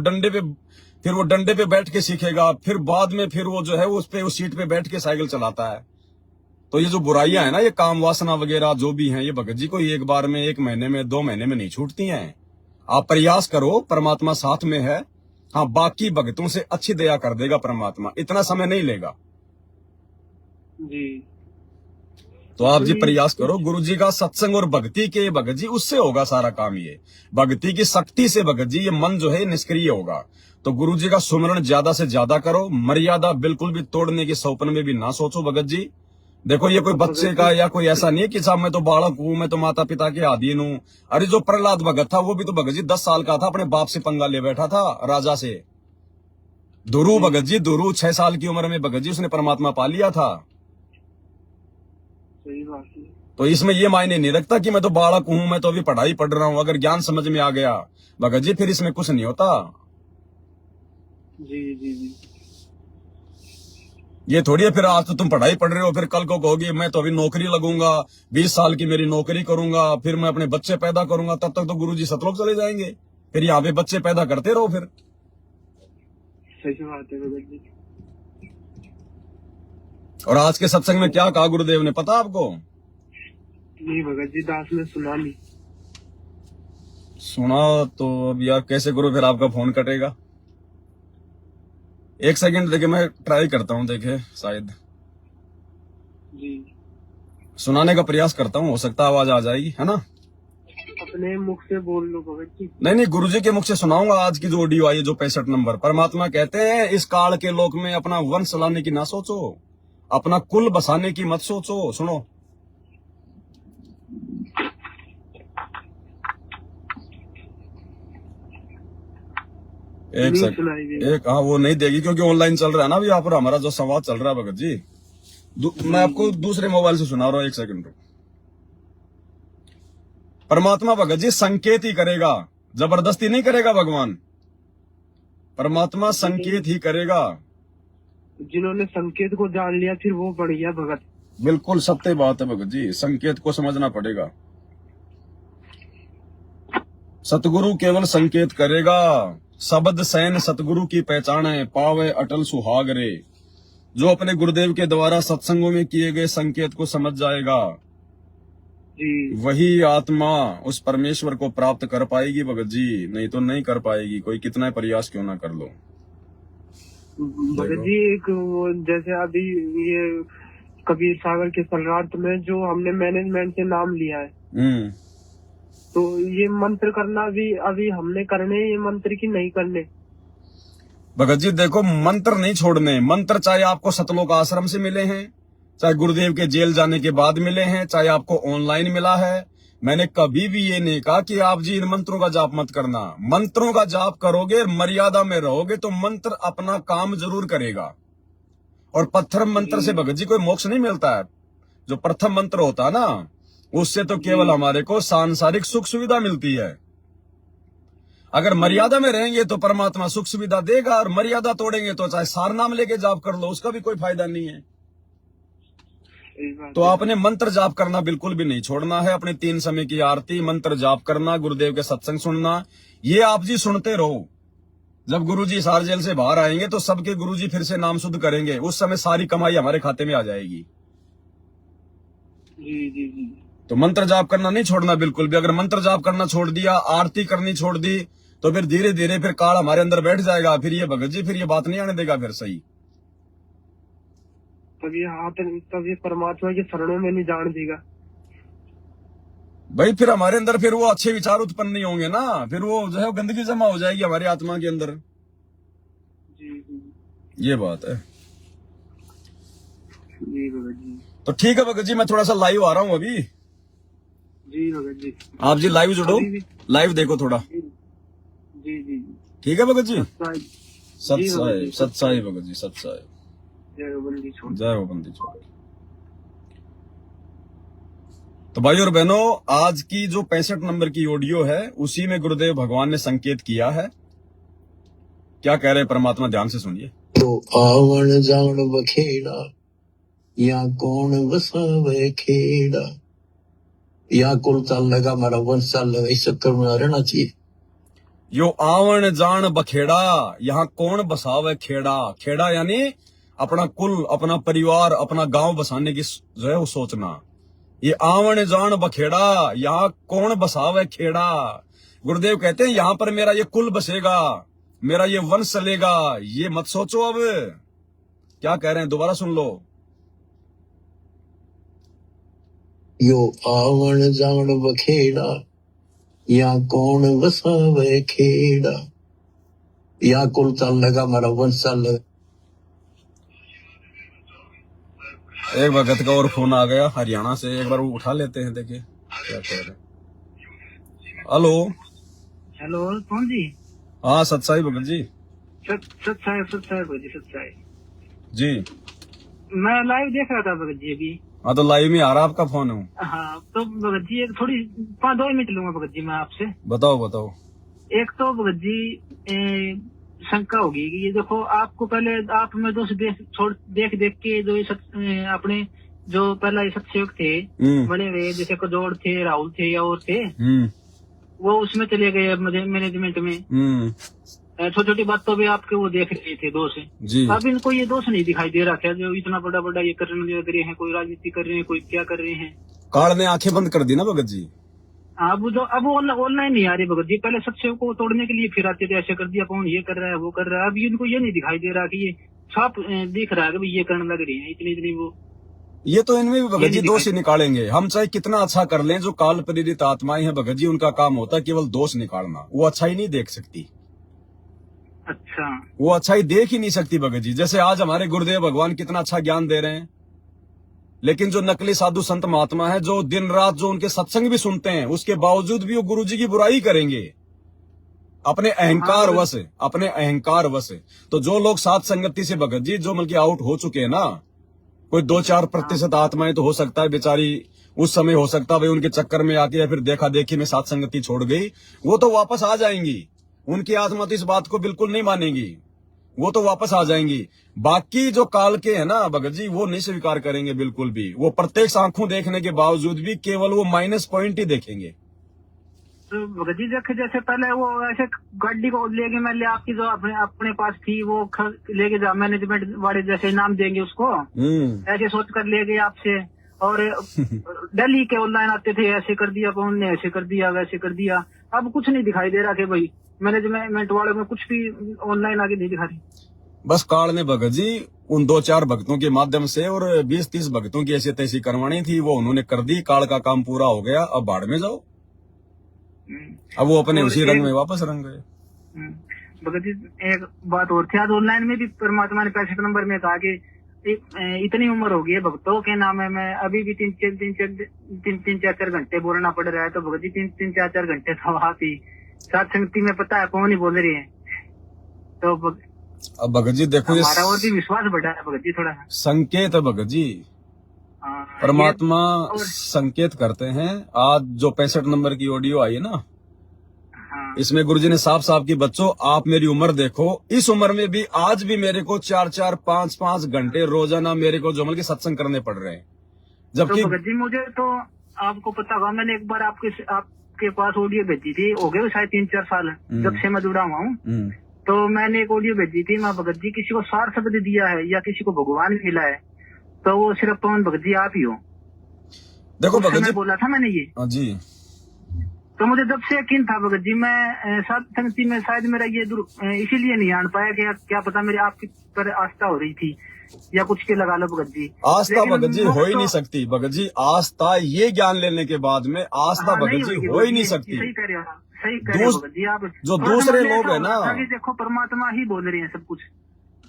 डंडे पे बैठ के सीखेगा, फिर बाद में फिर वो जो है उस सीट पे बैठ के साइकिल चलाता है। तो ये जो बुराइयां है ना, ये काम वासना वगैरह जो भी हैं, ये भगत जी को एक बार में, 1 महीने में, 2 महीने में नहीं छूटती हैं। आप प्रयास करो, परमात्मा साथ में है। हाँ, बाकी भक्तों से अच्छी दया कर देगा परमात्मा, इतना समय नहीं लेगा। जी तो आप जी प्रयास करो, गुरु जी का सत्संग और भक्ति के भगत जी, उससे होगा सारा काम। ये भक्ति की शक्ति से भगत जी ये मन जो है निष्क्रिय होगा। तो गुरु जी का सुमरण ज्यादा से ज्यादा करो, मर्यादा बिल्कुल भी तोड़ने की सपन में भी ना सोचो भगत जी। देखो ये कोई बच्चे का या कोई ऐसा नहीं है कि साहब मैं तो बालक हूं, मैं तो माता पिता के अधीन हूं। अरे जो प्रहलाद भगत था वो भी तो भगत जी 10 साल का था, अपने बाप से पंगा ले बैठा था राजा से। दुरु भगत जी, दुरु 6 साल की उम्र में भगत जी उसने परमात्मा पा लिया था। सही बात है। तो इसमें ये मायने नहीं रखता कि मैं तो बालक हूं, मैं तो अभी पढ़ाई पढ़ रहा हूं। अगर ज्ञान समझ में आ गया भगत जी, फिर इसमें कुछ नहीं होता। जी जी जी ये थोड़ी है फिर आज तो तुम पढ़ाई पढ़ रहे हो, फिर कल को कहोगे मैं तो अभी नौकरी लगूंगा, 20 साल की मेरी नौकरी करूंगा, फिर मैं अपने बच्चे पैदा करूंगा। तब तक तो गुरुजी सतलोक चले जाएंगे, फिर यहाँ पे बच्चे पैदा करते रहो फिर। सही बात है भगत जी। और आज के सत्संग में क्या कहा गुरुदेव ने, पता आपको? नहीं भगत जी, दास ने सुना नहीं। सुना तो अब यार कैसे करो, फिर आपका फोन कटेगा। 1 सेकंड देखिए, मैं ट्राई करता हूँ, देखे शायद जी सुनाने का प्रयास करता हूँ, हो सकता है आवाज आ जाएगी, है ना? अपने मुख से बोल लो भगत जी। नहीं, गुरुजी के मुख से सुनाऊंगा आज की जो ऑडियो आई है, जो 65 नंबर। परमात्मा कहते हैं इस काल के लोक में अपना वंश चलाने की ना सोचो, अपना कुल बसाने की मत सोचो। सुनो, एक सेकंड, एक हाँ वो नहीं देगी क्योंकि ऑनलाइन चल रहा है ना अभी यहाँ पर हमारा जो संवाद चल रहा है भगत जी। मैं आपको दूसरे मोबाइल से सुना रहा हूँ, 1 सेकंड रुक। परमात्मा भगत जी संकेत ही करेगा, जबरदस्ती नहीं करेगा भगवान। परमात्मा संकेत ही करेगा। जिन्होंने संकेत को जान लिया फिर वो बढ़िया भगत। बिल्कुल सत्य बात है भगत जी, संकेत को समझना पड़ेगा। सतगुरु केवल संकेत करेगा, शब्द सैन सतगुरु की पहचाने, पावे अटल सुहाग रे। जो अपने गुरुदेव के द्वारा सत्संगों में किए गए संकेत को समझ जाएगा, जी वही आत्मा उस परमेश्वर को प्राप्त कर पाएगी भगत जी, नहीं तो नहीं कर पाएगी, कोई कितना प्रयास क्यों ना कर लो। भगत जी एक वो जैसे अभी ये कबीर सागर के सलरार्थ में जो हमने मैनेजमेंट से नाम लिया है, तो ये मंत्र करना भी अभी हमने करने, ये मंत्र की नहीं करने। भगत जी देखो, मंत्र नहीं छोड़ने। मंत्र चाहे आपको सतलोक आश्रम से मिले हैं, चाहे गुरुदेव के जेल जाने के बाद मिले हैं, चाहे आपको ऑनलाइन मिला है, मैंने कभी भी ये नहीं कहा कि आप जी इन मंत्रों का जाप मत करना। मंत्रों का जाप करोगे, मर्यादा में रहोगे तो मंत्र अपना काम जरूर करेगा। और प्रथम मंत्र से भगत जी कोई मोक्ष नहीं मिलता है। जो प्रथम मंत्र होता है ना, उससे तो केवल हमारे को सांसारिक सुख सुविधा मिलती है। अगर मर्यादा में रहेंगे तो परमात्मा सुख सुविधा देगा, और मर्यादा तोड़ेंगे तो चाहे सार नाम लेके जाप कर लो, उसका भी कोई फायदा नहीं है। सही बात तो है। आपने मंत्र जाप करना बिल्कुल भी नहीं छोड़ना है। अपने 3 समय की आरती, मंत्र जाप करना, गुरुदेव के सत्संग सुनना, ये आप जी सुनते रहो। जब गुरुजी सार जेल से बाहर आएंगे तो सबके गुरुजी फिर से नाम शुद्ध करेंगे, उस समय सारी कमाई हमारे खाते में आ जाएगी। जी जी जी। तो मंत्र जाप करना नहीं छोड़ना बिल्कुल भी। अगर मंत्र जाप करना छोड़ दिया, आरती करनी छोड़ दी, तो फिर धीरे धीरे फिर काल हमारे अंदर बैठ जाएगा। फिर ये भगत जी फिर ये बात नहीं आने देगा फिर सही। तभी परमात्मा के शरणों में नहीं जान देगा भाई। फिर हमारे अंदर फिर वो अच्छे विचार उत्पन्न नहीं होंगे ना, फिर वो जो है गंदगी जमा हो जाएगी हमारी आत्मा के अंदर। जी जी ये बात है। जी भगत जी। तो ठीक है भगत जी, मैं थोड़ा सा लाइव आ रहा हूँ अभी। जी भगत जी। आप जी लाइव जुड़ो, अभी भी- लाइव देखो थोड़ा। जी जी जी। ठीक है भगत जी। सत्साई। सत जी भगत साहिब, जी। सत साहिब भगत जी, सत साहिब। जय गोबंदी छोड़। जय हो बंदी छोड़। तो भाई और बहनों, आज की जो 65 नंबर की ऑडियो है, उसी में गुरुदेव भगवान ने संकेत किया है। क्या कह रहे हैं परमात्मा, ध्यान से सुनिए। तो आवन जान बखेड़ा, या कौन बसावे खेड़ा, या कुल चल लगा मारा वंश चल लगा, इस चक्कर में रहना चाहिए। यो आवन जान बखेड़ा, यहाँ कौन बसावे खेड़ा। खेड़ा यानी अपना कुल, अपना परिवार, अपना गांव बसाने की जो है वो सोचना। ये आवन जान बखेड़ा, यहाँ कौन बसावे खेड़ा। गुरुदेव कहते हैं यहाँ पर मेरा ये कुल बसेगा, मेरा ये वंश चलेगा, ये मत सोचो। अब क्या कह रहे हैं, दोबारा सुन लो। यो आवन जान बखेड़ा, या कौन बसावे खेड़ा, या कुल चल लगा मारा वंश चल लगा। एक भगत का और फोन आ गया हरियाणा से, एक बार वो उठा लेते हैं, देखिए क्या कह रहे हैं। हेलो हेलो कौन जी? हाँ सत्साई भगत जी। सत्साई भगत जी, सत्साई जी मैं लाइव देख रहा था भगत जी अभी। हाँ, तो लाइव में आ रहा आपका फोन है। हाँ तो भगत जी एक थोड़ी 5-2 मिनट लूंगा भगत जी मैं आपसे। बताओ बताओ। एक तो भगत जी शंका होगी कि ये देखो, आपको पहले आप में दोस्त देख के जो ये अपने जो पहला ये सत्सयोग थे बने हुए, जैसे कजोड़ थे, राहुल थे या और थे, वो उसमें चले गए मैनेजमेंट में। छोटी छोटी बातों पे आपके वो देख रहे थे दोष जी। अब इनको ये दोष नहीं दिखाई दे रहा क्या, जो इतना बड़ा बड़ा ये करने लग रहे हैं, कोई राजनीति कर रहे हैं, कोई क्या कर रहे हैं। काल ने आंखें बंद कर दी ना भगत जी। अब ऑनलाइन नहीं आ रही भगत जी। पहले सत्सयोग को तोड़ने के लिए फिर आते थे, ऐसे कर दिया, कौन ये कर रहा है, वो कर रहा है। अब इनको ये नहीं दिखाई दे रहा कि ये साफ दिख रहा है कि भाई ये करने लग रही है इतनी वो। ये तो इनमें भी भगत जी दोष ही निकालेंगे। हम चाहे कितना अच्छा कर लें, जो काल प्रेरित आत्माएं हैं भगत जी, उनका काम होता है केवल दोष निकालना। वो अच्छा ही नहीं देख सकती। अच्छा, वो अच्छा ही देख ही नहीं सकती भगत जी। जैसे आज हमारे गुरुदेव भगवान कितना अच्छा ज्ञान दे रहे हैं, लेकिन जो नकली साधु संत महात्मा है, जो दिन रात जो उनके सत्संग भी सुनते हैं, उसके बावजूद भी वो गुरुजी की बुराई करेंगे अपने अहंकार वश, अपने अहंकार वश। तो जो लोग साथ संगति से भगत जी जो बल्कि आउट हो चुके हैं ना, कोई 2-4% आत्माएं तो हो सकता है बेचारी उस समय हो सकता है भाई उनके चक्कर में आके या फिर देखा देखी में साथ संगति छोड़ गई, वो तो वापस आ जाएंगी। उनकी आत्मा तो इस बात को बिल्कुल नहीं मानेगी, वो तो वापस आ जाएंगी। बाकी जो काल के है ना भगत जी, वो नहीं स्वीकार करेंगे बिल्कुल भी। वो प्रत्यक्ष आंखों देखने के बावजूद भी केवल वो माइनस पॉइंट ही देखेंगे। तो भगत जी देखे जैसे पहले वो ऐसे गाड़ी को लेके मैं ले आपकी जो अपने पास थी वो लेके जा, मैनेजमेंट वाले जैसे नाम देंगे उसको, ऐसे सोच कर ले गए आपसे। और दिल्ली के ऑनलाइन आते थे, ऐसे कर दिया, कौन ने ऐसे कर दिया, वैसे कर दिया। अब कुछ नहीं दिखाई दे रहा कि भाई मैनेजमेंट वाले में कुछ भी ऑनलाइन आगे नहीं दिखा रही। बस काल ने भगत जी उन 2-4 भक्तों के माध्यम से और 20-30 भक्तों की ऐसी तैसी करवानी थी, वो उन्होंने कर दी। काल का काम पूरा हो गया, अब भाड़ में जाओ। अब वो अपने उसी रंग में वापस रंग गए। भगत जी एक बात और थी, आज ऑनलाइन में भी परमात्मा ने 65 नंबर में कहा कि इतनी उम्र हो गई है भक्तों के नाम है, मैं अभी भी 3-4 घंटे बोलना पड़ रहा है। तो भगत जी 3-4 घंटे तो आप ही साथ संगति में पता है कौन ही बोल रही है। तो अब भगत जी देखो, हमारा और भी विश्वास बढ़ा है भगत जी थोड़ा। संकेत है भगत जी, परमात्मा संकेत करते हैं। आज जो 65 नंबर की ऑडियो आई है ना, इसमें गुरुजी ने साफ साफ की बच्चों आप मेरी उम्र देखो, इस उम्र में भी आज भी मेरे को 4-4, 5-5 घंटे रोजाना मेरे को जो मतलब कि सत्संग करने पड़ रहे हैं, जबकि तो भगत जी मुझे तो आपको पता होगा, मैंने एक बार आपके पास ऑडियो भेजी थी, हो गए शायद 3-4 साल जब से मैं जुड़ा हुआ हूँ। तो मैंने एक ऑडियो भेजी थी, मैं भगत जी किसी को सार शब्द दिया है या किसी को भगवान मिला है तो वो सिर्फ पवन भगत जी आप ही हो। देखो भगत जी बोला था मैंने ये जी, तो मुझे जब से यकीन था भगत जी, मैं सात संगति में शायद मेरा ये इसीलिए नहीं आन पाया कि क्या पता मेरी आपकी पर आस्था हो रही थी या कुछ के लगा लो भगत जी। आस्था भगत जी हो ही नहीं सकती भगत जी, आस्था ये ज्ञान लेने के बाद में आस्था भगत जी हो ही नहीं सकती। सही कह रहे हो, सही कह रहे हो भगत जी आप। जो दूसरे लोग है ना, देखो परमात्मा ही बोल रहे हैं सब कुछ।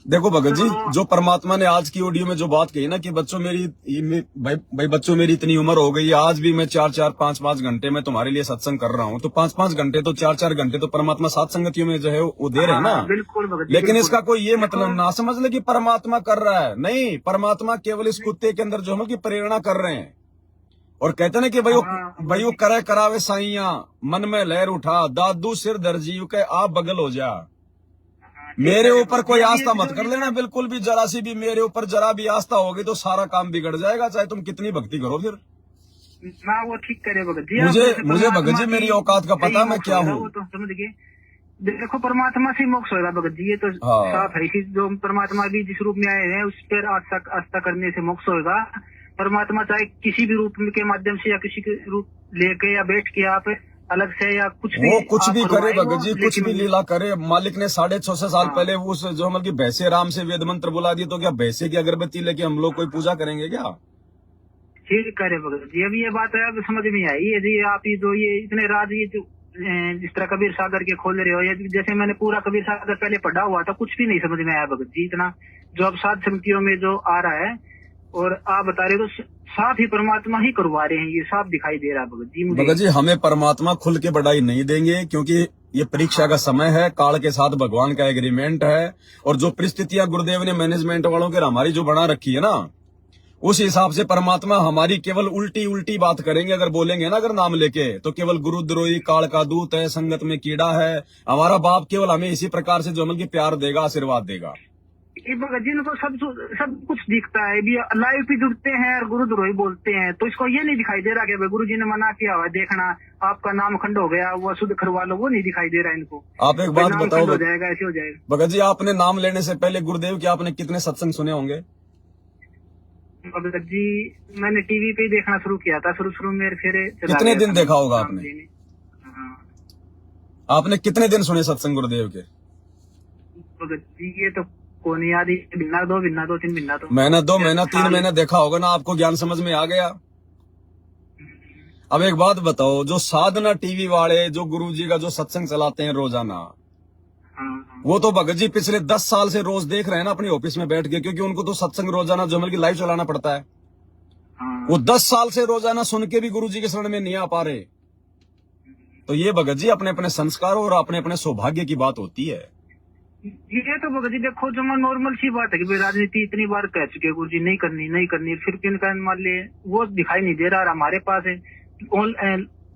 देखो भगत जी, जो परमात्मा ने आज की ऑडियो में जो बात कही ना कि बच्चों भाई बच्चों मेरी इतनी उम्र हो गई, आज भी मैं 4-4, 5-5 घंटे में तुम्हारे लिए सत्संग कर रहा हूँ, तो 5-5 घंटे तो 4-4 घंटे तो परमात्मा सात संगतियों में जो है वो दे रहे हैं ना। बिल्कुल भगत जी, लेकिन इसका कोई ये मतलब ना समझ ले कि परमात्मा कर रहा है, नहीं, परमात्मा केवल इस कुत्ते के अंदर जो हम की प्रेरणा कर रहे हैं। और कहते ना कि भाई वो करे करावे साइया, मन में लहर उठा, दादू सिर दर्जी के आप बगल हो जा। मेरे ऊपर कोई आस्था मत कर लेना, बिल्कुल भी जरा सी भी मेरे ऊपर जरा भी आस्था होगी तो सारा काम बिगड़ जाएगा, चाहे तुम कितनी भक्ति करो। फिर वो ठीक करे भगत जी, मुझे भगत जी मेरी औकात का पता मैं क्या हूँ। तो समझ गए, देखो परमात्मा से मोक्ष होगा भगत जी, ये तो साफ है कि जो परमात्मा भी जिस रूप में आए हैं उस पर आस्था करने से मोक्ष होगा। परमात्मा चाहे किसी भी रूप के माध्यम से या किसी के रूप लेके या बैठ के आप अलग से या कुछ भी, वो कुछ भी करे भगत जी, कुछ भी लीला करे। मालिक ने 650 साल पहले उस जो मतलब भैंसे राम से वेद मंत्र बुला दिए, तो क्या भैंसे की अगरबत्ती लेके हम लोग कोई पूजा करेंगे क्या? ठीक करे भगत जी, अभी ये बात है अब समझ में आई है जी। आप ये जो ये इतने राज ये जो जिस तरह कबीर सागर के खोल रहे हो, या जैसे मैंने पूरा कबीर सागर पहले पढ़ा हुआ था, कुछ भी नहीं समझ में आया भगत जी इतना जो अब सात समितियों में जो आ रहा है। और आप बता रहे हो तो साफ ही परमात्मा ही करवा रहे हैं, ये साफ दिखाई दे रहा है भगत जी मुझे। भगत जी हमें परमात्मा खुल के बढ़ाई नहीं देंगे, क्योंकि ये परीक्षा का समय है, काल के साथ भगवान का एग्रीमेंट है। और जो परिस्थितियां गुरुदेव ने मैनेजमेंट वालों के हमारी जो बना रखी है ना, उस हिसाब से परमात्मा हमारी केवल उल्टी बात करेंगे। अगर बोलेंगे ना अगर नाम लेके, तो केवल गुरुद्रोही, काल का दूत है, संगत में कीड़ा है। हमारा बाप केवल हमें इसी प्रकार से जो अमल की प्यार देगा, आशीर्वाद देगा। भगत जी को सब कुछ दिखता है, भी लाइव भी जुड़ते हैं और गुरुद्रोही बोलते हैं, तो इसको ये नहीं दिखाई दे रहा कि भाई गुरु जी ने मना किया हुआ देखना आपका नाम खंड हो गया, वो शुद्ध करवा लो, वो नहीं दिखाई दे रहा इनको। आप एक बात बताओ, हो जाएगा ऐसे हो जाएगा। भगत जी आपने नाम लेने से पहले गुरुदेव के आपने कितने सत्संग सुने होंगे? भगत जी मैंने टीवी पे देखना शुरू किया था, शुरू में फिर कितने दिन देखा होगा आपने? आपने कितने दिन सुने सत्संग गुरुदेव के? भगत जी ये तो कौन याद, महीना 2 महीना 2 3 महीना, तो महीना 2 महीना 3 महीना देखा होगा ना, आपको ज्ञान समझ में आ गया। अब एक बात बताओ, जो साधना टीवी वाले जो गुरुजी का जो सत्संग चलाते हैं रोजाना, वो तो भगत जी पिछले 10 साल से रोज देख रहे हैं ना अपनी ऑफिस में बैठ के, क्योंकि उनको तो सत्संग रोजाना जमल की लाइव चलाना पड़ता है। वो 10 साल से रोजाना सुन के भी गुरुजी के शरण में नहीं आ पा रहे। तो ये भगत जी अपने अपने संस्कारों और अपने अपने सौभाग्य की बात होती है। ये तो भगत जी देखो जो नॉर्मल सी बात है कि भाई राजनीति इतनी बार कह चुके गुरु जी नहीं करनी, फिर किनका मान ले वो दिखाई नहीं दे रहा। हमारे पास है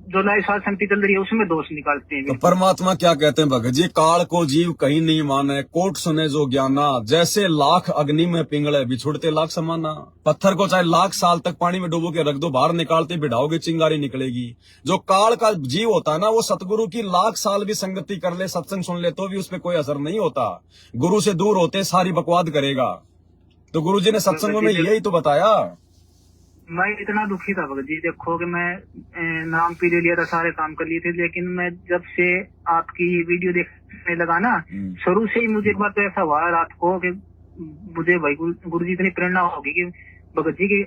जो लाइव साध समिति चल रही है उसमें दोष निकालते हैं। तो परमात्मा क्या कहते हैं भगत जी, काल को जीव कहीं नहीं माने, कोट सुने जो ज्ञाना, जैसे लाख अग्नि में पिंगले बिछुड़ते लाख समाना। पत्थर को चाहे लाख साल तक पानी में डुबो के रख दो, बाहर निकालते बिठाओगे चिंगारी निकलेगी। जो काल का जीव होता है ना, वो सतगुरु की लाख साल भी संगति कर ले, सत्संग सुन ले, तो भी उस पर कोई असर नहीं होता। गुरु से दूर होते सारी बकवाद करेगा। तो गुरु जी ने सत्संगों में यही तो बताया। मैं इतना दुखी था भगत जी, देखो कि मैं नाम पी ले लिया था, सारे काम कर लिए थे, लेकिन मैं जब से आपकी वीडियो देखने लगा ना, शुरू से ही मुझे एक बार तो ऐसा हुआ रात को कि मुझे भाई गुरु जी इतनी प्रेरणा होगी कि भगत जी की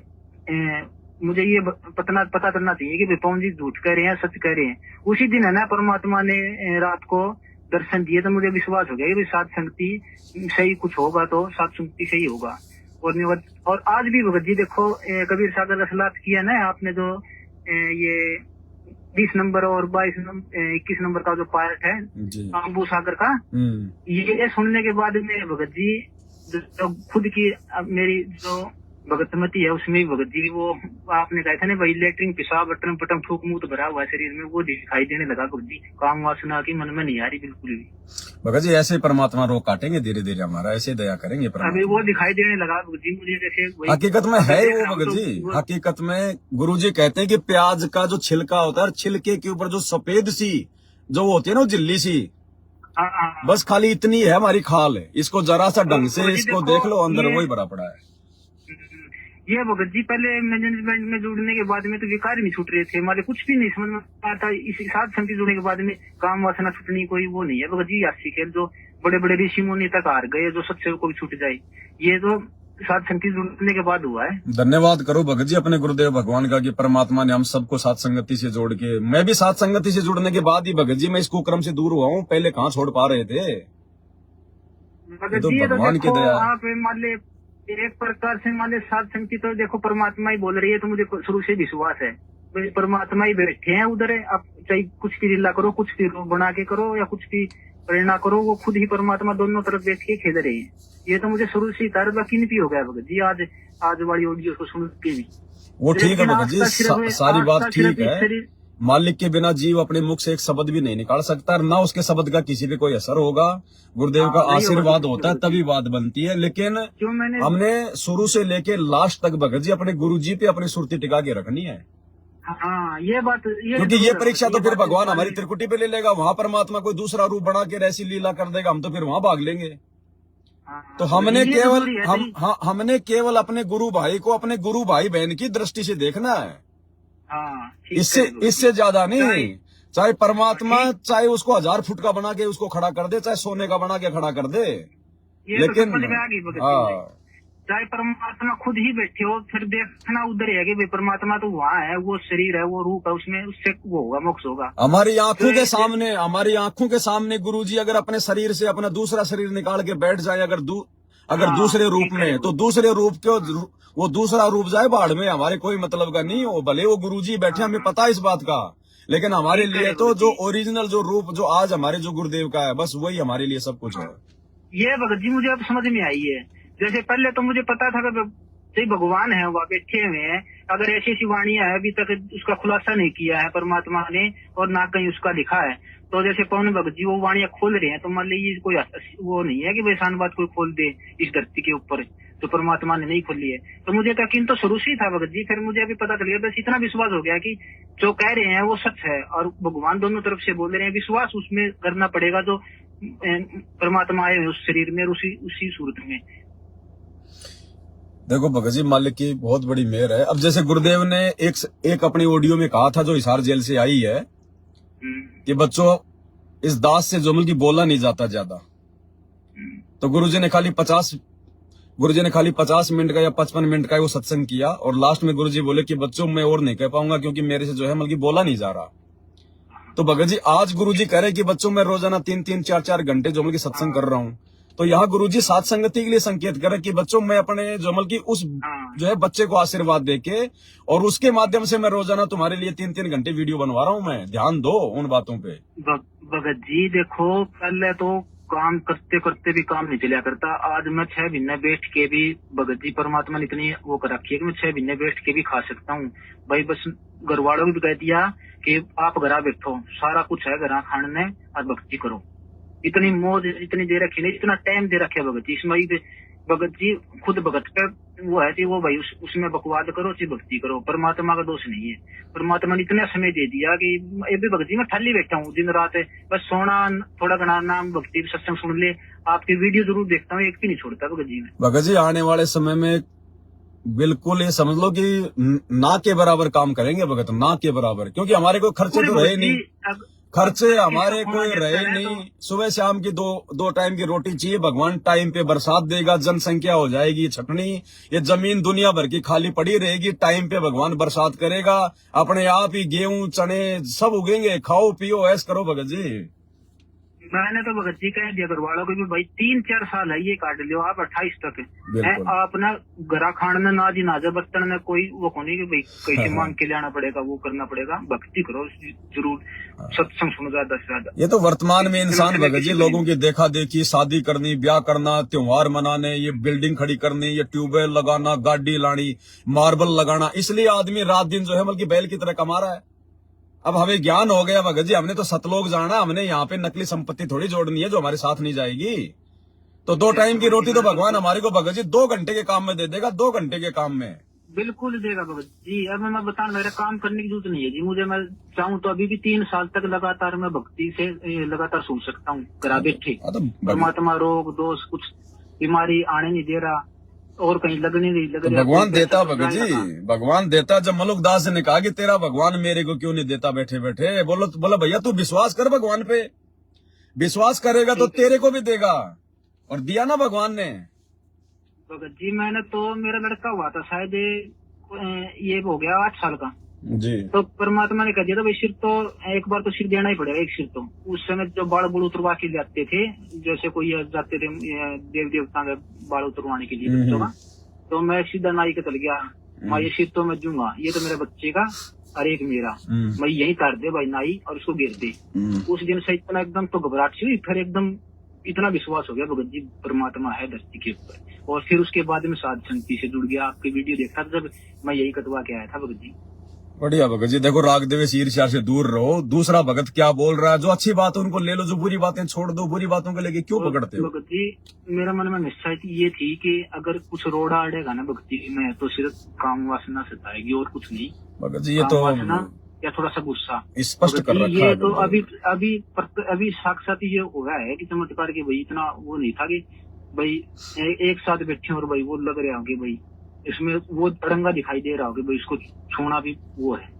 मुझे ये पता करना चाहिए कि पवन जी झूठ कह रहे हैं सच कह रहे हैं। उसी दिन है ना परमात्मा ने रात को दर्शन दिए, तो मुझे विश्वास हो गया कि सात संगति सही कुछ होगा तो सात संगति सही होगा। और आज भी भगत जी देखो कबीर सागर का सलाह किया ना आपने, जो ये 20 नंबर और 21 नंबर का जो पार्ट है आंबू सागर का, ये सुनने के बाद में भगत जी जो खुद की मेरी जो भगतमती है, उसमें भी भगत जी वो आपने कहा था ना भाई, लेटरिन पेशाब बटन पटम थूक मुंह भरा हुआ है शरीर में, वो दिखाई देने लगा भगत जी। काम वासना की मन में नहीं आ रही बिल्कुल भी। भगत जी ऐसे परमात्मा रोक काटेंगे धीरे धीरे हमारा, ऐसे दया करेंगे अभी परमात्मा। वो दिखाई देने लगा भगत जी मुझे, जैसे वही हकीकत में है देख वो रहा हूं भगत तो जी, वो- हकीकत में गुरुजी कहते हैं कि प्याज का जो छिलका होता है, छिलके के ऊपर जो सफेद सी जो होती है ना, वो झिल्ली सी, हाँ, हाँ, हाँ। बस खाली इतनी है हमारी खाल है, इसको जरा सा ढंग से भगत जी इसको देखो, देख लो, अंदर ये- वही भरा पड़ा है। ये भगत जी पहले मैनेजमेंट में जुड़ने के बाद में तो विकार ही नहीं छूट रहे थे हमारे, कुछ भी नहीं समझ में आता। इस साथ संगति जुड़ने के बाद में काम वासना छूटनी कोई वो नहीं है भगत जी। यासी खेल जो बड़े बड़े ऋषि मुनि तक हार गए, जो सच्चे को भी छूट जाए, ये तो साथ संगति जुड़ने के बाद हुआ है। धन्यवाद करो भगत जी अपने गुरुदेव भगवान का कि परमात्मा ने हम सबको साथ संगति से जोड़ के, मैं भी साथ संगति से जुड़ने के बाद ही भगत जी मैं इस कुक्रम से दूर हुआ हूँ, पहले कहाँ छोड़ पा रहे थे। भगत तो जी ये तो भगवान की देखो दया। आप मान ले एक प्रकार से मान ले साथ संगति तो देखो परमात्मा ही बोल रही है, तो मुझे शुरू से विश्वास है भाई परमात्मा ही बैठे हैं उधर है। आप चाहे कुछ की लीला करो, कुछ की रूप बना के करो या कुछ की प्रेरणा करो, वो खुद ही परमात्मा दोनों तरफ बैठ के खेल रहे हैं। ये तो मुझे शुरू से तार यकीन भी हो गया भगत जी, आज वाली ऑडियो को सुन के भी। वो ठीक है लेकिन भगत जी, आज का सिर्फ- सारी आज बात का सिर्फ ठीक इस है। शरीर- मालिक के बिना जीव अपने मुख से एक शब्द भी नहीं निकाल सकता, और ना उसके शब्द का किसी पे कोई असर होगा। गुरुदेव का हाँ, नहीं होगा, आशीर्वाद बिल्कुल होता है होगा। तभी बात बनती है। लेकिन जो मैंने हमने शुरू से लेके लास्ट तक भगत जी अपने गुरु जी पे अपनी सुरती टिका के रखनी है, हाँ ये बात क्योंकि ये परीक्षा तो ये फिर बात भगवान इस हमारी बात- त्रिकुटी पे ले लेगा, वहां परमात्मा कोई दूसरा रूप बना के ऐसी लीला कर देगा, हम तो फिर वहां भाग लेंगे। हाँ, तो हमने ये केवल जरूरी है, हमने केवल अपने गुरु भाई को अपने गुरु भाई बहन की दृष्टि से देखना है, हाँ, ठीक इससे है, बिल्कुल। इससे ज्यादा नहीं। चाहे परमात्मा ठीक। चाहे उसको 1000 फुट का बना के उसको खड़ा कर दे, चाहे सोने का बना के खड़ा कर दे, ये तो लेकिन समझ में आ गई भगत जी। हाँ, चाहे परमात्मा खुद ही बैठे हो, फिर देखना उधर है कि भाई परमात्मा तो वहाँ है, वो शरीर है, वो रूप है, उसमें उससे वो होगा, मोक्ष होगा। हमारी आंखों तो के ये- सामने हमारी आंखों के सामने गुरुजी अगर अपने शरीर से अपना दूसरा शरीर निकाल के बैठ जाए, अगर हाँ, दूसरे रूप ठीक है, में, तो दूसरे रूप के वो दूसरा रूप जाए बाढ़ में, हमारे कोई मतलब का नहीं हो। भले वो गुरुजी बैठे, हमें पता है इस बात का, लेकिन हमारे ठीक है, लिए तो गुरुजी। जो ओरिजिनल जो रूप जो आज हमारे जो गुरुदेव का है, बस वही हमारे लिए सब कुछ है। ये भगत जी मुझे अब समझ में आई है। जैसे पहले तो मुझे पता था कि भाई भगवान है वहाँ बैठे हुए हैं, अगर ऐसी ऐसी वाणियां है अभी तक उसका खुलासा नहीं किया है परमात्मा ने और ना कहीं उसका लिखा है, तो जैसे पवन भगत जी वो वाणियां खोल रहे हैं, तो मान लीजिए कोई वो नहीं है कि भाई शान बात कोई खोल दे इस धरती के ऊपर, तो परमात्मा ने नहीं खोली है। तो मुझे यकीन तो शुरू से ही था भगत जी, फिर मुझे अभी पता चल गया, बस इतना विश्वास हो गया कि जो कह रहे हैं वो सच है और भगवान दोनों तरफ से बोल रहे हैं। विश्वास उसमें करना पड़ेगा जो परमात्मा आए उस शरीर में, उसी सूरत में। देखो भगत जी मालिक की बहुत बड़ी मेहर है। अब जैसे गुरुदेव ने एक अपनी ऑडियो में कहा था जो हिसार जेल से आई है, कि बच्चों इस दास से जो की बोला नहीं जाता ज्यादा, तो गुरुजी ने खाली 50 मिनट का या 55 मिनट का वो सत्संग किया, और लास्ट में गुरुजी बोले कि बच्चों मैं और नहीं कह पाऊंगा क्योंकि मेरे से जो है मतलब बोला नहीं जा रहा। तो भगत जी आज गुरुजी कह रहे कि बच्चों मैं रोजाना 3-3, 4-4 घंटे जो की सत्संग कर रहा हूँ, तो यहाँ गुरुजी साथ संगति के लिए संकेत कर रहे कि बच्चों मैं अपने जो की उस जो है बच्चे को आशीर्वाद देके और उसके माध्यम से मैं रोजाना तुम्हारे लिए 3-3 घंटे वीडियो बनवा रहा हूँ, मैं ध्यान दो उन बातों पे। भगत जी देखो पहले तो काम करते करते भी काम नहीं चलिया करता। आज मैं 6 महीने बैठ के भी भगत जी परमात्मा ने इतनी वो कर रखी है कि मैं 6 महीने बैठ के भी खा सकता हूँ भाई। बस घर वालों भी कह दिया कि आप घरा बैठो, सारा कुछ है घरा खाने और भक्ति करो। इतनी मौज इतनी दे रखी, इतना टाइम दे रखे भगत जी इसमें। भगत जी खुद भगत पे वो है कि वो भाई उसमें बकवाद करो चाहे भक्ति करो, परमात्मा का दोष नहीं है। परमात्मा ने इतना समय दे दिया कि ये भी भगत जी मैं खाली बैठा हूँ दिन रात, बस सोना थोड़ा घना नाम भक्ति सत्संग सुन ले, आपकी वीडियो जरूर देखता हूँ, एक भी नहीं छोड़ता भगत जी में। भगत जी आने वाले समय में बिल्कुल ये समझ लो कि ना के बराबर काम करेंगे भगत, ना के बराबर, क्योंकि हमारे कोई खर्चे तो रहे नहीं, खर्चे हमारे कोई रहे नहीं। सुबह शाम की दो टाइम की रोटी चाहिए, भगवान टाइम पे बरसात देगा, जनसंख्या हो जाएगी छटनी, ये जमीन दुनिया भर की खाली पड़ी रहेगी, टाइम पे भगवान बरसात करेगा, अपने आप ही गेहूं चने सब उगेंगे, खाओ पियो ऐश करो भगत जी। मैंने तो भगत जी कह दिया घर वालों को भी भाई 3-4 साल है ये काट लियो आप 28 तक है बिल्कुल। अपना घरा खान में ना जी नाजा बर्तन में कोई वो कोनी कि भाई कैसे मांग के लाना पड़ेगा वो करना पड़ेगा। भक्ति करो जरूर, सत्संग सुनो ज्यादा से ज्यादा। ये तो वर्तमान में इंसान भगत जी लोगों की देखा देखी, शादी करनी, ब्याह करना, त्योहार मनाने, ये बिल्डिंग खड़ी करनी, ये ट्यूबवेल लगाना, गाड़ी लानी, मार्बल लगाना, इसलिए आदमी रात दिन जो है बल्कि बैल की तरह कमा रहा है। अब हमें ज्ञान हो गया भगत जी, हमने तो सतलोक जाना, हमने यहाँ पे नकली संपत्ति थोड़ी जोड़नी है जो हमारे साथ नहीं जाएगी। तो 2 टाइम की रोटी तो भगवान हमारे को भगत जी 2 घंटे के काम में दे देगा, 2 घंटे के काम में बिल्कुल देगा भगत जी। अब मैं बता, मेरा काम करने की जरूरत नहीं है जी मुझे, मैं चाहूँ तो अभी भी 3 साल तक लगातार मैं भक्ति से लगातार सुन सकता हूँ घरा बैठे। परमात्मा रोग दोष कुछ बीमारी आने नहीं दे रहा और कहीं लगने नहीं लग रहा। भगवान देता भगत जी, भगवान देता। जब मलुक दास ने कहा कि तेरा भगवान मेरे को क्यों नहीं देता बैठे बैठे, बोला भैया तू विश्वास कर भगवान पे, विश्वास करेगा तो तेरे को भी देगा, और दिया ना भगवान ने। भगत जी मैंने तो, मेरा लड़का हुआ था शायद ये हो गया 8 साल का जी, तो परमात्मा ने कह दिया था भाई सिर तो एक बार तो सिर देना ही पड़ेगा, एक सिर तो। उस समय जो बाल बुल उतरवा के लाते थे, जैसे कोई जाते थे देव देवता के बाल उतरवाने के लिए बच्चों का, तो मैं सीधा नाई के चल गया, मैं ये सिर तो मैं दूंगा, ये तो मेरे बच्चे का और एक मेरा, मैं यही कर दे भाई नाई और उसको गिर दे। उस दिन से इतना एकदम तो घबराहट सी हुई, फिर एकदम इतना विश्वास हो गया भगत जी परमात्मा है धरती के ऊपर। और फिर उसके बाद में साध संगति से जुड़ गया, आपकी वीडियो देखा था जब मैं यही कटवा के आया था भगत जी। बढ़िया भगत जी। देखो राग देवे ईर्ष्या से दूर रहो। दूसरा भगत क्या बोल रहा है, जो अच्छी बात है उनको ले लो, जो बुरी बातें छोड़ दो। बुरी बातों को लेके क्यों पकड़ते हो? भगत जी मेरा मन में निश्चय ये थी कि अगर कुछ रोड़ा अड़ेगा ना भक्ति में तो सिर्फ काम वासना सताएगी और कुछ नहीं। भगत जी ये तो या थोड़ा सा गुस्सा स्पष्ट कर रखा ये है। तो अभी साक्षात ये हो गया है कि चमत्कार के भाई इतना वो नहीं था कि भाई एक साथ बैठे और भाई वो लग रहा हो कि भाई इसमें वो तरंगा दिखाई दे रहा हो कि भाई इसको छूना भी वो है।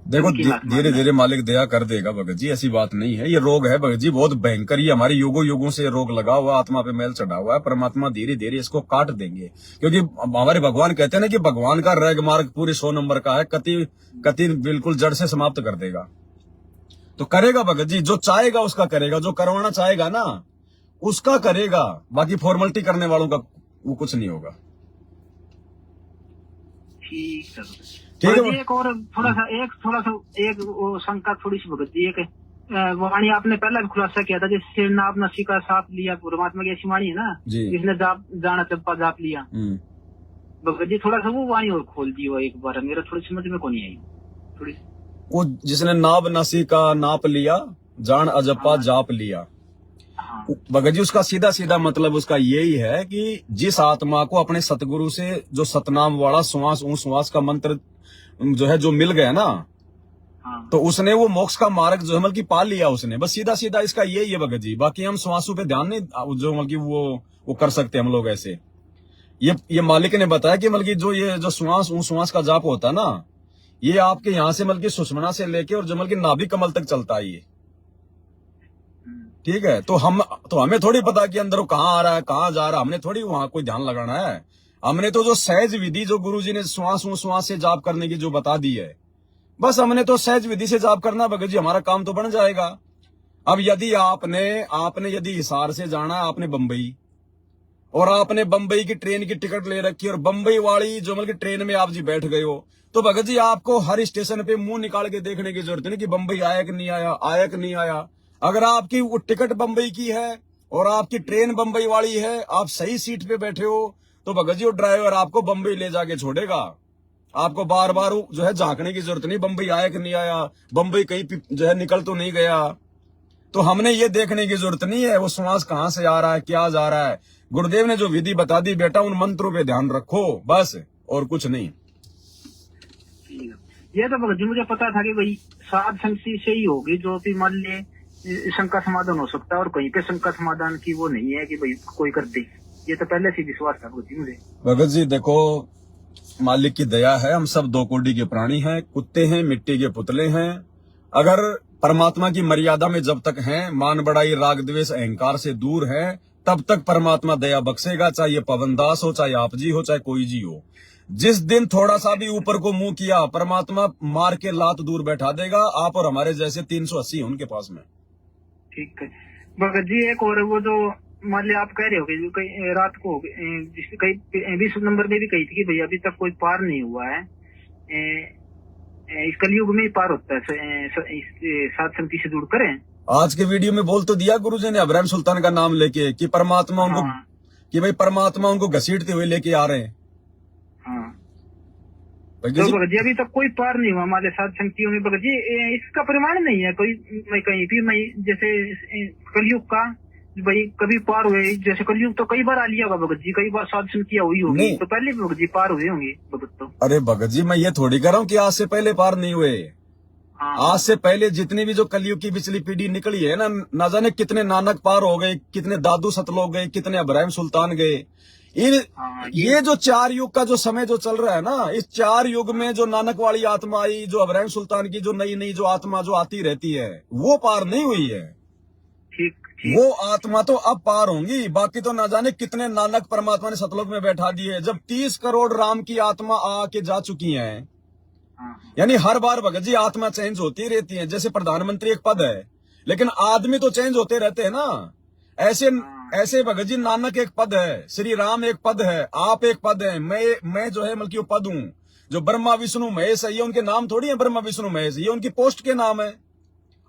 देखो धीरे धीरे मालिक दया कर देगा भगत जी, ऐसी बात नहीं है। ये रोग है भगत जी बहुत भयंकर, ये हमारे युगों युगों से रोग लगा हुआ, आत्मा पे मैल चढ़ा हुआ है। परमात्मा धीरे धीरे इसको काट देंगे, क्योंकि हमारे भगवान कहते हैं ना कि भगवान का रैग मार्ग पूरे 100 नंबर का है, कति बिल्कुल जड़ से समाप्त कर देगा। तो करेगा भगत जी, जो चाहेगा उसका करेगा, जो करवाना चाहेगा ना उसका करेगा, बाकी फॉर्मेलिटी करने वालों का वो कुछ नहीं होगा। ठीक है एक और थोड़ा सा एक वो शंका थोड़ी सी भगत जी, एक वाणी आपने पहला भी खुलासा किया था, जैसे नाप नसिका साफ लिया, परमात्मा की ऐसी वाणी है ना जिसने जाना चप्पा जाप लिया। भगत जी थोड़ा सा वो वाणी और खोल दी हो एक बार, मेरा थोड़ी समझ में को नहीं आई थोड़ी। वो जिसने नाप नसिका नाप लिया, जान अजप्पा जाप लिया। भगत जी उसका सीधा सीधा मतलब उसका यही है कि जिस आत्मा को अपने सतगुरु से जो सतनाम वाला श्वास श्वास का मंत्र जो है जो मिल गया ना, तो उसने वो मोक्ष का मार्ग जो है मतलब पा लिया उसने। बस सीधा सीधा इसका यही है भगत जी। बाकी हम श्वासों पे ध्यान नहीं जो मतलब वो कर सकते हम लोग ऐसे। ये मालिक ने बताया कि मतलब जो ये जो श्वास का जाप होता है ना, ये आपके यहाँ से मतलब सुषमना से लेके और जो मतलब नाभि कमल तक चलता है ये, ठीक है। तो हमें थोड़ी पता कि अंदर कहाँ आ रहा है कहाँ जा रहा है, हमने थोड़ी वहां कोई ध्यान लगाना है। हमने तो जो सहज विधि जो गुरुजी ने श्वास से जाप करने की जो बता दी है, बस हमने तो सहज विधि से जाप करना भगत जी, हमारा काम तो बन जाएगा। अब यदि आपने यदि हिसार से जाना है आपने बंबई, और आपने बंबई की ट्रेन की टिकट ले रखी और बंबई वाली जो मतलब ट्रेन में आप जी बैठ गए हो, तो भगत जी आपको हर स्टेशन पे मुंह निकाल के देखने की जरूरत नहीं कि बंबई आया कि नहीं आया। अगर आपकी वो टिकट बंबई की है और आपकी ट्रेन बंबई वाली है, आप सही सीट पे बैठे हो, तो भगत जी वो ड्राइवर आपको बंबई ले जाके छोड़ेगा। आपको बार बार जो है झांकने की जरूरत नहीं, बंबई आया कि नहीं आया, बंबई कहीं जो है निकल तो नहीं गया। तो हमने ये देखने की जरूरत नहीं है वो श्वास कहाँ से आ रहा है क्या जा रहा है। गुरुदेव ने जो विधि बता दी बेटा, उन मंत्रों पे ध्यान रखो बस, और कुछ नहीं। ये तो भगत जी मुझे पता था कि भाई साध संगति से ही होगी जो भी मान ले शंका समाधान हो सकता है, और कहीं पे शंका समाधान की वो नहीं है कि भाई कोई कर दे। ये तो पहले से विश्वास था भगत जी मुझे। भगत जी देखो मालिक की दया है, हम सब 2 कोटि के प्राणी हैं, कुत्ते हैं, मिट्टी के पुतले हैं। अगर परमात्मा की मर्यादा में जब तक हैं, मान बढ़ाई राग द्वेष अहंकार से दूर है, तब तक परमात्मा दया बख्शेगा, चाहे ये पवनदास हो, चाहे आप जी हो, चाहे कोई जी हो। जिस दिन थोड़ा सा भी ऊपर को मुंह किया, परमात्मा मार के लात दूर बैठा देगा। आप और हमारे जैसे 380 उनके पास में। ठीक है भगत जी एक और वो जो मान लिया आप कह रहे हो कि कई रात को जिस कई 20 नंबर में भी कही थी कि भैया अभी तक कोई पार नहीं हुआ है, इस कलयुग में ही पार होता है सात संगति से जुड़ कर। आज के वीडियो में बोल तो दिया गुरुजी ने इब्राहिम सुल्तान का नाम लेके कि परमात्मा उनको कि भाई परमात्मा उनको घसीटते हुए लेके आ रहे हैं। तो भगत जी अभी तक कोई पार नहीं हुआ हमारे साथ संगतियों में। भगत जी इसका प्रमाण नहीं है कोई, मैं कहीं भी मैं जैसे कलयुग का भाई कभी पार हुए, जैसे कलयुग तो कई बार आ लिया होगा भगत जी, कई बार साध संगतियां हुई होगी, तो पहले भी भगत जी पार हुए होंगे भगत तो। अरे भगत जी मैं ये थोड़ी कह रहा हूँ कि आज से पहले पार नहीं हुए। आज से पहले जितनी भी जो कलयुग की पिछली पीढ़ी निकली है ना जाने कितने नानक पार हो गए, कितने दादू सतलोक गए, कितने इब्राहिम सुल्तान गए। ये जो 4 युग का जो समय जो चल रहा है ना, इस 4 युग में जो नानक वाली आत्मा आई, जो इब्राहिम सुल्तान की जो नई नई जो आत्मा जो आती रहती है, वो पार नहीं हुई है। वो आत्मा तो अब पार होंगी, बाकी तो ना जाने कितने नानक परमात्मा ने सतलोक में बैठा दिए। जब 30 करोड़ राम की आत्मा आके जा चुकी है, यानी हर बार भगत जी आत्मा चेंज होती रहती है। जैसे प्रधानमंत्री एक पद है, लेकिन आदमी तो चेंज होते रहते हैं ना। ऐसे भगत जी नानक एक पद है, श्री राम एक पद है, आप एक पद है, मैं जो है मतलब पद हूं। जो ब्रह्मा विष्णु महेश है, ये उनके नाम थोड़ी है ब्रह्मा विष्णु महेश, ये उनकी पोस्ट के नाम है।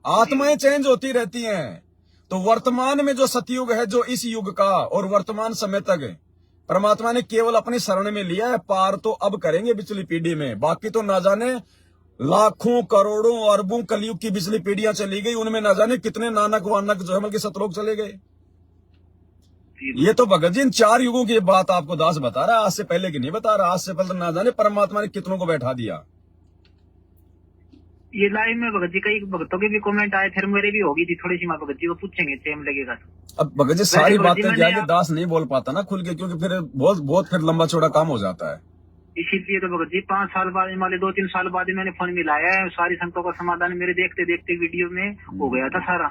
आत्माएं चेंज होती रहती हैं। तो वर्तमान में जो सतयुग है, जो इस युग का और वर्तमान समय तक परमात्मा ने केवल अपनी शरण में लिया है। पार तो अब करेंगे पिछली पीढ़ी में, बाकी तो ना जाने लाखों करोड़ों अरबों कलयुग की पिछली पीढ़ियां चली गई, उनमें ना जाने कितने नानक वानक जो है मतलब सतलोक चले गए। ये तो भगत जी इन 4 युगों की बात आपको दास बता रहा है, आज से पहले की नहीं बता रहा। आज से पहले ना जाने परमात्मा ने कितनों को बैठा दिया। ये लाइव में भगत जी कई भक्तों के भी कमेंट आए, फिर मेरे भी होगी थी थोड़ी सी, मैं भगत जी को पूछेंगे टाइम लगेगा तो। अब भगत जी सारी बातें क्या है कि दास नहीं बोल पाता ना खुल के, क्योंकि फिर बहुत फिर लंबा चौड़ा काम हो जाता है। इसीलिए तो भगत जी 5 साल बाद मान 2-3 साल बाद मैंने फोन मिलाया है, सारी संकटों का समाधान मेरे देखते देखते वीडियो में हो गया था सारा।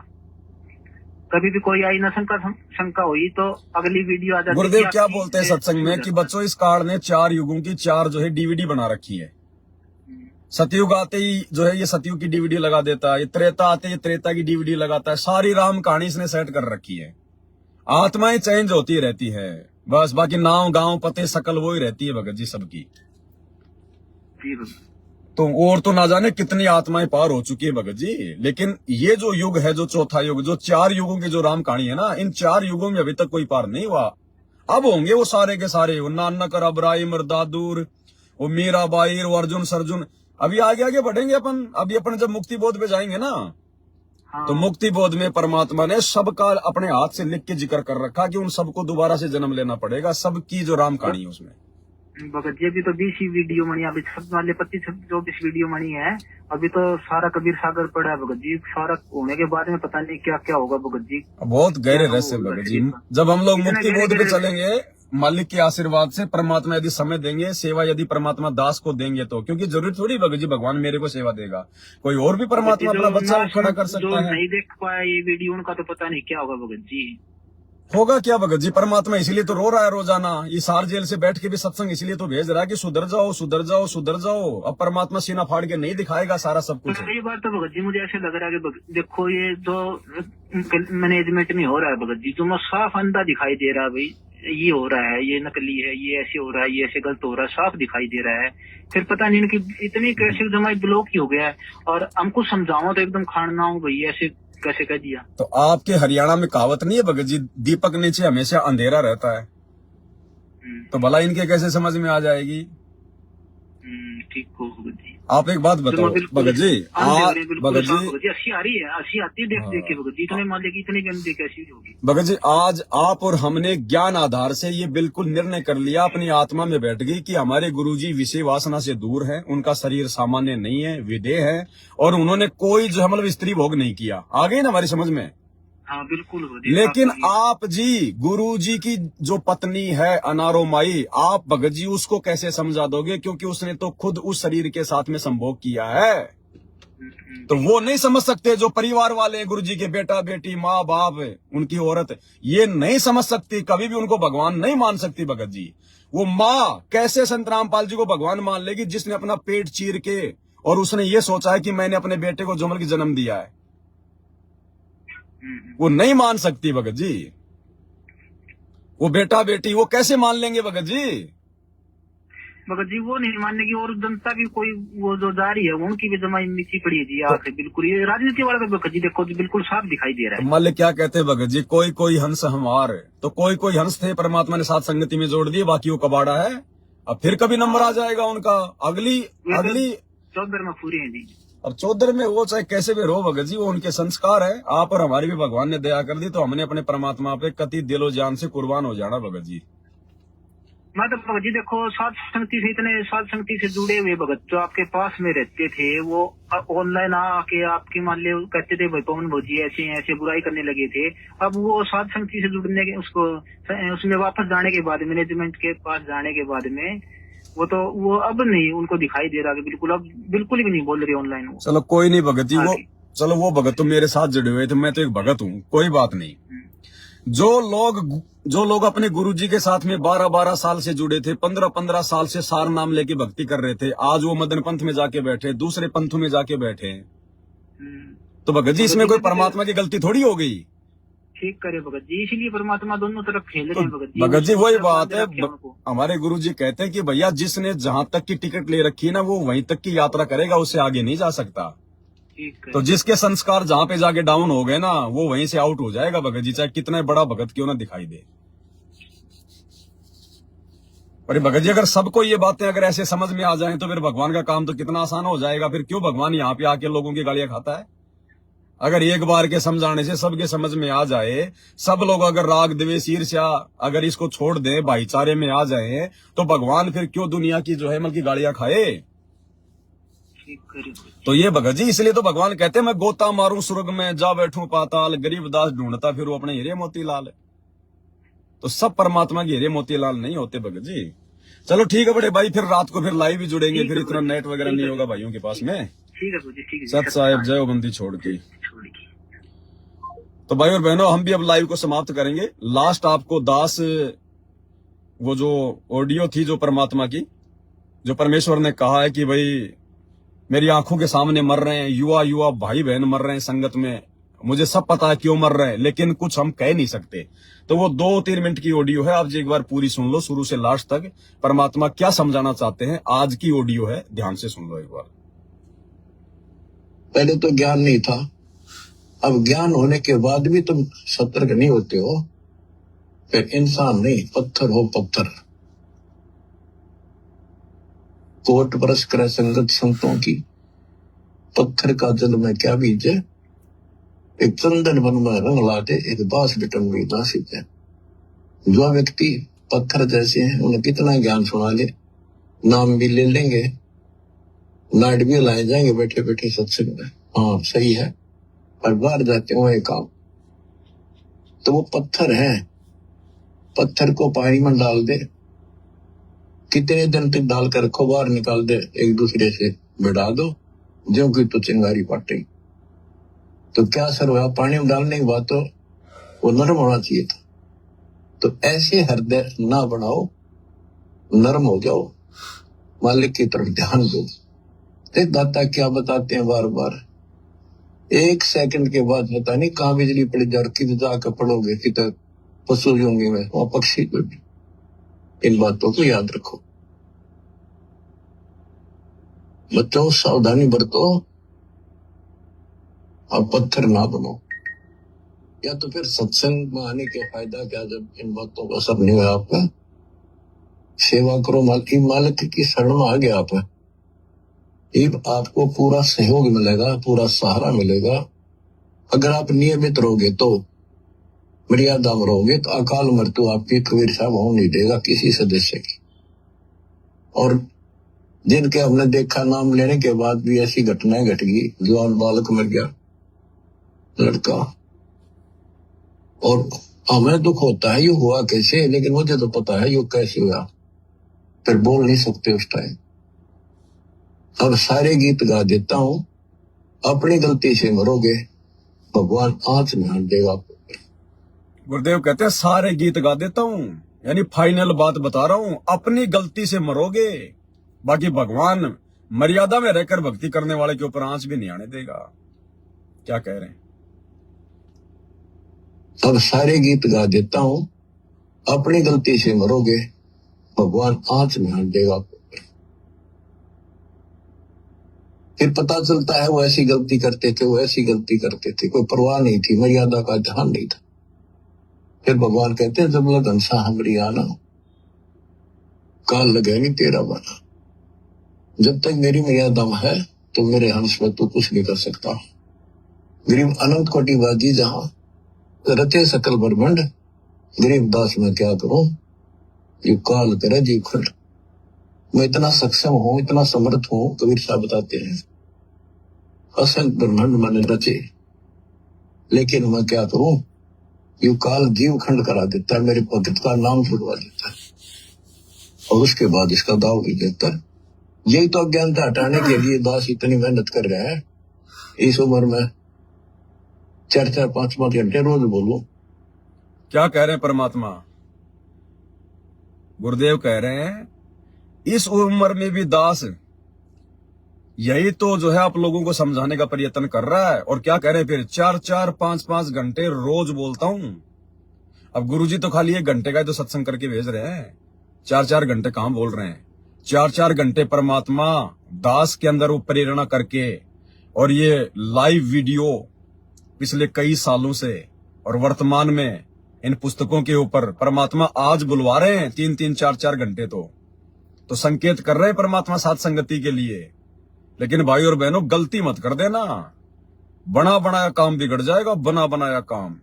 कभी भी कोई आई ना शंका हुई तो अगली वीडियो आ जाती। गुरुदेव क्या बोलते हैं सत्संग में कि बच्चों इस कार्ड ने 4 युगों की 4 जो है DVD बना रखी है। सतयुग आते ही जो है ये सतयुग की DVD लगा देता है, ये त्रेता आते ही त्रेता की DVD लगाता है। सारी राम कहानी इसने सेट कर रखी है। आत्माएं चेंज होती रहती है बस, बाकी नाव गांव पते सकल वो ही रहती है भगत जी सबकी। तो और तो ना जाने कितनी आत्माएं पार हो चुकी है भगत जी। लेकिन ये जो युग है, जो चौथा युग, जो 4 युगों की जो राम कहानी है ना, इन 4 युगों में अभी तक कोई पार नहीं हुआ। अब होंगे वो सारे के सारे, वो नानक और इब्राहिम और दादूर, वो मीराबाई और अर्जुन सरजुन। अभी आगे आगे बढ़ेंगे अपन। अभी अपन जब मुक्ति बोध पे जाएंगे ना, तो मुक्ति बोध में परमात्मा ने सबका अपने हाथ से लिख के जिक्र कर रखा कि उन सबको दोबारा से जन्म लेना पड़ेगा, सबकी जो राम कहानी है उसमें। भगत जी अभी तो 20 ही वीडियो मनी, अभी सब वाले 25-24 वीडियो मनी है। अभी तो सारा कबीर सागर पड़ा है भगत जी, सारा होने के बाद में पता नहीं क्या क्या होगा भगत जी। बहुत गहरे रहस्य भगत जी। जब हम लोग मुक्ति बोध पे चलेंगे, मालिक के आशीर्वाद से, परमात्मा यदि समय देंगे, सेवा यदि परमात्मा दास को देंगे तो, क्योंकि जरूरी थोड़ी भगत जी भगवान मेरे को सेवा देगा, कोई और भी परमात्मा अपना बच्चा खड़ा कर सकता है। नहीं देख पाया ये वीडियो उनका तो पता नहीं क्या होगा भगत जी। होगा क्या भगत जी, परमात्मा इसीलिए तो रो रहा है रोजाना। ये सार जेल से बैठ के भी सत्संग इसलिए तो भेज रहा है कि सुधर जाओ सुधर जाओ सुधर जाओ। अब परमात्मा सीना फाड़ के नहीं दिखाएगा सारा सब कुछ। कई बार तो भगत जी मुझे ऐसे लग रहा है कि देखो ये जो मैनेजमेंट में हो रहा है भगत जी, जो साफ अंधा दिखाई दे रहा है भाई, ये हो रहा है, ये नकली है, ये ऐसे हो रहा है, ये ऐसे गलत हो रहा है, साफ दिखाई दे रहा है। फिर पता नहीं इनकी इतनी कैसे जमाई ब्लॉक ही हो गया है, और हमको समझाओ तो एकदम खाना हो भाई, ऐसे कैसे कह दिया। तो आपके हरियाणा में कहावत नहीं है भगत जी, दीपक नीचे हमेशा अंधेरा रहता है, तो भला इनके कैसे समझ में आ जाएगी। ठीक हो भगत जी। आप एक बात बताओ भगत जी, भगत जी अच्छी आ रही है, अच्छी आती है देख देख के भगत जी, इतने मान की इतनी गंदी कैसी होगी भगत जी। आज आप और हमने ज्ञान आधार से ये बिल्कुल निर्णय कर लिया, अपनी आत्मा में बैठ गई कि हमारे गुरुजी विषय वासना से दूर हैं, उनका शरीर सामान्य नहीं है, विदेह है, और उन्होंने कोई जो मतलब स्त्री भोग नहीं किया। आ गई ना हमारी समझ में। हाँ बिल्कुल। लेकिन आप जी गुरु जी की जो पत्नी है अनारो माई, आप भगत जी उसको कैसे समझा दोगे, क्योंकि उसने तो खुद उस शरीर के साथ में संभोग किया है। तो वो नहीं समझ सकते। जो परिवार वाले गुरु जी के बेटा बेटी माँ बाप उनकी औरत, ये नहीं समझ सकती, कभी भी उनको भगवान नहीं मान सकती भगत जी। वो माँ कैसे संत रामपाल जी को भगवान मान लेगी, जिसने अपना पेट चीर के और उसने ये सोचा है कि मैंने अपने बेटे को जोमल की जन्म दिया है। वो नहीं मान सकती भगत जी। वो बेटा बेटी वो कैसे मान लेंगे भगत जी? भगत जी वो नहीं मानने की, और जनता की कोई वो जो जारी है उनकी भी जमाई नीची पड़ी है जी आके बिल्कुल। ये राजनीति वाला तो भगत जी देखो जी बिल्कुल साफ दिखाई दे रहा है। मान ले क्या कहते हैं भगत जी, कोई कोई हंस हमार, तो कोई कोई हंस थे परमात्मा ने साथ संगति में जोड़ दिए, बाकी वो कबाड़ा है। अब फिर कभी नंबर आ जाएगा उनका अगली चौधर में पूरी है जी। अब चौधर में वो चाहे कैसे भी रो भगत जी, वो उनके संस्कार है। आप और हमारी भी भगवान ने दया कर दी, तो हमने अपने परमात्मा पे कति दिलो जान से कुर्बान हो जाना भगत जी। मैं तो भगत जी देखो साध संगति से, इतने साध संगति से जुड़े हुए भगत जो आपके पास में रहते थे, वो ऑनलाइन आके आपकी मान ले कहते थे भाई पवन भोजी ऐसे ऐसे बुराई करने लगे थे। अब वो साध संगति से जुड़ने के उसमें वापस जाने के बाद, मैनेजमेंट के पास जाने के बाद में वो अब नहीं उनको दिखाई दे रहा कि बिल्कुल अब बिल्कुल भी नहीं बोल रही ऑनलाइन वो। चलो कोई नहीं भगत जी, वो चलो वो भगत तो मेरे साथ जुड़े हुए थे, मैं तो एक भगत हूँ, कोई बात नहीं। जो लोग अपने गुरुजी के साथ में 12-12 साल से जुड़े थे, 15-15 साल से सार नाम लेके भक्ति कर रहे थे, आज वो मदन पंथ में जाके बैठे, दूसरे पंथों में जाके बैठे, तो भगत जी इसमें कोई परमात्मा की गलती थोड़ी हो गई? ठीक करे भगत जी, इसीलिए परमात्मा दोनों तरफ खेल रहे हैं भगत जी। भगत जी वही बात है, हमारे गुरुजी कहते हैं कि भैया जिसने जहां तक की टिकट ले रखी है ना, वो वहीं तक की यात्रा करेगा, उससे आगे नहीं जा सकता। तो जिसके संस्कार जहां पे जाके डाउन हो गए ना, वो वहीं से आउट हो जाएगा भगत जी, चाहे कितना बड़ा भगत क्यों ना दिखाई दे। पर भगत जी अगर सबको ये बातें अगर ऐसे समझ में आ जाएं, तो फिर भगवान का काम तो कितना आसान हो जाएगा। फिर क्यों भगवान यहाँ पे आके लोगों की गालियां खाता है? अगर एक बार के समझाने से सबके समझ में आ जाए, सब लोग अगर राग द्वेष ईर्ष्या अगर इसको छोड़ दें, भाईचारे में आ जाए, तो भगवान फिर क्यों दुनिया की जो है मतलब की गालियां खाए? तो ये भगत जी इसलिए तो भगवान कहते हैं मैं गोता मारूं स्वर्ग में, जा बैठूं पाताल, गरीब दास ढूंढता फिर वो अपने हीरे मोतीलाल। तो सब परमात्मा के हीरे मोतीलाल नहीं होते भगत जी। चलो ठीक है बड़े भाई, फिर रात को फिर लाइव भी जुड़ेंगे, फिर इतना नेट वगैरह नहीं होगा भाइयों के पास में। सत साहेब जय बंदी छोड़ की। तो भाई और बहनों हम भी अब लाइव को समाप्त करेंगे। लास्ट आपको दास वो जो ऑडियो थी जो परमात्मा की, जो परमेश्वर ने कहा है कि भाई मेरी आंखों के सामने मर रहे हैं युवा भाई बहन, मर रहे हैं संगत में, मुझे सब पता है क्यों मर रहे हैं, लेकिन कुछ हम कह नहीं सकते। तो वो 2-3 मिनट की ऑडियो है, आप जी एक बार पूरी सुन लो शुरू से लास्ट तक, परमात्मा क्या समझाना चाहते हैं। आज की ऑडियो है, ध्यान से सुन लो एक बार। पहले तो ज्ञान नहीं था, अब ज्ञान होने के बाद भी तुम सतर्क नहीं होते हो, फिर इंसान नहीं पत्थर हो पत्थर। कोट बरस करे संगत संतों की, पत्थर का जल में क्या बीज है, एक चंदन वन में रंग लाते, एक बांस बिटन में नासित है। जो व्यक्ति पत्थर जैसे हैं उन्हें कितना ज्ञान सुना ले, नाम भी ले लेंगे, लाइट भी लाए जाएंगे बैठे बैठे सत्संग में, हाँ सही है, पर बाहर जाते हुए काम। तो वो पत्थर है, पत्थर को पानी में डाल दे, कितने दिन तक डालकर रखो, बाहर निकाल दे, एक दूसरे से बिड़ा दो, जो कि तो चिंगारी पाटे, तो क्या असर हुआ? पानी में डालने के बाद तो वो नरम होना चाहिए था। तो ऐसे हृदय ना बनाओ, नरम हो जाओ, मालिक की तरफ ध्यान दो। दाता क्या बताते हैं बार बार, 1 सेकंड के बाद पता नहीं कहाँ बिजली पड़ जाए, किधर जाकर पड़ोगे, किधर पशु होंगे में वहां पक्षी को भी। इन बातों को याद रखो बच्चों, सावधानी बरतो और पत्थर ना बनो। या तो फिर सत्संग में आने के फायदा क्या, जब इन बातों का असर नहीं हुआ आपका, सेवा करो, मालिक की शरण में आ गया आप, आपको पूरा सहयोग मिलेगा, पूरा सहारा मिलेगा। अगर आप नियमित रहोगे तो, मर्यादा में रहोगे तो अकाल मृत्यु आपकी कबीर साहब होने नहीं देगा किसी सदस्य की। और जिनके हमने देखा नाम लेने के बाद भी ऐसी घटनाएं घट गई, जवान बालक मर गया लड़का, और हमें दुख होता है ये हुआ कैसे, लेकिन मुझे तो पता है ये कैसे हुआ, फिर बोल नहीं सकते उस टाइम। अब सारे गीत गा देता हूं, अपनी गलती से मरोगे भगवान आंच में हाथ देगा आपको। गुरुदेव कहते हैं सारे गीत गा देता हूं, यानी फाइनल बात बता रहा हूं, अपनी गलती से मरोगे, बाकी भगवान मर्यादा में रहकर भक्ति करने वाले के ऊपर आंच भी नहीं आने देगा। क्या कह रहे हैं? अब सारे गीत गा देता हूं, अपनी गलती से मरोगे, भगवान आंच में हाथ देगा आपको। फिर पता चलता है वो ऐसी गलती करते थे, वो ऐसी गलती करते थे, कोई परवाह नहीं थी, मर्यादा का ध्यान नहीं था। फिर भगवान कहते हैं जब लग हंसा हमरी आना, काल लगे नहीं तेरा बना। जब तक मेरी मर्यादा में है तो मेरे हंस में तो कुछ नहीं कर सकता। गरीब अनंत कोटिवादी जहां रते सकल ब्रह्मंड, गरीब दास में क्या करूं, ये काल करे जीव खंड। मैं इतना सक्षम हूं, इतना समर्थ हूं, कबीर साहब बताते हैं, असंख्य ब्रह्मांड मैंने रचे, लेकिन मैं क्या करूं, यू काल जीव खंड करा देता है, मेरे भगत का नाम छुड़वा देता है और उसके बाद इसका दाव भी देता है। यही तो अज्ञानता हटाने के लिए दास इतनी मेहनत कर रहे हैं। इस उम्र में 4-4, 5-5 घंटे रोज बोलो। क्या कह रहे हैं परमात्मा? गुरुदेव कह रहे हैं इस उम्र में भी दास यही तो जो है आप लोगों को समझाने का प्रयत्न कर रहा है। और क्या कह रहे हैं फिर, 4-4, 5-5 घंटे रोज बोलता हूं। अब गुरुजी तो खाली 1 घंटे का तो सत्संग करके भेज रहे हैं, 4-4 घंटे कहां बोल रहे हैं। 4-4 घंटे परमात्मा दास के अंदर वो प्रेरणा करके, और ये लाइव वीडियो पिछले कई सालों से और वर्तमान में इन पुस्तकों के ऊपर परमात्मा आज बुलवा रहे हैं 3-3, 4-4 घंटे तो संकेत कर रहे हैं परमात्मा साथ संगति के लिए। लेकिन भाई और बहनों गलती मत कर देना, बना बनाया काम बिगड़ जाएगा, बना बनाया काम।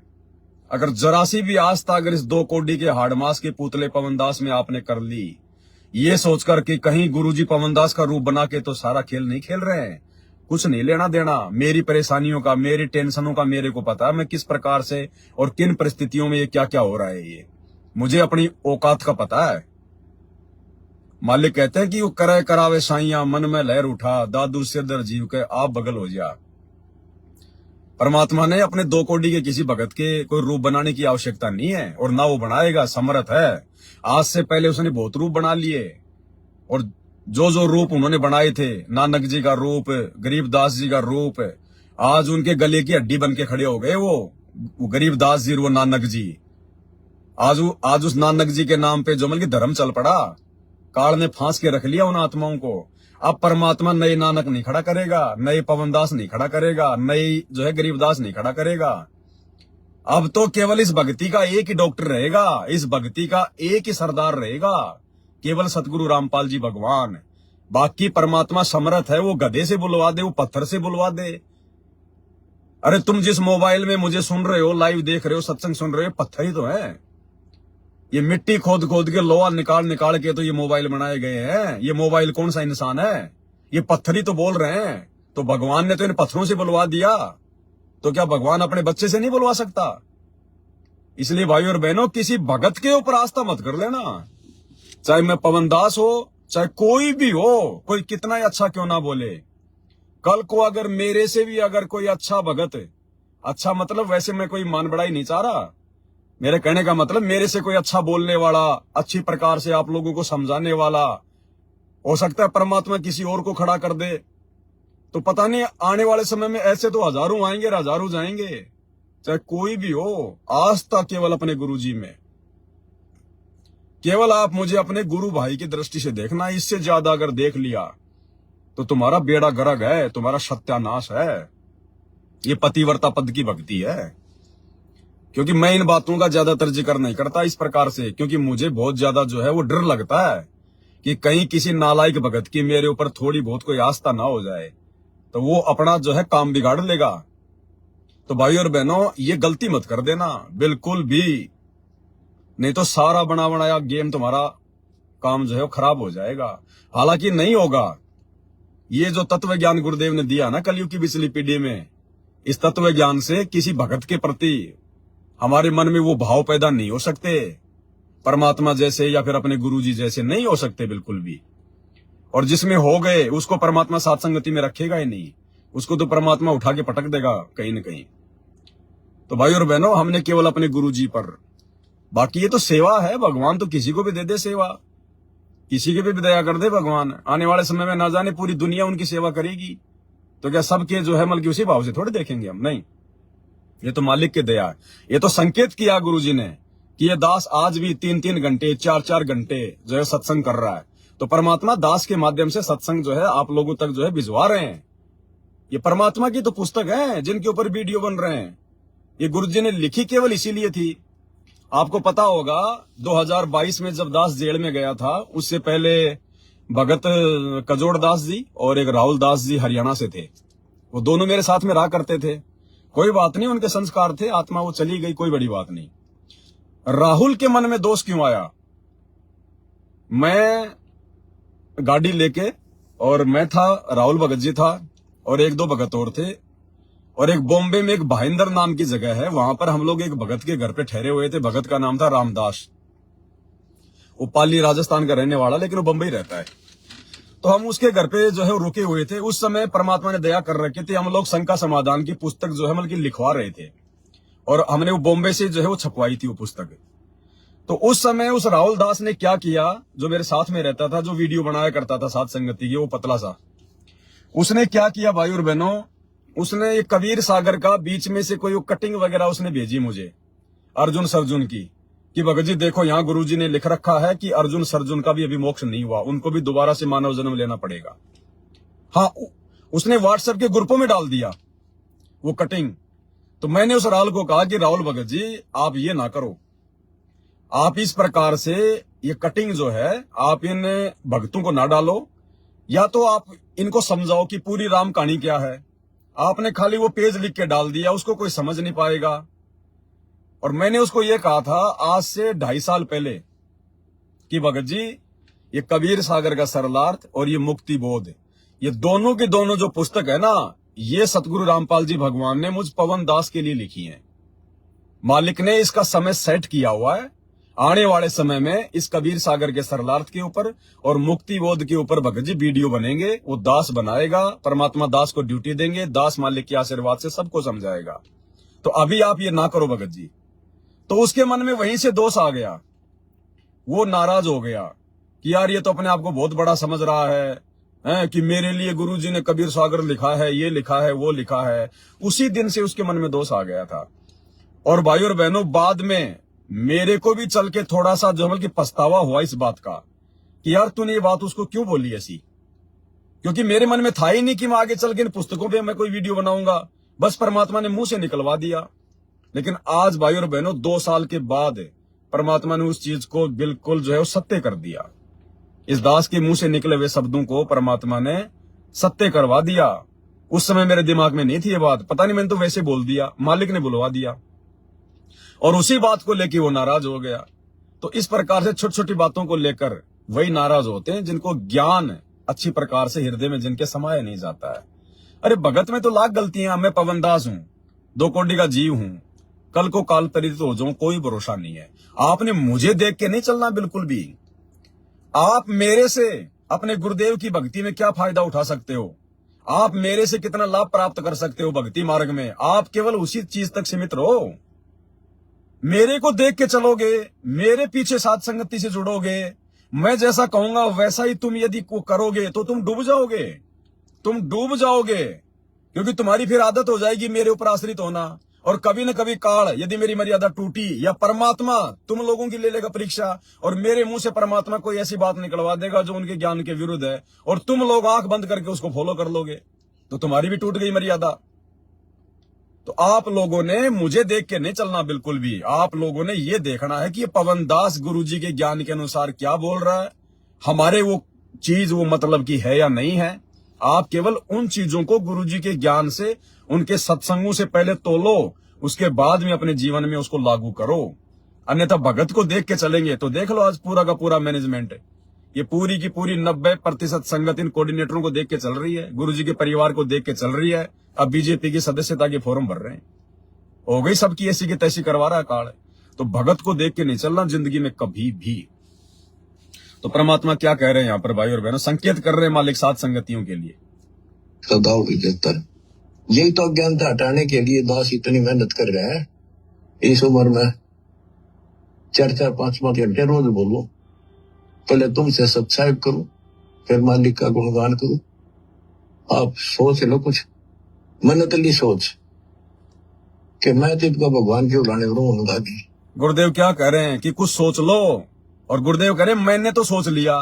अगर जरा सी भी आस्था अगर इस 2 कौड़ी के हाड़मास के पुतले पवनदास में आपने कर ली, ये सोचकर कि कहीं गुरुजी पवनदास का रूप बना के तो सारा खेल नहीं खेल रहे हैं, कुछ नहीं लेना देना। मेरी परेशानियों का, मेरी टेंशनों का मेरे को पता है, मैं किस प्रकार से और किन परिस्थितियों में ये क्या क्या हो रहा है, ये मुझे अपनी औकात का पता है। मालिक कहते हैं कि वो करे करावे साइया, मन में लहर उठा, दादू सिरदर जीव के आप बगल हो जा। परमात्मा ने अपने 2 कौड़ी के किसी भगत के कोई रूप बनाने की आवश्यकता नहीं है, और ना वो बनाएगा, समर्थ है। आज से पहले उसने बहुत रूप बना लिए, और जो रूप उन्होंने बनाए थे, नानक जी का रूप, गरीबदास जी का रूप, आज उनके गले की हड्डी बन के खड़े हो गए वो गरीबदास जी, वो नानक जी। आज उस नानक जी के नाम पे जो मतलब धर्म चल पड़ा, काल ने फांस के रख लिया उन आत्माओं को। अब परमात्मा नए नानक नहीं खड़ा करेगा, नए पवनदास नहीं खड़ा करेगा, नई जो है गरीबदास नहीं खड़ा करेगा। अब तो केवल इस भक्ति का एक ही डॉक्टर रहेगा, इस भक्ति का एक ही सरदार रहेगा, केवल सतगुरु रामपाल जी भगवान। बाकी परमात्मा समर्थ है, वो गधे से बुलवा दे, वो पत्थर से बुलवा दे। अरे तुम जिस मोबाइल में मुझे सुन रहे हो, लाइव देख रहे हो, सत्संग सुन रहे हो, पत्थर ही तो है। ये मिट्टी खोद खोद के, लोहा निकाल निकाल के तो ये मोबाइल बनाए गए हैं। ये मोबाइल कौन सा इंसान है, ये पत्थर ही तो बोल रहे हैं। तो भगवान ने तो इन पत्थरों से बुलवा दिया, तो क्या भगवान अपने बच्चे से नहीं बुलवा सकता? इसलिए भाई और बहनों, किसी भगत के ऊपर आस्था मत कर लेना। चाहे मैं पवनदास हो, चाहे कोई भी हो, कोई कितना ही अच्छा क्यों ना बोले, कल को अगर मेरे से भी अगर कोई अच्छा भगत, अच्छा मतलब वैसे मैं कोई मान बढ़ाई नहीं चाह रहा, मेरे कहने का मतलब मेरे से कोई अच्छा बोलने वाला, अच्छी प्रकार से आप लोगों को समझाने वाला, हो सकता है परमात्मा किसी और को खड़ा कर दे। तो पता नहीं आने वाले समय में ऐसे तो हजारों आएंगे, हजारों जाएंगे। चाहे कोई भी हो, आस्था केवल अपने गुरुजी में। केवल आप मुझे अपने गुरु भाई की दृष्टि से देखना, इससे ज्यादा अगर देख लिया तो तुम्हारा बेड़ा गर्क है, तुम्हारा सत्यानाश है। ये पतिव्रता पद की भक्ति है। क्योंकि मैं इन बातों का ज्यादातर जिक्र नहीं करता इस प्रकार से, क्योंकि मुझे बहुत ज्यादा जो है वो डर लगता है कि कहीं किसी नालायक भगत की मेरे ऊपर थोड़ी बहुत कोई आस्था ना हो जाए, तो वो अपना जो है काम बिगाड़ लेगा। तो भाई और बहनों, ये गलती मत कर देना बिल्कुल भी, नहीं तो सारा बना बनाया गेम तुम्हारा काम जो है वो खराब हो जाएगा। हालांकि नहीं होगा। ये जो तत्व ज्ञान गुरुदेव ने दिया ना कलयुग की पिछली पीढ़ी में, इस तत्व ज्ञान से किसी भगत के प्रति हमारे मन में वो भाव पैदा नहीं हो सकते, परमात्मा जैसे या फिर अपने गुरुजी जैसे नहीं हो सकते बिल्कुल भी। और जिसमें हो गए उसको परमात्मा साथ संगति में रखेगा ही नहीं, उसको तो परमात्मा उठा के पटक देगा कहीं न कहीं। तो भाई और बहनों, हमने केवल अपने गुरुजी पर, बाकी ये तो सेवा है, भगवान तो किसी को भी दे दे सेवा, किसी के भी दया कर दे भगवान। आने वाले समय में ना जाने पूरी दुनिया उनकी सेवा करेगी, तो क्या सबके जो है मतलब उसी भाव से थोड़े देखेंगे हम? नहीं। ये तो मालिक की दया है। ये तो संकेत किया गुरुजी ने कि ये दास आज भी 3-3 घंटे 4-4 घंटे जो है सत्संग कर रहा है। तो परमात्मा दास के माध्यम से सत्संग जो है आप लोगों तक जो है भिजवा रहे हैं। ये परमात्मा की तो पुस्तक है जिनके ऊपर वीडियो बन रहे हैं। ये गुरुजी ने लिखी केवल इसीलिए थी। आपको पता होगा 2022 में जब दास जेल में गया था, उससे पहले भगत कजोड़ दास जी और एक राहुल दास जी हरियाणा से थे। वो दोनों मेरे साथ में रहा करते थे। कोई बात नहीं, उनके संस्कार थे, आत्मा वो चली गई, कोई बड़ी बात नहीं। राहुल के मन में दोष क्यों आया? मैं गाड़ी लेके, और मैं था, राहुल भगत जी था और 1-2 भगत और थे, और एक बॉम्बे में एक भाईंदर नाम की जगह है, वहां पर हम लोग एक भगत के घर पे ठहरे हुए थे। भगत का नाम था रामदास। वो पाली राजस्थान का रहने वाला, लेकिन वो बंबई रहता है। तो हम उसके घर पे जो है रुके हुए थे। उस समय परमात्मा ने दया कर रखी थी, हम लोग शंका समाधान की पुस्तक जो है मतलब लिखवा रहे थे, और हमने वो बॉम्बे से जो है वो छपवाई थी वो पुस्तक। तो उस समय उस राहुल दास ने क्या किया, जो मेरे साथ में रहता था, जो वीडियो बनाया करता था साथ संगति की, वो पतला सा, उसने क्या किया भाई और बहनों, उसने ये कबीर सागर का बीच में से कोई वो कटिंग वगैरह उसने भेजी मुझे, अर्जुन सरजुन की, कि भगत जी देखो यहाँ गुरुजी ने लिख रखा है कि अर्जुन सरजुन का भी अभी मोक्ष नहीं हुआ, उनको भी दोबारा से मानव जन्म लेना पड़ेगा। हाँ, उसने व्हाट्सएप के ग्रुपों में डाल दिया वो कटिंग। तो मैंने उस राहुल को कहा कि राहुल भगत जी आप ये ना करो, आप इस प्रकार से ये कटिंग जो है आप इन भक्तों को ना डालो, या तो आप इनको समझाओ कि पूरी राम कहानी क्या है। आपने खाली वो पेज लिख के डाल दिया, उसको कोई समझ नहीं पाएगा। और मैंने उसको ये कहा था आज से 2.5 साल पहले कि भगत जी ये कबीर सागर का सरलार्थ और ये मुक्ति बोध, ये दोनों की दोनों जो पुस्तक है ना, ये सतगुरु रामपाल जी भगवान ने मुझ पवन दास के लिए लिखी है। मालिक ने इसका समय सेट किया हुआ है। आने वाले समय में इस कबीर सागर के सरलार्थ के ऊपर और मुक्ति बोध के ऊपर भगत जी वीडियो बनेंगे, वो दास बनाएगा, परमात्मा दास को ड्यूटी देंगे, दास मालिक के आशीर्वाद से सबको समझाएगा। तो अभी आप ये ना करो भगत जी। तो उसके मन में वहीं से दोष आ गया, वो नाराज हो गया कि यार ये तो अपने आप को बहुत बड़ा समझ रहा है कि मेरे लिए गुरुजी ने कबीर सागर लिखा है, ये लिखा है, वो लिखा है। उसी दिन से उसके मन में दोष आ गया था। और भाई और बहनों, बाद में मेरे को भी चल के थोड़ा सा जो मतलब कि पछतावा हुआ इस बात का कि यार तूने ये बात उसको क्यों बोली ऐसी, क्योंकि मेरे मन में था ही नहीं कि मैं आगे चल के इन पुस्तकों पे मैं कोई वीडियो बनाऊंगा। बस परमात्मा ने मुंह से निकलवा दिया। लेकिन आज भाई और बहनों 2 साल के बाद परमात्मा ने उस चीज को बिल्कुल जो है वो सत्य कर दिया। इस दास के मुंह से निकले हुए शब्दों को परमात्मा ने सत्य करवा दिया। उस समय मेरे दिमाग में नहीं थी ये बात, पता नहीं मैंने तो वैसे बोल दिया, मालिक ने बुलवा दिया और उसी बात को लेकर वो नाराज हो गया। तो इस प्रकार से छोटी छोटी बातों को लेकर वही नाराज होते हैं जिनको ज्ञान अच्छी प्रकार से हृदय में जिनके समाया नहीं जाता है। अरे भगत में तो लाख गलतियां, मैं पवन दास हूं, 2 कोटि का जीव हूं, कल को काल परित हो जाऊं, कोई भरोसा नहीं है। आपने मुझे देख के नहीं चलना बिल्कुल भी। आप मेरे से अपने गुरुदेव की भक्ति में क्या फायदा उठा सकते हो, आप मेरे से कितना लाभ प्राप्त कर सकते हो भक्ति मार्ग में, आप केवल उसी चीज तक सीमित रहो। मेरे को देख के चलोगे, मेरे पीछे साथ संगति से जुड़ोगे, मैं जैसा कहूंगा वैसा ही तुम यदि करोगे तो तुम डूब जाओगे, तुम डूब जाओगे, क्योंकि तुम्हारी फिर आदत हो जाएगी मेरे ऊपर आश्रित होना। और कभी न कभी काल यदि मेरी मर्यादा टूटी या परमात्मा तुम लोगों की ले लेगा परीक्षा और मेरे मुंह से परमात्मा कोई ऐसी बात निकलवा देगा जो उनके ज्ञान के विरुद्ध है और तुम लोग आंख बंद करके उसको फॉलो कर लोगे, तो तुम्हारी भी टूट गई मर्यादा। तो आप लोगों ने मुझे देख के नहीं चलना बिल्कुल भी। आप लोगों ने ये देखना है कि ये पवन दास गुरुजी के ज्ञान के अनुसार क्या बोल रहा है, हमारे वो चीज वो मतलब की है या नहीं है। आप केवल उन चीजों को गुरुजी के ज्ञान से, उनके सत्संगों से पहले तोलो, उसके बाद में अपने जीवन में उसको लागू करो। अन्यथा भगत को देख के चलेंगे तो देख लो आज पूरा का पूरा मैनेजमेंट, ये पूरी की पूरी 90% संगत इन कोऑर्डिनेटरों को देख के चल रही है, गुरुजी के परिवार को देख के चल रही है। अब बीजेपी की सदस्यता के फॉर्म भर रहे हैं, हो गई सबकी ऐसी की तैसी करवा रहा है काल। तो भगत को देख के नहीं चलना जिंदगी में कभी भी। तो परमात्मा क्या कह रहे हैं यहाँ पर भाई और बहनों, संकेत कर रहे हैं मालिक साथ संगतियों के लिए। सदाओ विजेता, यही तो अज्ञानता हटाने के लिए दास इतनी मेहनत कर रहा है। इस उम्र में 4-4, 5-5 घंटे रोज बोलो, पहले तुमसे सब्सक्राइब करूं, फिर मालिक का गुणगान करूं। आप सोच लो कुछ, मनतली सोच, कि मैं तो इनका भगवान क्यों लाने रहूंगा की। गुरुदेव क्या कह रहे हैं कि कुछ सोच लो, और गुरुदेव कह रहे हैं मैंने तो सोच लिया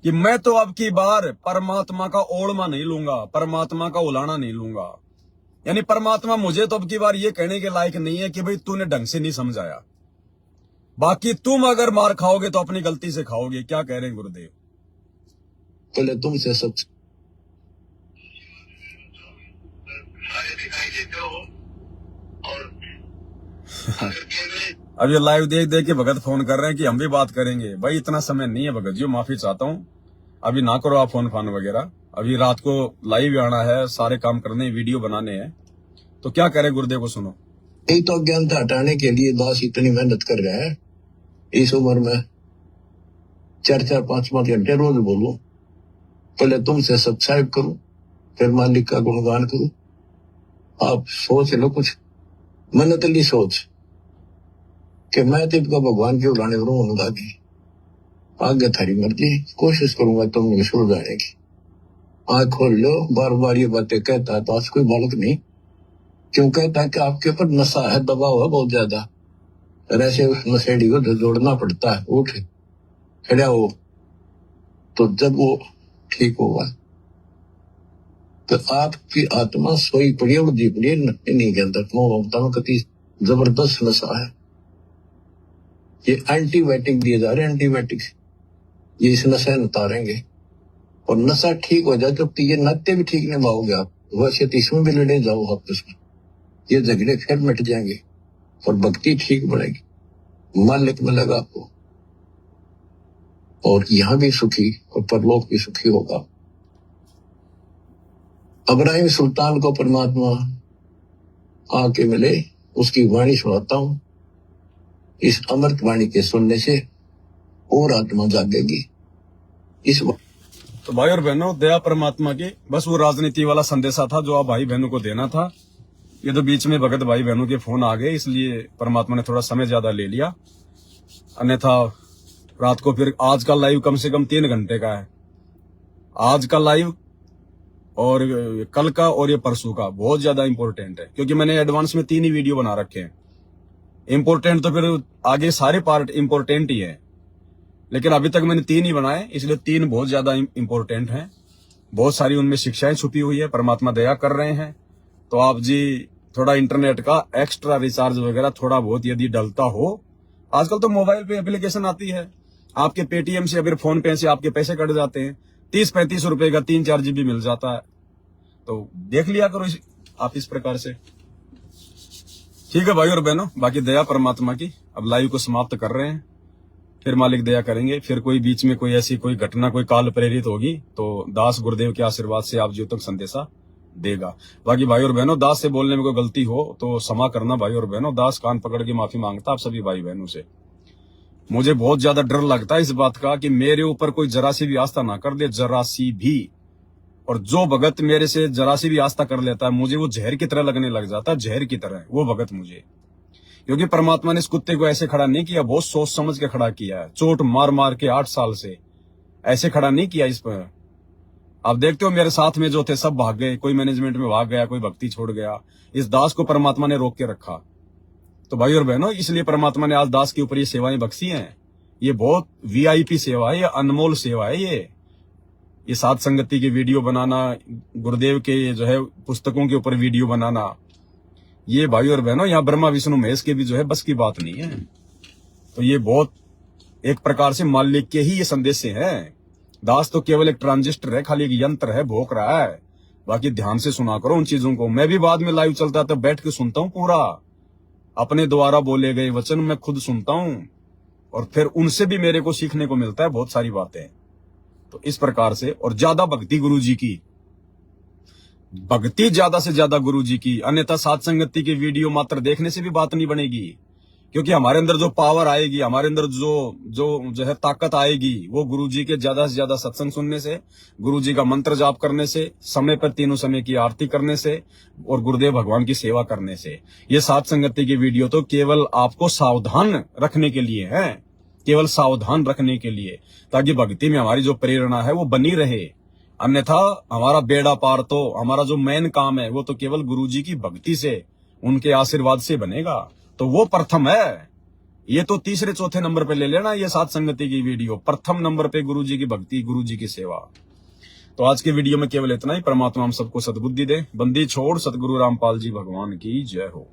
कि मैं तो अब की बार परमात्मा का ओढ़मा नहीं लूंगा, परमात्मा का उलाना नहीं लूंगा। यानी परमात्मा मुझे तो अब की बार ये कहने के लायक नहीं है कि भाई तूने ढंग से नहीं समझाया, बाकी तुम अगर मार खाओगे तो अपनी गलती से खाओगे। क्या कह रहे हैं गुरुदेव? पहले तुमसे सब अब ये लाइव देख देख के भगत फोन कर रहे हैं कि हम भी बात करेंगे। भाई इतना समय नहीं है भगत जी, माफी चाहता हूँ, अभी ना करो आप फोन फान वगैरह। अभी रात को लाइव आना है, सारे काम करने, वीडियो बनाने हैं। तो क्या कह रहे गुरुदेव को सुनो। एक तो अज्ञानता हटाने के लिए दास इतनी मेहनत कर रहा है। इस उम्र में 4-4, 5-5 घंटे रोज बोलूं, पहले तुमसे सब्सक्राइब करूं, फिर मालिक का गुणगान करूं। आप सोच लो कुछ मनतली सोच कि मैं तो इनका भगवान क्यों लाने रहूंगा की। आगे थारी मर्जी, कोशिश करूंगा तुम सुन जाने की। आँख खोल लो, बार बार ये बातें कहता है तो आज कोई बालक नहीं। क्यों कहता है कि आपके ऊपर नशा है, दबाव है बहुत ज्यादा, ऐसे उस नशेड़ी को जोड़ना पड़ता है। उठ खड़ा हो, तो जब वो ठीक होगा तो आपकी आत्मा सोई पड़ी और जी पड़ी नहीं के अंदर। ममता में कति जबरदस्त नशा है। ये एंटीबायोटिक दिए जा रहे हैं, एंटीबायोटिक, ये इस नशे में उतारेंगे और नशा ठीक हो जाए तो ये नाते भी ठीक नहीं पाओगे आप। वैसे तो इसमें भी लड़े जाओ आपस में, ये झगड़े फिर मिट जाएंगे और भक्ति ठीक बढ़ेगी, मालिक मिलेगा आपको, और यहाँ भी सुखी और परलोक भी सुखी होगा। इब्राहिम सुल्तान को परमात्मा आके मिले, उसकी वाणी सुनाता हूं। इस अमृत वाणी के सुनने से और आत्मा जागेगी। इस तो भाई और बहनों, दया परमात्मा की, बस वो राजनीति वाला संदेशा था जो आप भाई बहनों को देना था। ये तो बीच में भगत भाई बहनों के फोन आ गए, इसलिए परमात्मा ने थोड़ा समय ज्यादा ले लिया। अन्यथा रात को फिर आज का लाइव कम से कम 3 घंटे का है। आज का लाइव और कल का और ये परसों का बहुत ज्यादा इंपॉर्टेंट है, क्योंकि मैंने एडवांस में 3 ही वीडियो बना रखे हैं। इंपॉर्टेंट तो फिर आगे सारे पार्ट इंपॉर्टेंट ही है, लेकिन अभी तक मैंने 3 ही बनाए, इसलिए 3 बहुत ज्यादा इंपॉर्टेंट हैं। बहुत सारी उनमें शिक्षाएं छुपी हुई है, परमात्मा दया कर रहे हैं। तो आप जी थोड़ा इंटरनेट का एक्स्ट्रा रिचार्ज वगैरह थोड़ा बहुत यदि डलता हो, आजकल तो मोबाइल पे एप्लीकेशन आती है, आपके पेटीएम से या फिर फोन पे से आपके पैसे कट जाते हैं, 30-35 रुपए का 3-4 GB मिल जाता है। तो देख लिया करो आप इस प्रकार से। ठीक है भाई और बहनों, बाकी दया परमात्मा की। अब लाइव को समाप्त कर रहे हैं, फिर मालिक दया करेंगे। फिर कोई बीच में कोई ऐसी कोई घटना, कोई काल प्रेरित होगी तो दास गुरुदेव के आशीर्वाद से आप जो तक संदेशा देगा। बाकी भाई और बहनों, दास से बोलने में कोई गलती हो तो क्षमा करना भाई और बहनों। दास कान पकड़ के माफी मांगता आप सभी भाई बहनों से। मुझे बहुत ज्यादा डर लगता है इस बात का कि मेरे ऊपर कोई जरा सी भी आस्था ना कर दे, जरा सी भी। और जो भगत मेरे से जरा सी भी आस्था कर लेता है, मुझे वो जहर की तरह लगने लग जाता है, जहर की तरह वो भगत मुझे। क्योंकि परमात्मा ने इस कुत्ते को ऐसे खड़ा नहीं किया, बहुत सोच समझ के खड़ा किया है। चोट मार मार के 8 साल से ऐसे खड़ा नहीं किया इस पर। आप देखते हो मेरे साथ में जो थे सब भाग गए, कोई मैनेजमेंट में भाग गया, कोई भक्ति छोड़ गया। इस दास को परमात्मा ने रोक के रखा। तो भाई और बहनों, इसलिए परमात्मा ने आज दास के ऊपर ये सेवाएं बख्शी हैं। ये बहुत VIP सेवा है, ये अनमोल सेवा है। ये साध संगति की वीडियो बनाना, गुरुदेव के जो है पुस्तकों के ऊपर वीडियो बनाना, ये भाई और बहनों यहाँ ब्रह्मा विष्णु महेश के भी जो है बस की बात नहीं है। तो ये बहुत एक प्रकार से मालिक के ही ये संदेश हैं। दास तो केवल एक ट्रांजिस्टर है, खाली एक यंत्र है, भोंक रहा है। बाकी ध्यान से सुना करो उन चीजों को। मैं भी बाद में लाइव चलता तो बैठ के सुनता हूँ पूरा, अपने द्वारा बोले गए वचन मैं खुद सुनता हूँ, और फिर उनसे भी मेरे को सीखने को मिलता है बहुत सारी बातें। तो इस प्रकार से, और ज्यादा भक्ति गुरु जी की, भक्ति ज्यादा से ज्यादा गुरु जी की। अन्यथा साध संगति की वीडियो मात्र देखने से भी बात नहीं बनेगी, क्योंकि हमारे अंदर जो पावर आएगी, हमारे अंदर जो है ताकत आएगी, वो गुरु जी के ज्यादा से ज्यादा सत्संग सुनने से, गुरु जी का मंत्र जाप करने से, समय पर 3 समय की आरती करने से, और गुरुदेव भगवान की सेवा करने से। ये साध संगति की वीडियो तो केवल आपको सावधान रखने के लिए है, केवल सावधान रखने के लिए, ताकि भक्ति में हमारी जो प्रेरणा है वो बनी रहे। अन्यथा हमारा बेड़ा पार तो, हमारा जो मेन काम है वो तो केवल गुरु जी की भक्ति से उनके आशीर्वाद से बनेगा। तो वो प्रथम है। ये तो तीसरे चौथे नंबर पे ले लेना ये साथ संगति की वीडियो। प्रथम नंबर पे गुरु जी की भक्ति, गुरु जी की सेवा। तो आज के वीडियो में केवल इतना ही। परमात्मा हम सबको सद्बुद्धि दे। बंदी छोड़ सतगुरु रामपाल जी भगवान की जय हो।